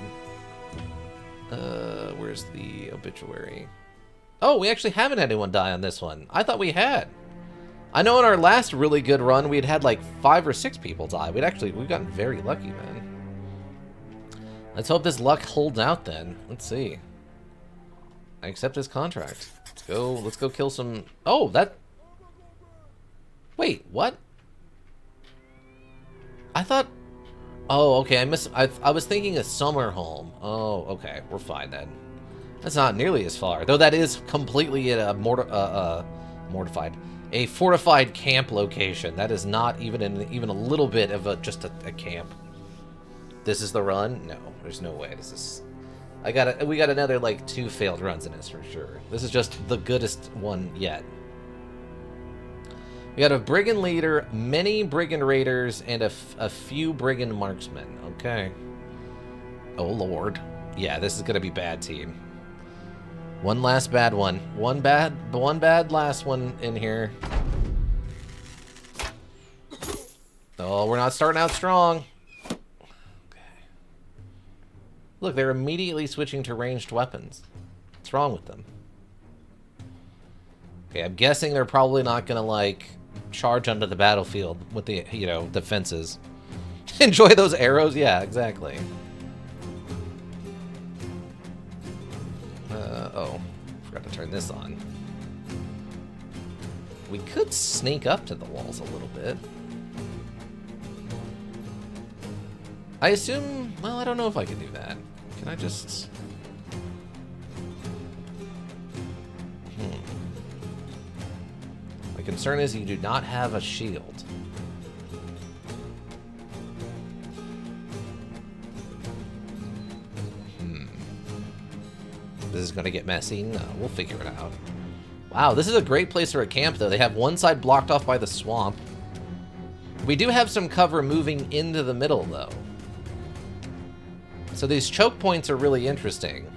Where's the obituary? Oh, we actually haven't had anyone die on this one. I thought we had. I know in our last really good run, we'd had like 5 or 6 people die. We've gotten very lucky, man. Let's hope this luck holds out then. Let's see. I accept this contract. Let's go kill some... Oh, that... Wait, what? I thought... Oh, okay, I was thinking a summer home. Oh, okay, we're fine then. That's not nearly as far. Though that is completely a fortified camp location. That is not even a little bit of just a camp. This is the run? No, there's no way. This is... we got another like 2 failed runs in this for sure. This is just the goodest one yet. We got a brigand leader, many brigand raiders, and a few brigand marksmen. Okay. Oh lord. Yeah, this is gonna be bad team. One last bad one. One bad last one in here. Oh, we're not starting out strong. Look, they're immediately switching to ranged weapons. What's wrong with them? Okay, I'm guessing they're probably not gonna, like, charge onto the battlefield with the, you know, defenses. Enjoy those arrows? Yeah, exactly. Oh. Forgot to turn this on. We could sneak up to the walls a little bit. I assume... Well, I don't know if I can do that. Can I just... My concern is you do not have a shield. This is going to get messy. No, we'll figure it out. Wow, this is a great place for a camp, though. They have one side blocked off by the swamp. We do have some cover moving into the middle, though. So these choke points are really interesting.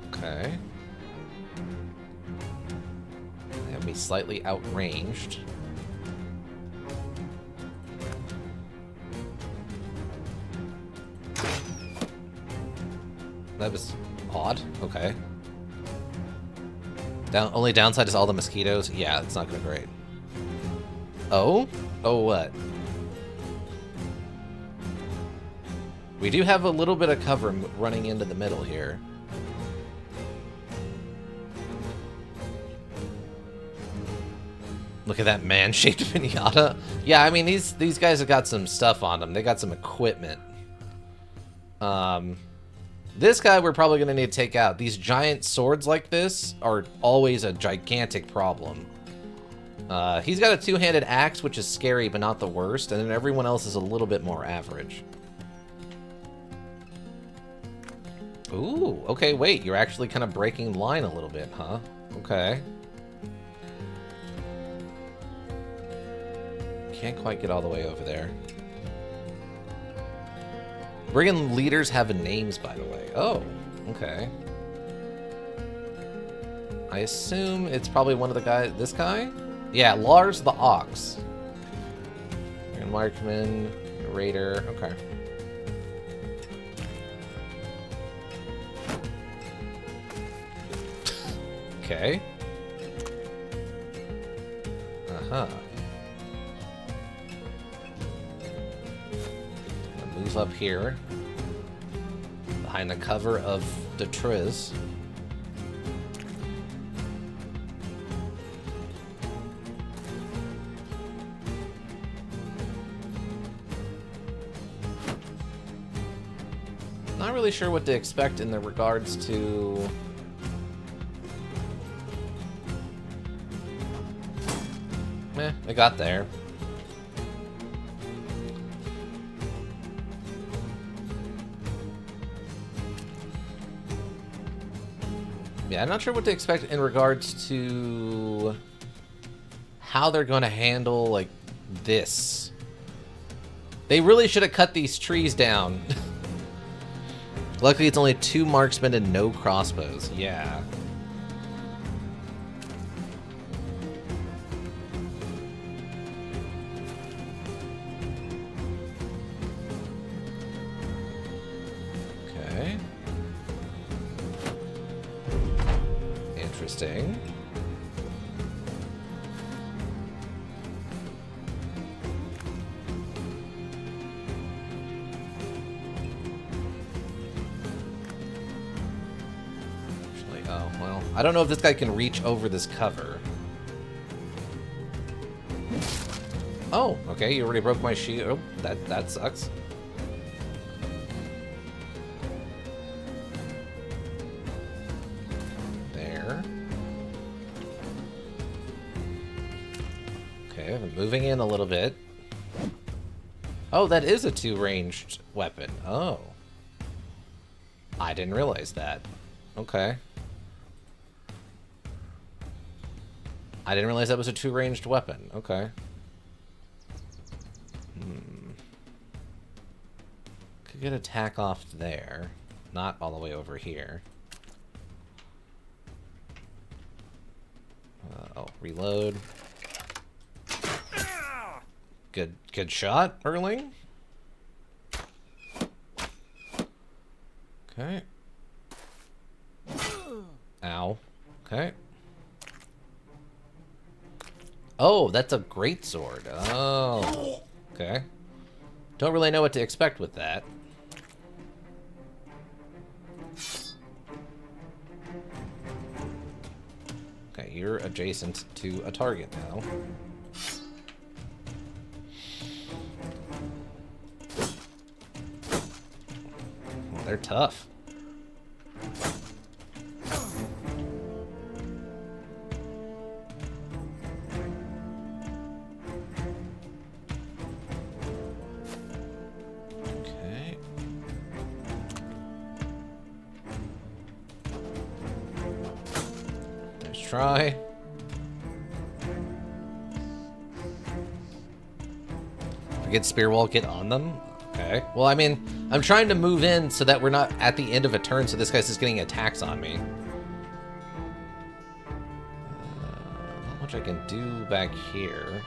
Okay. They have me slightly outranged. That was odd. Okay. Only downside is all the mosquitoes. Yeah, it's not gonna be great. Oh? Oh, what? We do have a little bit of cover running into the middle here. Look at that man-shaped pinata. Yeah, I mean, these guys have got some stuff on them. They got some equipment. This guy we're probably going to need to take out. These giant swords like this are always a gigantic problem. He's got a two-handed axe, which is scary, but not the worst. And then everyone else is a little bit more average. Ooh, okay, wait. You're actually kind of breaking line a little bit, huh? Okay. Can't quite get all the way over there. Brigand leaders have names, by the way. Oh, okay. I assume it's probably one of the guys. This guy? Yeah, Lars the Ox. Brigand Markman, Raider. Okay. Okay. Uh-huh. Move up here. Behind the cover of the Triz. Not really sure what to expect in the regards to... I got there. Yeah, I'm not sure what to expect in regards to how they're going to handle, like, this. They really should have cut these trees down. Luckily, it's only 2 marksmen and no crossbows. Yeah. Okay. Interesting. Oh, well, I don't know if this guy can reach over this cover. Oh, okay, you already broke my shield. Oh, that sucks. There. Okay, I'm moving in a little bit. Oh, that is a 2-ranged weapon. Oh. I didn't realize that. Okay. I didn't realize that was a 2-ranged weapon. Okay. Could get attack off there. Not all the way over here. Oh, reload. Good shot, Erling. Okay. Ow. Okay. Oh, that's a great sword. Oh. Okay. Don't really know what to expect with that. Okay, you're adjacent to a target now. Well, they're tough. Okay. Let's try. Forget spear wall, get on them. Okay. Well, I mean, I'm trying to move in so that we're not at the end of a turn, so this guy's just getting attacks on me. Not much I can do back here.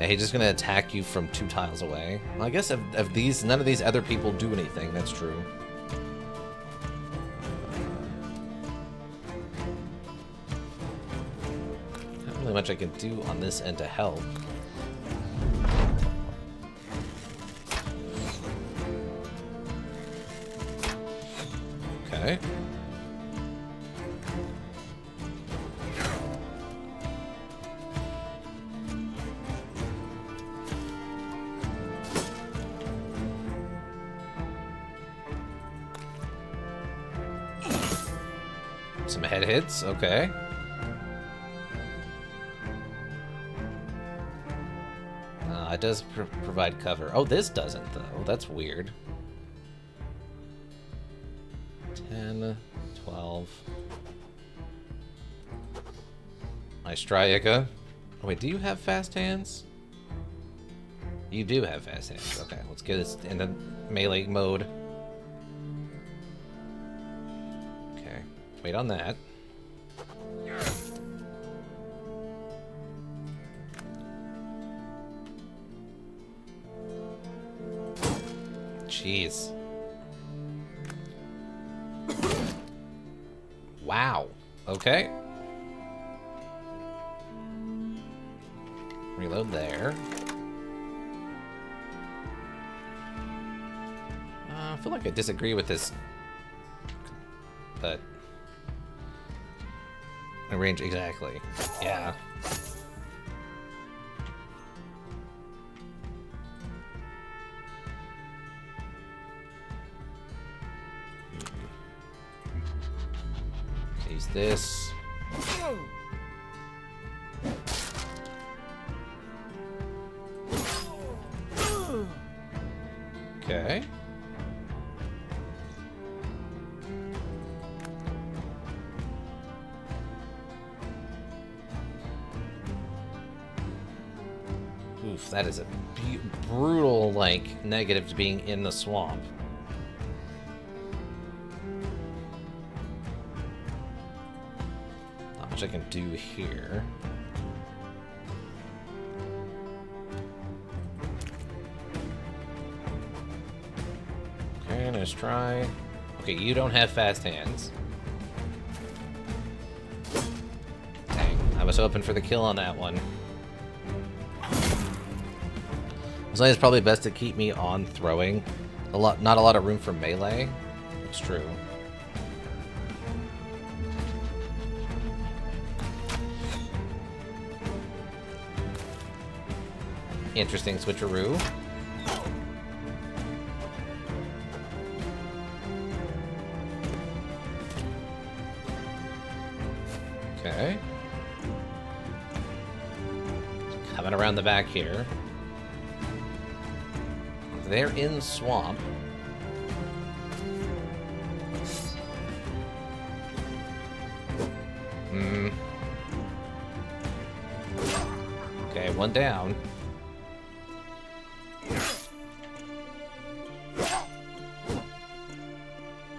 Yeah, he's just gonna attack you from 2 tiles away. Well, I guess of these, none of these other people do anything. That's true. Not really much I can do on this end to help. Okay. Some head hits, okay. It does provide cover. Oh, this doesn't, though. That's weird. 10, 12. Nice try, Ika. Oh, wait, do you have fast hands? You do have fast hands. Okay, let's get this into melee mode. Okay, wait on that. Jeez. Wow. Okay. Reload there. I feel like I disagree with this, but my range exactly. Yeah. Use this. Okay. Oof, that is a brutal, like, negative to being in the swamp. Not much I can do here. Okay, nice try. Okay, you don't have fast hands. Dang, I was hoping for the kill on that one. So it's probably best to keep me on throwing. Not a lot of room for melee. It's true. Interesting switcheroo. Okay. Coming around the back here. They're in swamp. Okay, one down.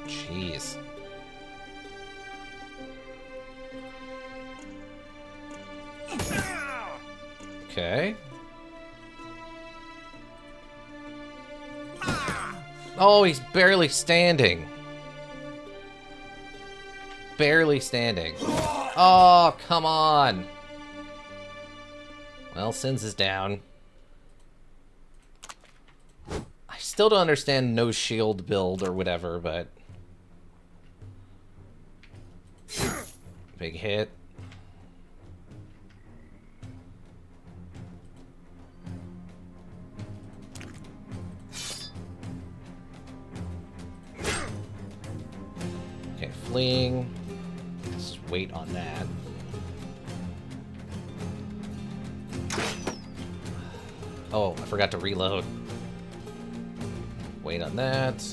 Jeez. Okay. Oh, he's barely standing. Barely standing. Oh, come on. Well, Sins is down. I still don't understand no shield build or whatever, but... Big hit. Okay, fleeing. Just wait on that. Oh, I forgot to reload. Wait on that.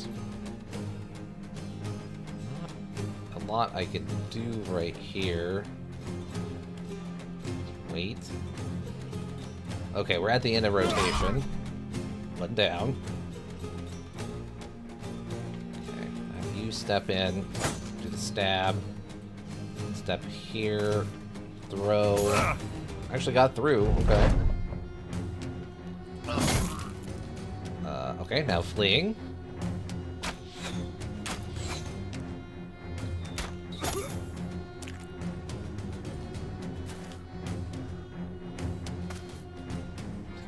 Not a lot I could do right here. Wait. Okay, we're at the end of rotation. One down. Okay, have you step in, do the stab. Step here, throw. Actually got through, okay. Okay, now fleeing.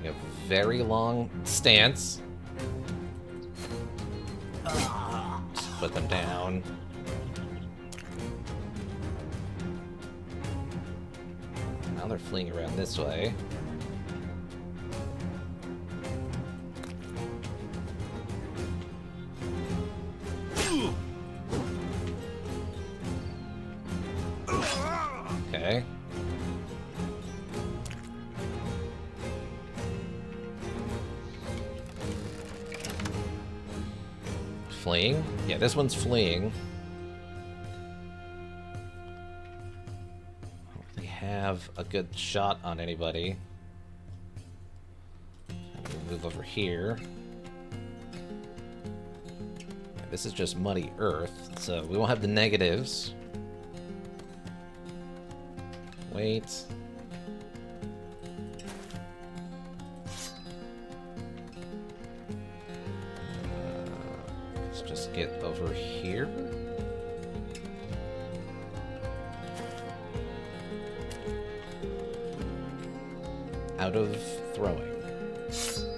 Taking a very long stance. Just put them down. Now they're fleeing around this way. Okay. Fleeing? Yeah, this one's fleeing. I don't really have a good shot on anybody. We'll move over here. This is just muddy earth, so we won't have the negatives. Wait. Let's just get over here. Out of throwing. Let's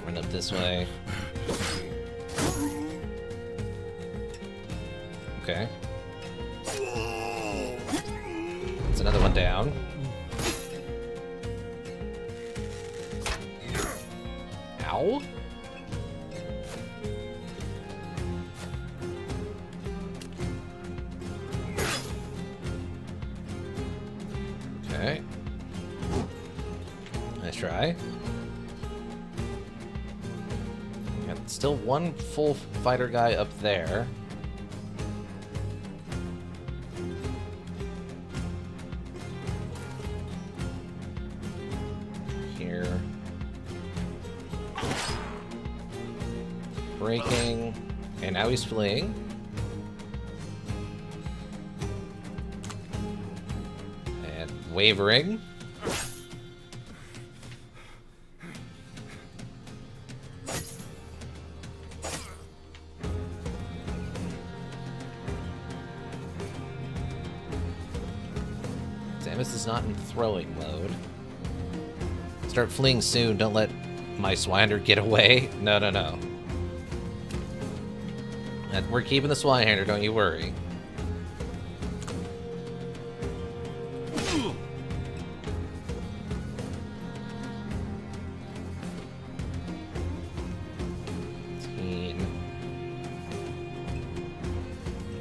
run up this way. Okay. It's another one down. Ow. Okay. Nice try. Got still one full fighter guy up there. Breaking, and now he's fleeing. And wavering. Samus is not in throwing mode. Start fleeing soon, don't let my Swinehunter get away. No, no, no. We're keeping the Swinehunter, don't you worry.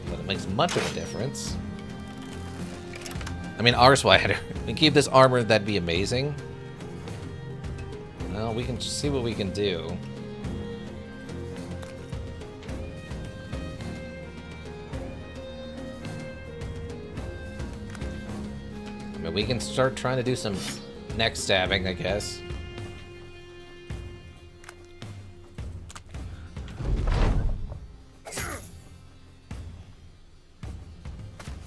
Well, it makes much of a difference. I mean, our Swinehunter. If we keep this armor, that'd be amazing. Well, we can see what we can do. We can start trying to do some neck stabbing, I guess.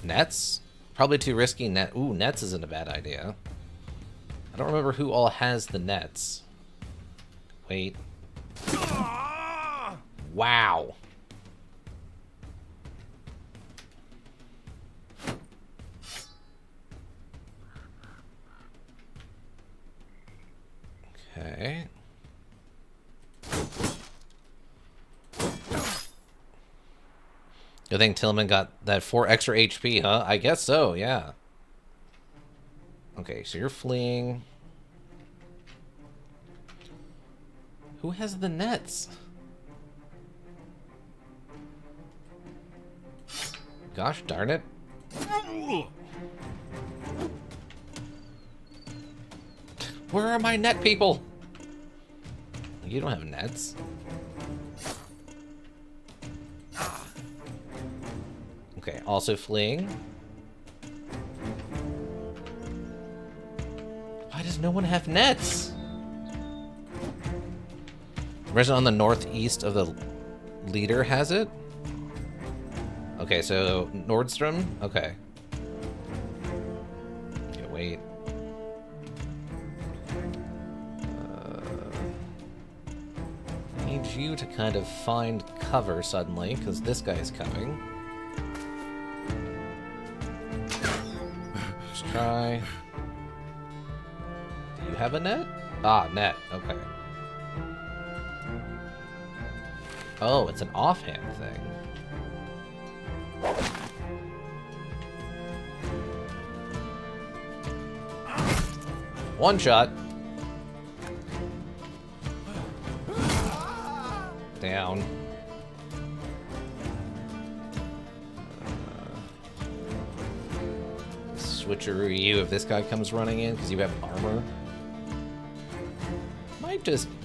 Nets? Probably too risky. Ooh, nets isn't a bad idea. I don't remember who all has the nets. Wait. Wow. Okay. Good thing Tillman got that 4 extra HP, huh? I guess so, yeah. Okay, so you're fleeing. Who has the nets? Gosh darn it. Where are my net people? You don't have nets. Okay, also fleeing. Why does no one have nets? Resident on the northeast of the leader has it? Okay, so Nordstrom? Okay. Okay, wait. I need you to kind of find cover suddenly, because this guy's coming. Let's try. Do you have a net? Ah, net. Okay. Oh, it's an offhand thing. One shot. Down. Switcheroo you if this guy comes running in because you have armor.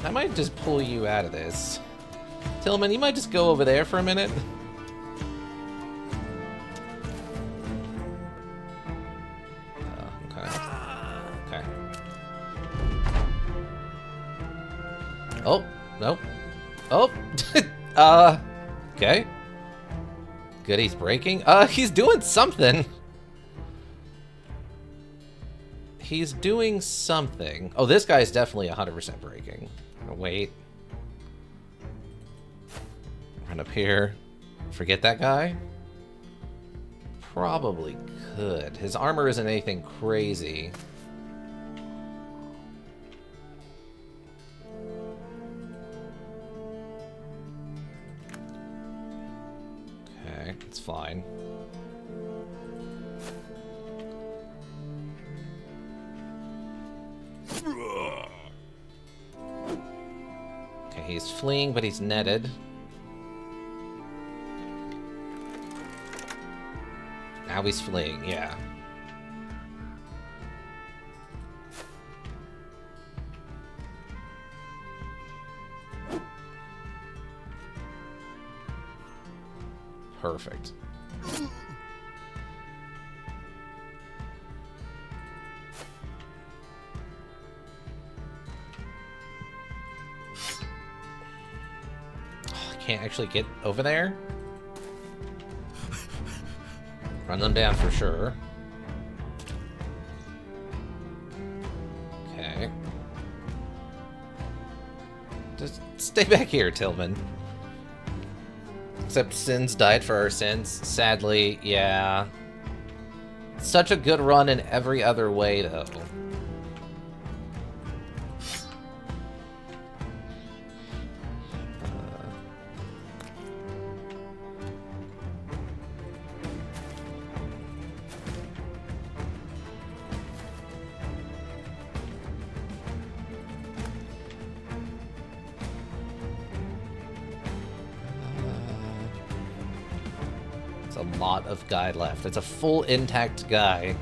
I might just pull you out of this. Tillman, you might just go over there for a minute. Okay. Okay. Oh, nope. Oh! Okay. Good, he's breaking. He's doing something. He's doing something. Oh, this guy's definitely 100% breaking. Wait. Run up here. Forget that guy? Probably could. His armor isn't anything crazy. Okay, it's fine. Okay, he's fleeing, but he's netted. Now he's fleeing, yeah. Perfect. I can't actually get over there. Run them down for sure. Okay. Just stay back here, Tillman. Except Sins died for our sins. Sadly, yeah. Such a good run in every other way, though. A lot of guy left. It's a full intact guy.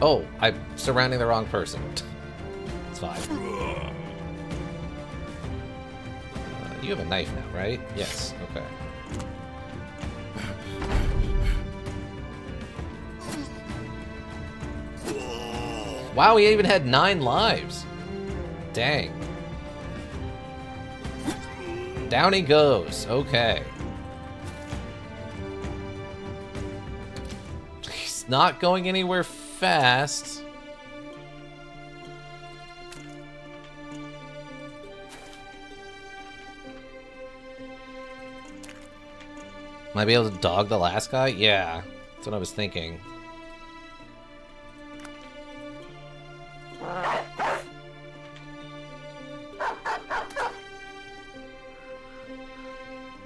Oh, I'm surrounding the wrong person. It's fine. You have a knife now, right? Yes, okay. Wow, he even had 9 lives. Dang. Down he goes. Okay. He's not going anywhere fast. Might be able to dog the last guy? Yeah, that's what I was thinking.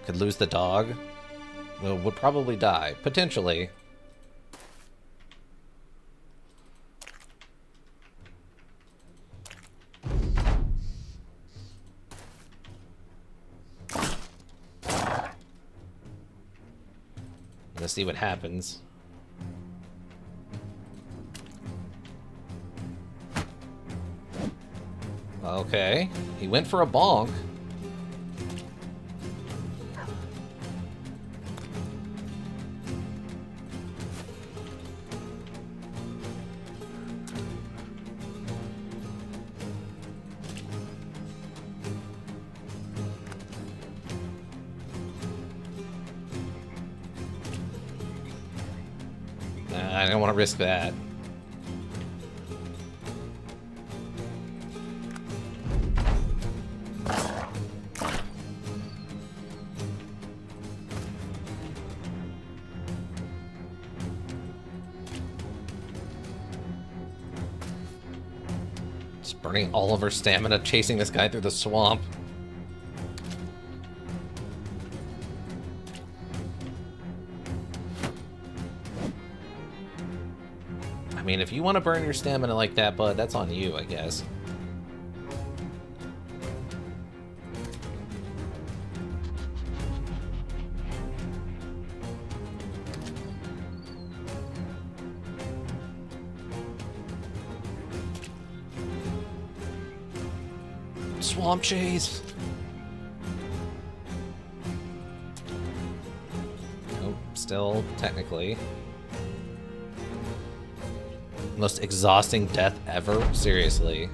Could lose the dog. Well, would probably die. Potentially. Let's see what happens. Okay. He went for a bonk. I don't want to risk that. Just burning all of her stamina chasing this guy through the swamp. I mean, if you want to burn your stamina like that, bud, that's on you, I guess. Swamp chase! Nope, still, technically. Most exhausting death ever? Seriously.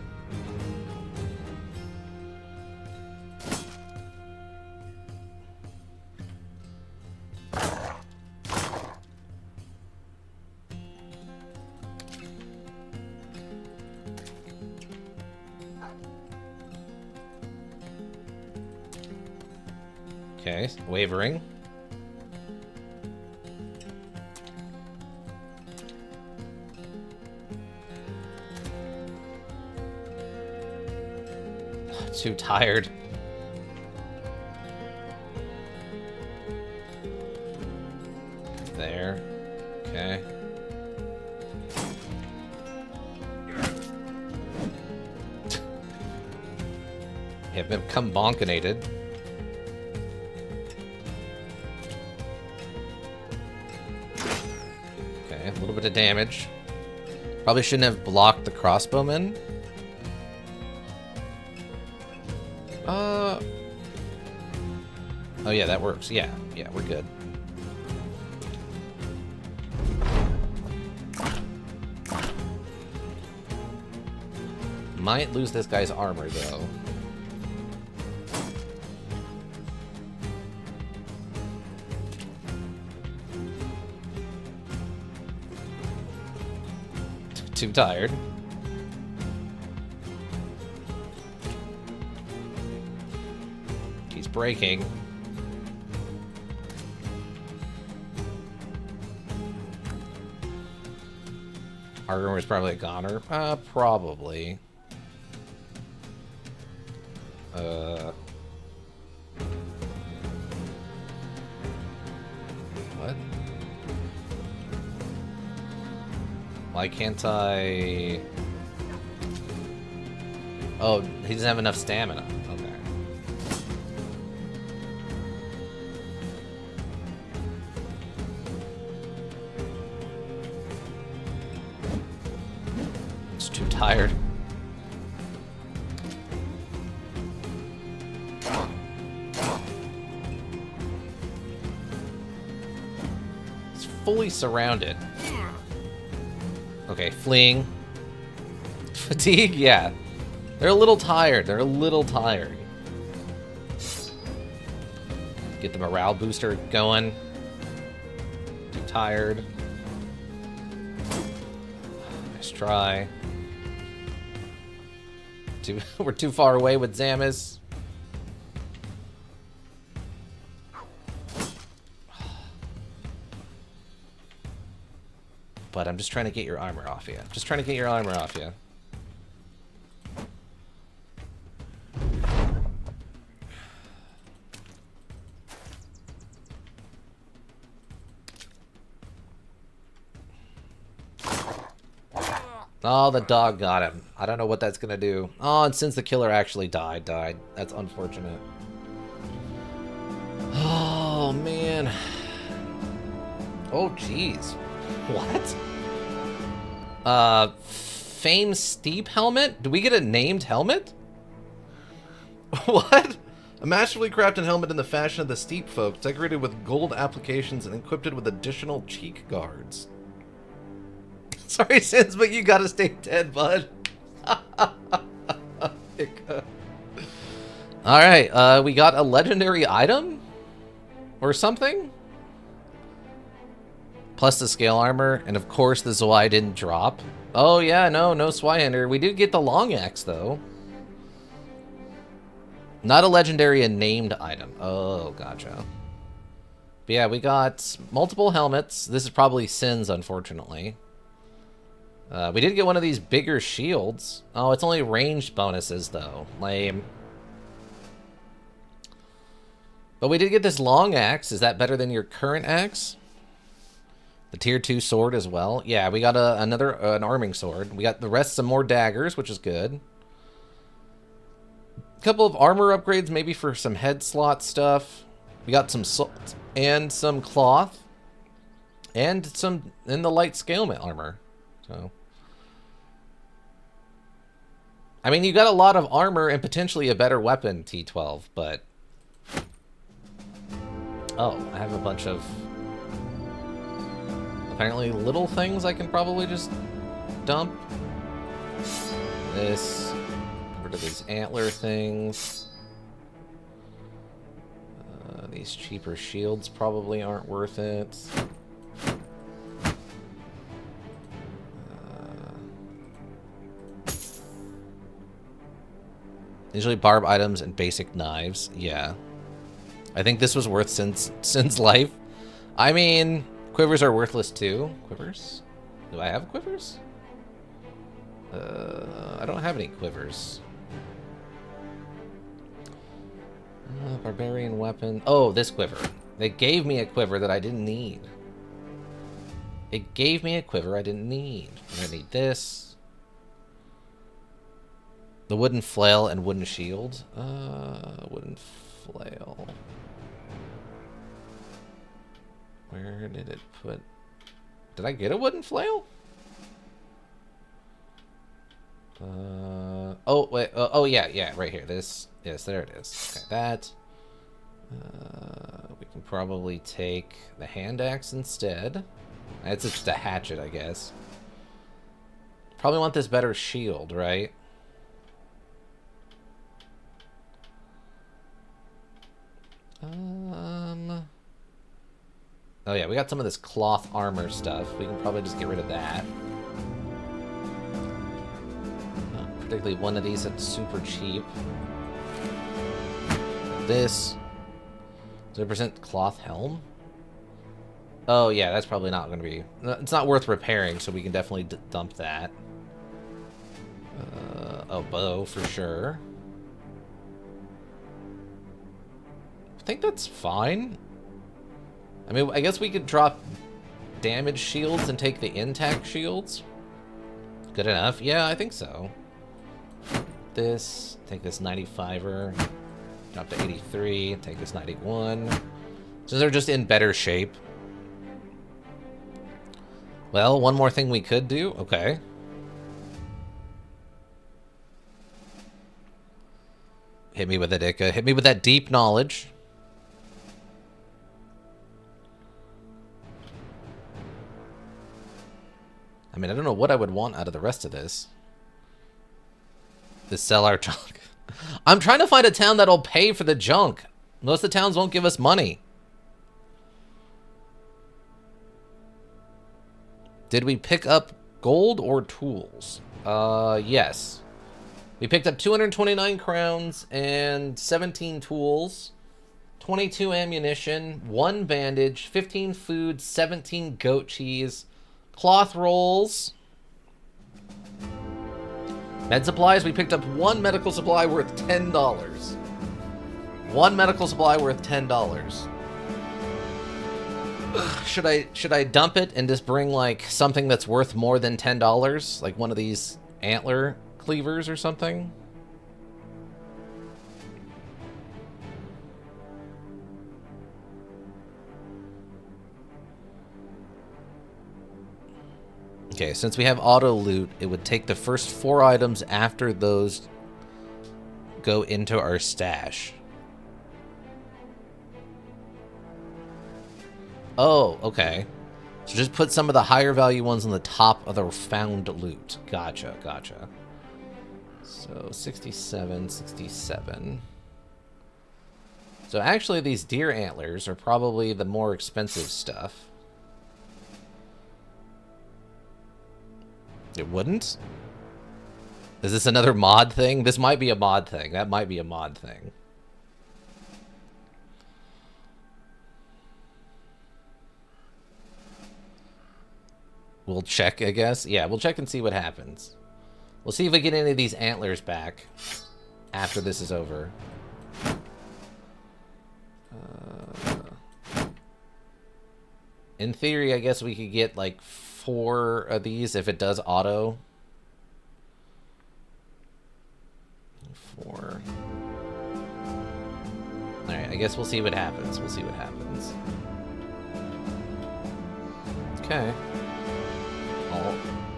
Okay, wavering. Too tired. There. Okay. Have become bonkinated. Okay, a little bit of damage. Probably shouldn't have blocked the crossbowman. Oh yeah, that works. Yeah, we're good. Might lose this guy's armor, though. Too tired. He's breaking. Armor is probably a goner. Probably. What? Why can't I... Oh, he doesn't have enough stamina. Okay. It's too tired. It's fully surrounded. Okay, fleeing. Fatigue? Yeah. They're a little tired. They're a little tired. Get the morale booster going. Too tired. Nice try. We're too far away with Zamis. But I'm just trying to get your armor off you. Just trying to get your armor off you. Oh, the dog got him. I don't know what that's gonna do. Oh, and since the killer actually died. That's unfortunate. Oh, man. Oh, jeez. What? Fame Steep helmet? Do we get a named helmet? What? A masterfully crafted helmet in the fashion of the Steep folk, decorated with gold applications and equipped with additional cheek guards. Sorry, Sins, but you gotta stay dead, bud. Alright, we got a legendary item? Or something? Plus the scale armor, and of course the Zwei didn't drop. Oh yeah, no Zweihander. We did get the long axe, though. Not a legendary and named item. Oh, gotcha. But yeah, we got multiple helmets. This is probably Sins, unfortunately. We did get one of these bigger shields. Oh, it's only ranged bonuses, though. Lame. But we did get this long axe. Is that better than your current axe? The tier 2 sword as well. Yeah, we got an arming sword. We got the rest some more daggers, which is good. A couple of armor upgrades, maybe for some head slot stuff. We got some salt and some cloth. And some in the light scale armor. So, I mean, you got a lot of armor and potentially a better weapon, T12, but... Oh, I have a bunch of... apparently little things I can probably just dump. This. Get rid of these antler things. These cheaper shields probably aren't worth it. Usually barb items and basic knives. Yeah. I think this was worth Sin's life. I mean, quivers are worthless too. Quivers? Do I have quivers? I don't have any quivers. Barbarian weapon. Oh, this quiver. They gave me a quiver that I didn't need. It gave me a quiver I didn't need. I need this. The wooden flail and wooden shield. Wooden flail. Where did it put... Did I get a wooden flail? Oh, wait. Oh, yeah, right here. This. Yes, there it is. Okay, that. We can probably take the hand axe instead. It's just a hatchet, I guess. Probably want this better shield, right? Oh yeah, we got some of this cloth armor stuff. We can probably just get rid of that. Particularly one of these that's super cheap. This 0% cloth helm. Oh yeah, that's probably not going to be... It's not worth repairing, so we can definitely dump that. A bow for sure. I think that's fine. I mean, I guess we could drop damage shields and take the intact shields. Good enough. Yeah, I think so. This, take this 95er, drop to 83, take this 91. So they're just in better shape. Well, one more thing we could do. Okay. Hit me with it, Ika. Hit me with that deep knowledge. I mean, I don't know what I would want out of the rest of this. Sell our junk. I'm trying to find a town that'll pay for the junk. Most of the towns won't give us money. Did we pick up gold or tools? Yes. We picked up 229 crowns and 17 tools, 22 ammunition, 1 bandage, 15 food, 17 goat cheese, cloth rolls. Med supplies, we picked up 1 medical supply worth $10. 1 medical supply worth $10. Should I dump it and just bring like something that's worth more than $10? Like one of these antler cleavers or something? Okay, since we have auto loot, it would take the first 4 items after those go into our stash. Oh, okay. So just put some of the higher value ones on the top of the found loot. Gotcha, gotcha. So 67, 67. So actually these deer antlers are probably the more expensive stuff. It wouldn't? Is this another mod thing? This might be a mod thing. That might be a mod thing. We'll check, I guess. Yeah, we'll check and see what happens. We'll see if we get any of these antlers back after this is over. In theory, I guess we could get like 4 of these if it does auto. 4. Alright, I guess we'll see what happens. We'll see what happens. Okay.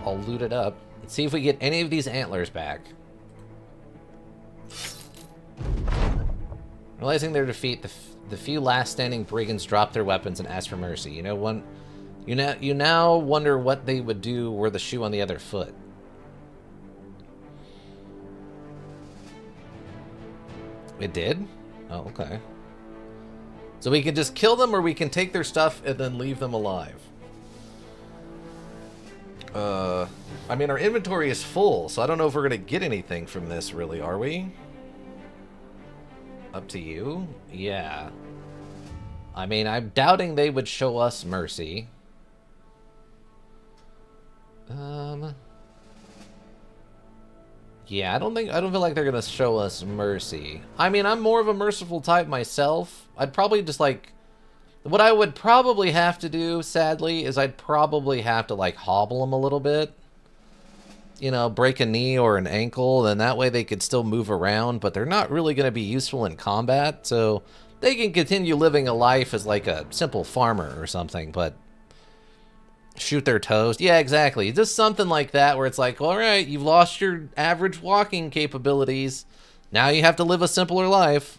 I'll loot it up. Let's see if we get any of these antlers back. Realizing their defeat, the few last standing brigands dropped their weapons and asked for mercy. You now wonder what they would do were the shoe on the other foot. It did? Oh, okay. So we can just kill them, or we can take their stuff and then leave them alive. I mean, our inventory is full, so I don't know if we're going to get anything from this, really, are we? Up to you? Yeah. I mean, I'm doubting they would show us mercy. Yeah, I don't feel like they're going to show us mercy. I mean, I'm more of a merciful type myself. I'd probably just, like... What I would probably have to do, sadly, is I'd probably have to, like, hobble them a little bit. You know, break a knee or an ankle, then that way they could still move around, but they're not really going to be useful in combat, so they can continue living a life as, like, a simple farmer or something, but shoot their toes. Yeah, exactly. Just something like that where it's like, all right, you've lost your average walking capabilities. Now you have to live a simpler life.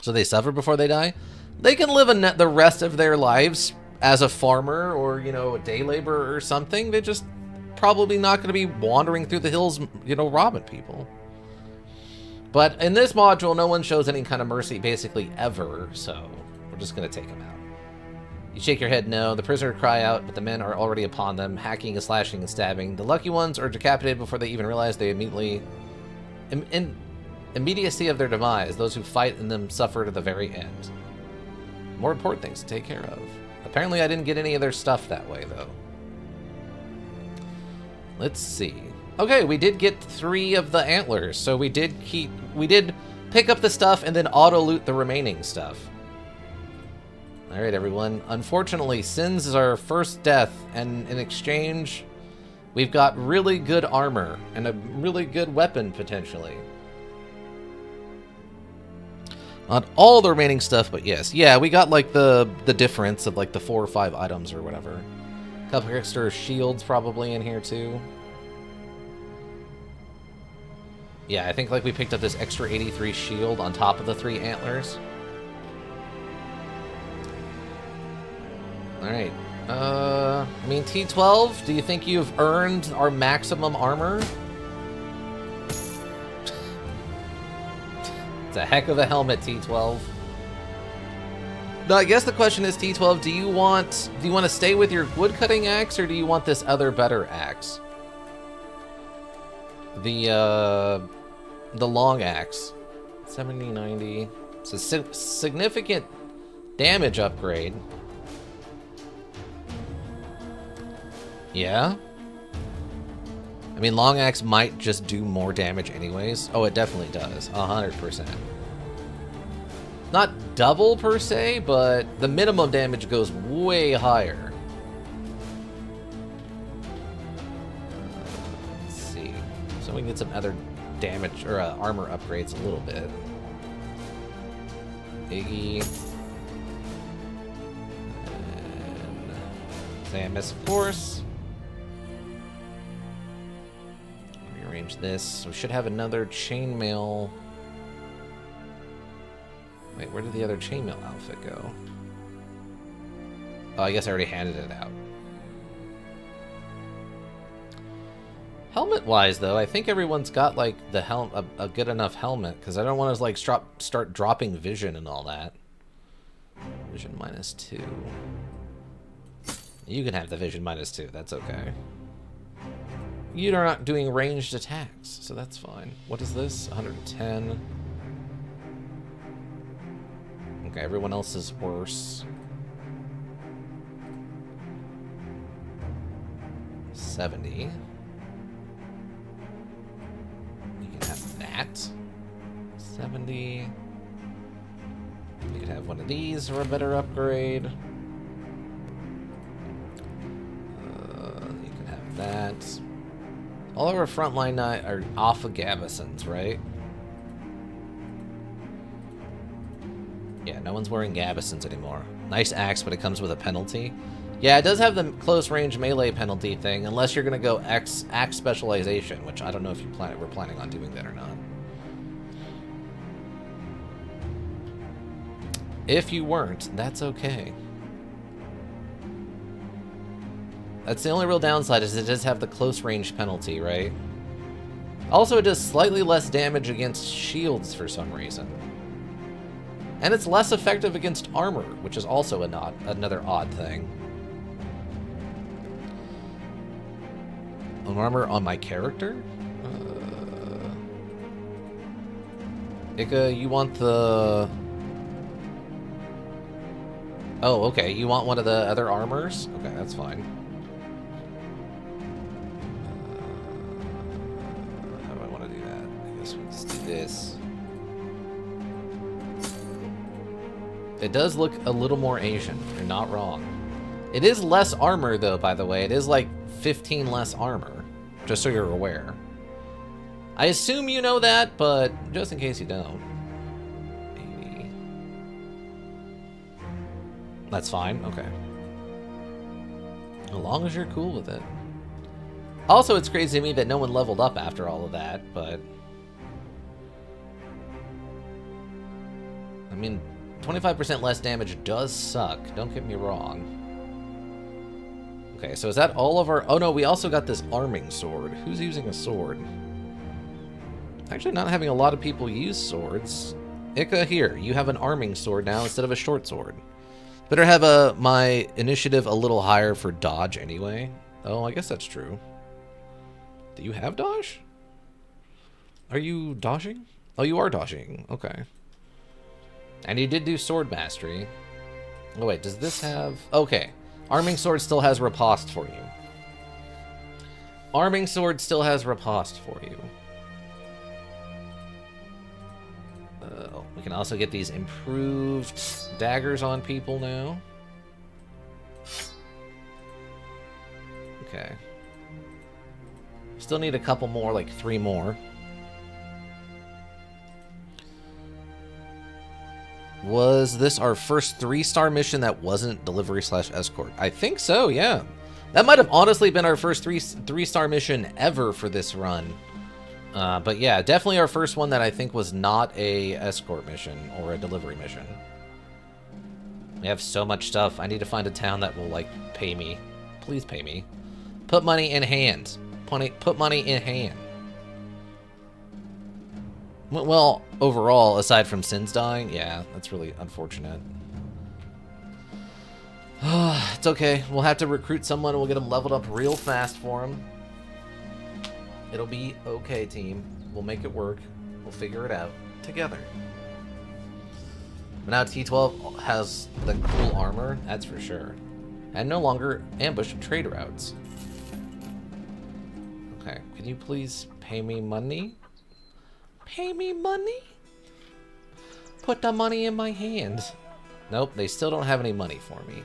So they suffer before they die. They can live the rest of their lives as a farmer or, you know, a day laborer or something. They're just probably not going to be wandering through the hills, you know, robbing people. But in this module, no one shows any kind of mercy basically ever, so we're just going to take them out. You shake your head no. The prisoner cry out, but the men are already upon them, hacking and slashing and stabbing. The lucky ones are decapitated before they even realize they immediately... In immediacy of their demise, those who fight in them suffer to the very end. More important things to take care of. Apparently I didn't get any of their stuff that way, though. Let's see. Okay, we did get 3 of the antlers, so we did pick up the stuff and then auto-loot the remaining stuff. Alright, everyone. Unfortunately, Sins is our first death, and in exchange, we've got really good armor and a really good weapon, potentially. Not all the remaining stuff, but yes. Yeah, we got, like, the difference of, like, the 4 or 5 items or whatever. A couple extra shields probably in here, too. Yeah, I think, like, we picked up this extra 83 shield on top of the 3 antlers. Alright. I mean, T12, do you think you've earned our maximum armor? It's a heck of a helmet, T12. No, I guess the question is, T12, do you want to stay with your woodcutting axe, or do you want this other better axe? The long axe. 70, 90. It's a significant damage upgrade. Yeah? I mean, long axe might just do more damage anyways. Oh, it definitely does. 100%. Not double per se, but the minimum damage goes way higher. Let's see. So we can get some other damage or armor upgrades a little bit. Iggy. And Samus, of course. Rearrange this. We should have another chainmail. Wait, where did the other chainmail outfit go? Oh, I guess I already handed it out. Helmet-wise, though, I think everyone's got, like, the a good enough helmet, because I don't want to, like, start dropping vision and all that. Vision -2. You can have the vision -2, that's okay. You're not doing ranged attacks, so that's fine. What is this? 110. Okay, everyone else is worse. 70. You can have that. 70. You can have one of these for a better upgrade. You can have that. All of our frontline are off of Gabesons, right? Yeah, no one's wearing Gabesons anymore. Nice axe, but it comes with a penalty. Yeah, it does have the close range melee penalty thing, unless you're gonna go axe specialization, which I don't know if we're planning on doing that or not. If you weren't, that's okay. That's the only real downside, is it does have the close range penalty, right? Also, it does slightly less damage against shields for some reason. And it's less effective against armor, which is also another odd thing. Armor on my character? Ika, you want the... Oh, okay. You want one of the other armors? Okay, that's fine. How do I want to do that? I guess we'll just do this. It does look a little more Asian. You're not wrong. It is less armor, though, by the way. It is like 15 less armor, just so you're aware. I assume you know that, but just in case you don't. 80. That's fine. Okay. As long as you're cool with it. Also, it's crazy to me that no one leveled up after all of that, but... I mean... 25% less damage does suck, don't get me wrong. Okay, so is that all of our... Oh no, we also got this arming sword. Who's using a sword? Actually, not having a lot of people use swords. Ika, here, you have an arming sword now instead of a short sword. Better have my initiative a little higher for dodge anyway. Oh, I guess that's true. Do you have dodge? Are you dodging? Oh, you are dodging. Okay. And you did do sword mastery. Oh wait, does this have... Okay. Arming sword still has riposte for you. Arming sword still has riposte for you. We can also get these improved daggers on people now. Okay. Still need a couple more, like 3 more. Was this our first 3-star mission that wasn't delivery/escort? I think so, yeah. That might have honestly been our first 3-star mission ever for this run. But yeah, definitely our first one that I think was not a escort mission or a delivery mission. We have so much stuff. I need to find a town that will, like, pay me. Please pay me. Put money in hand. Put money in hand. Well, overall, aside from Sins dying, yeah, that's really unfortunate. It's okay. We'll have to recruit someone and we'll get them leveled up real fast for them. It'll be okay, team. We'll make it work. We'll figure it out together. But now T12 has the cool armor, that's for sure. And no longer ambush trade routes. Okay, can you please pay me money? Pay me money? Put the money in my hand. Nope, they still don't have any money for me.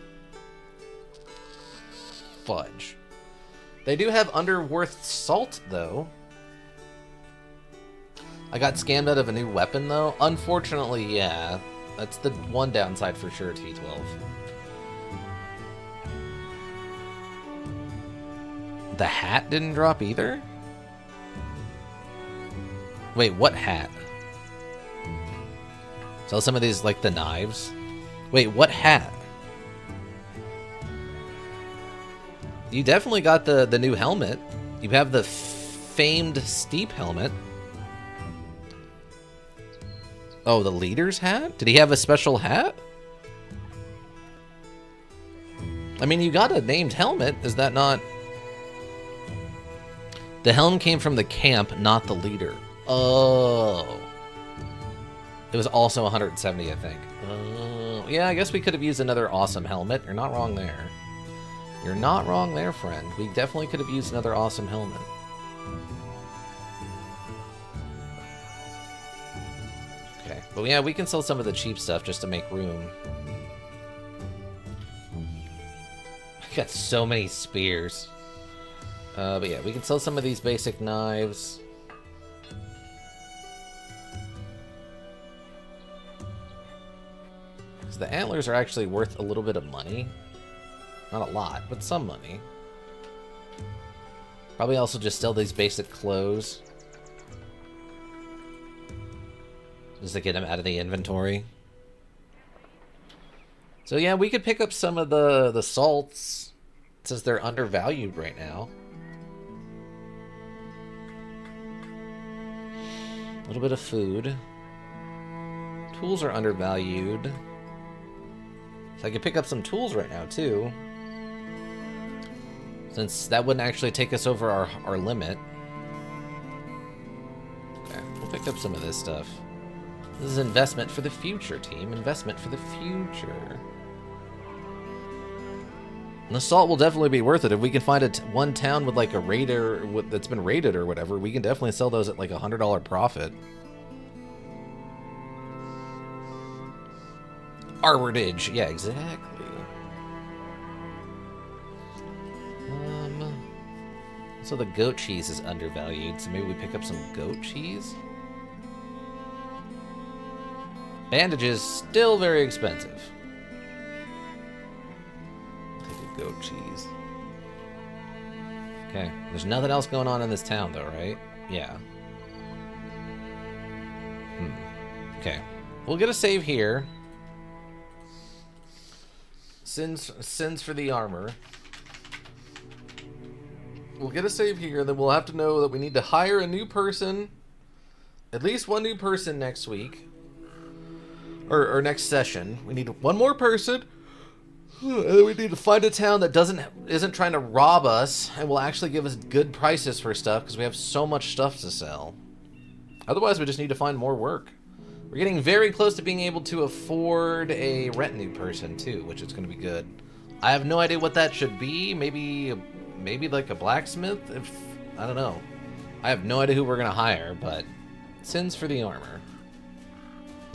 Fudge. They do have Underworth Salt, though. I got scammed out of a new weapon, though. Unfortunately, yeah. That's the one downside for sure, T12. The hat didn't drop either? Wait, what hat? So some of these, like the knives? Wait, what hat? You definitely got the new helmet. You have the famed steep helmet. Oh, the leader's hat? Did he have a special hat? I mean, you got a named helmet. Is that not... The helm came from the camp, not the leader. Oh. It was also 170, I think. Oh. Yeah, I guess we could have used another awesome helmet. You're not wrong there. You're not wrong there, friend. We definitely could have used another awesome helmet. Okay. But yeah, we can sell some of the cheap stuff just to make room. I got so many spears. But yeah, we can sell some of these basic knives. Because the antlers are actually worth a little bit of money. Not a lot, but some money. Probably also just sell these basic clothes. Just to get them out of the inventory. So yeah, we could pick up some of the salts, since they're undervalued right now. A little bit of food. Tools are undervalued. So I could pick up some tools right now, too. Since that wouldn't actually take us over our limit. Okay, we'll pick up some of this stuff. This is investment for the future, team. Investment for the future. And the salt will definitely be worth it. If we can find one town with like a raider that's been raided or whatever, we can definitely sell those at like $100 profit. Arwardage, yeah, exactly. So the goat cheese is undervalued, so maybe we pick up some goat cheese? Bandages, still very expensive. Take a goat cheese. Okay, there's nothing else going on in this town though, right? Yeah. Okay, we'll get a save here. Sins for the armor. We'll get a save here, then we'll have to know that we need to hire a new person. At least one new person next week. Or next session. We need one more person. And then we need to find a town that isn't trying to rob us and will actually give us good prices for stuff because we have so much stuff to sell. Otherwise, we just need to find more work. We're getting very close to being able to afford a retinue person too, which is going to be good. I have no idea what that should be. Maybe like a blacksmith? I don't know. I have no idea who we're going to hire, but sins for the armor.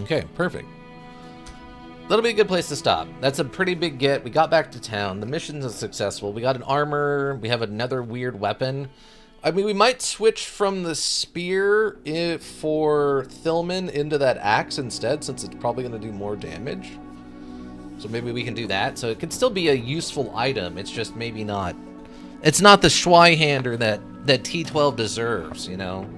Okay, perfect. That'll be a good place to stop. That's a pretty big get. We got back to town. The mission's successful. We got an armor. We have another weird weapon. I mean, we might switch from the spear for Thilman into that axe instead, since it's probably going to do more damage. So maybe we can do that. So it could still be a useful item. It's just maybe not... It's not the Schweihander that T12 deserves, you know?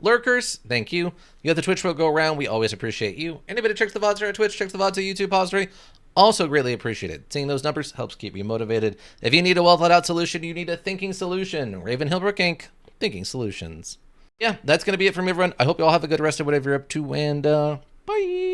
Lurkers, thank you. You have the Twitch go around. We always appreciate you. Anybody checks the VODs on Twitch, checks the VODs on YouTube, Pository. Also greatly appreciated. Seeing those numbers helps keep you motivated. If you need a well-thought-out solution, you need a thinking solution. Raven Hillbrook Inc. Thinking Solutions. Yeah, that's going to be it from everyone. I hope you all have a good rest of whatever you're up to, and bye!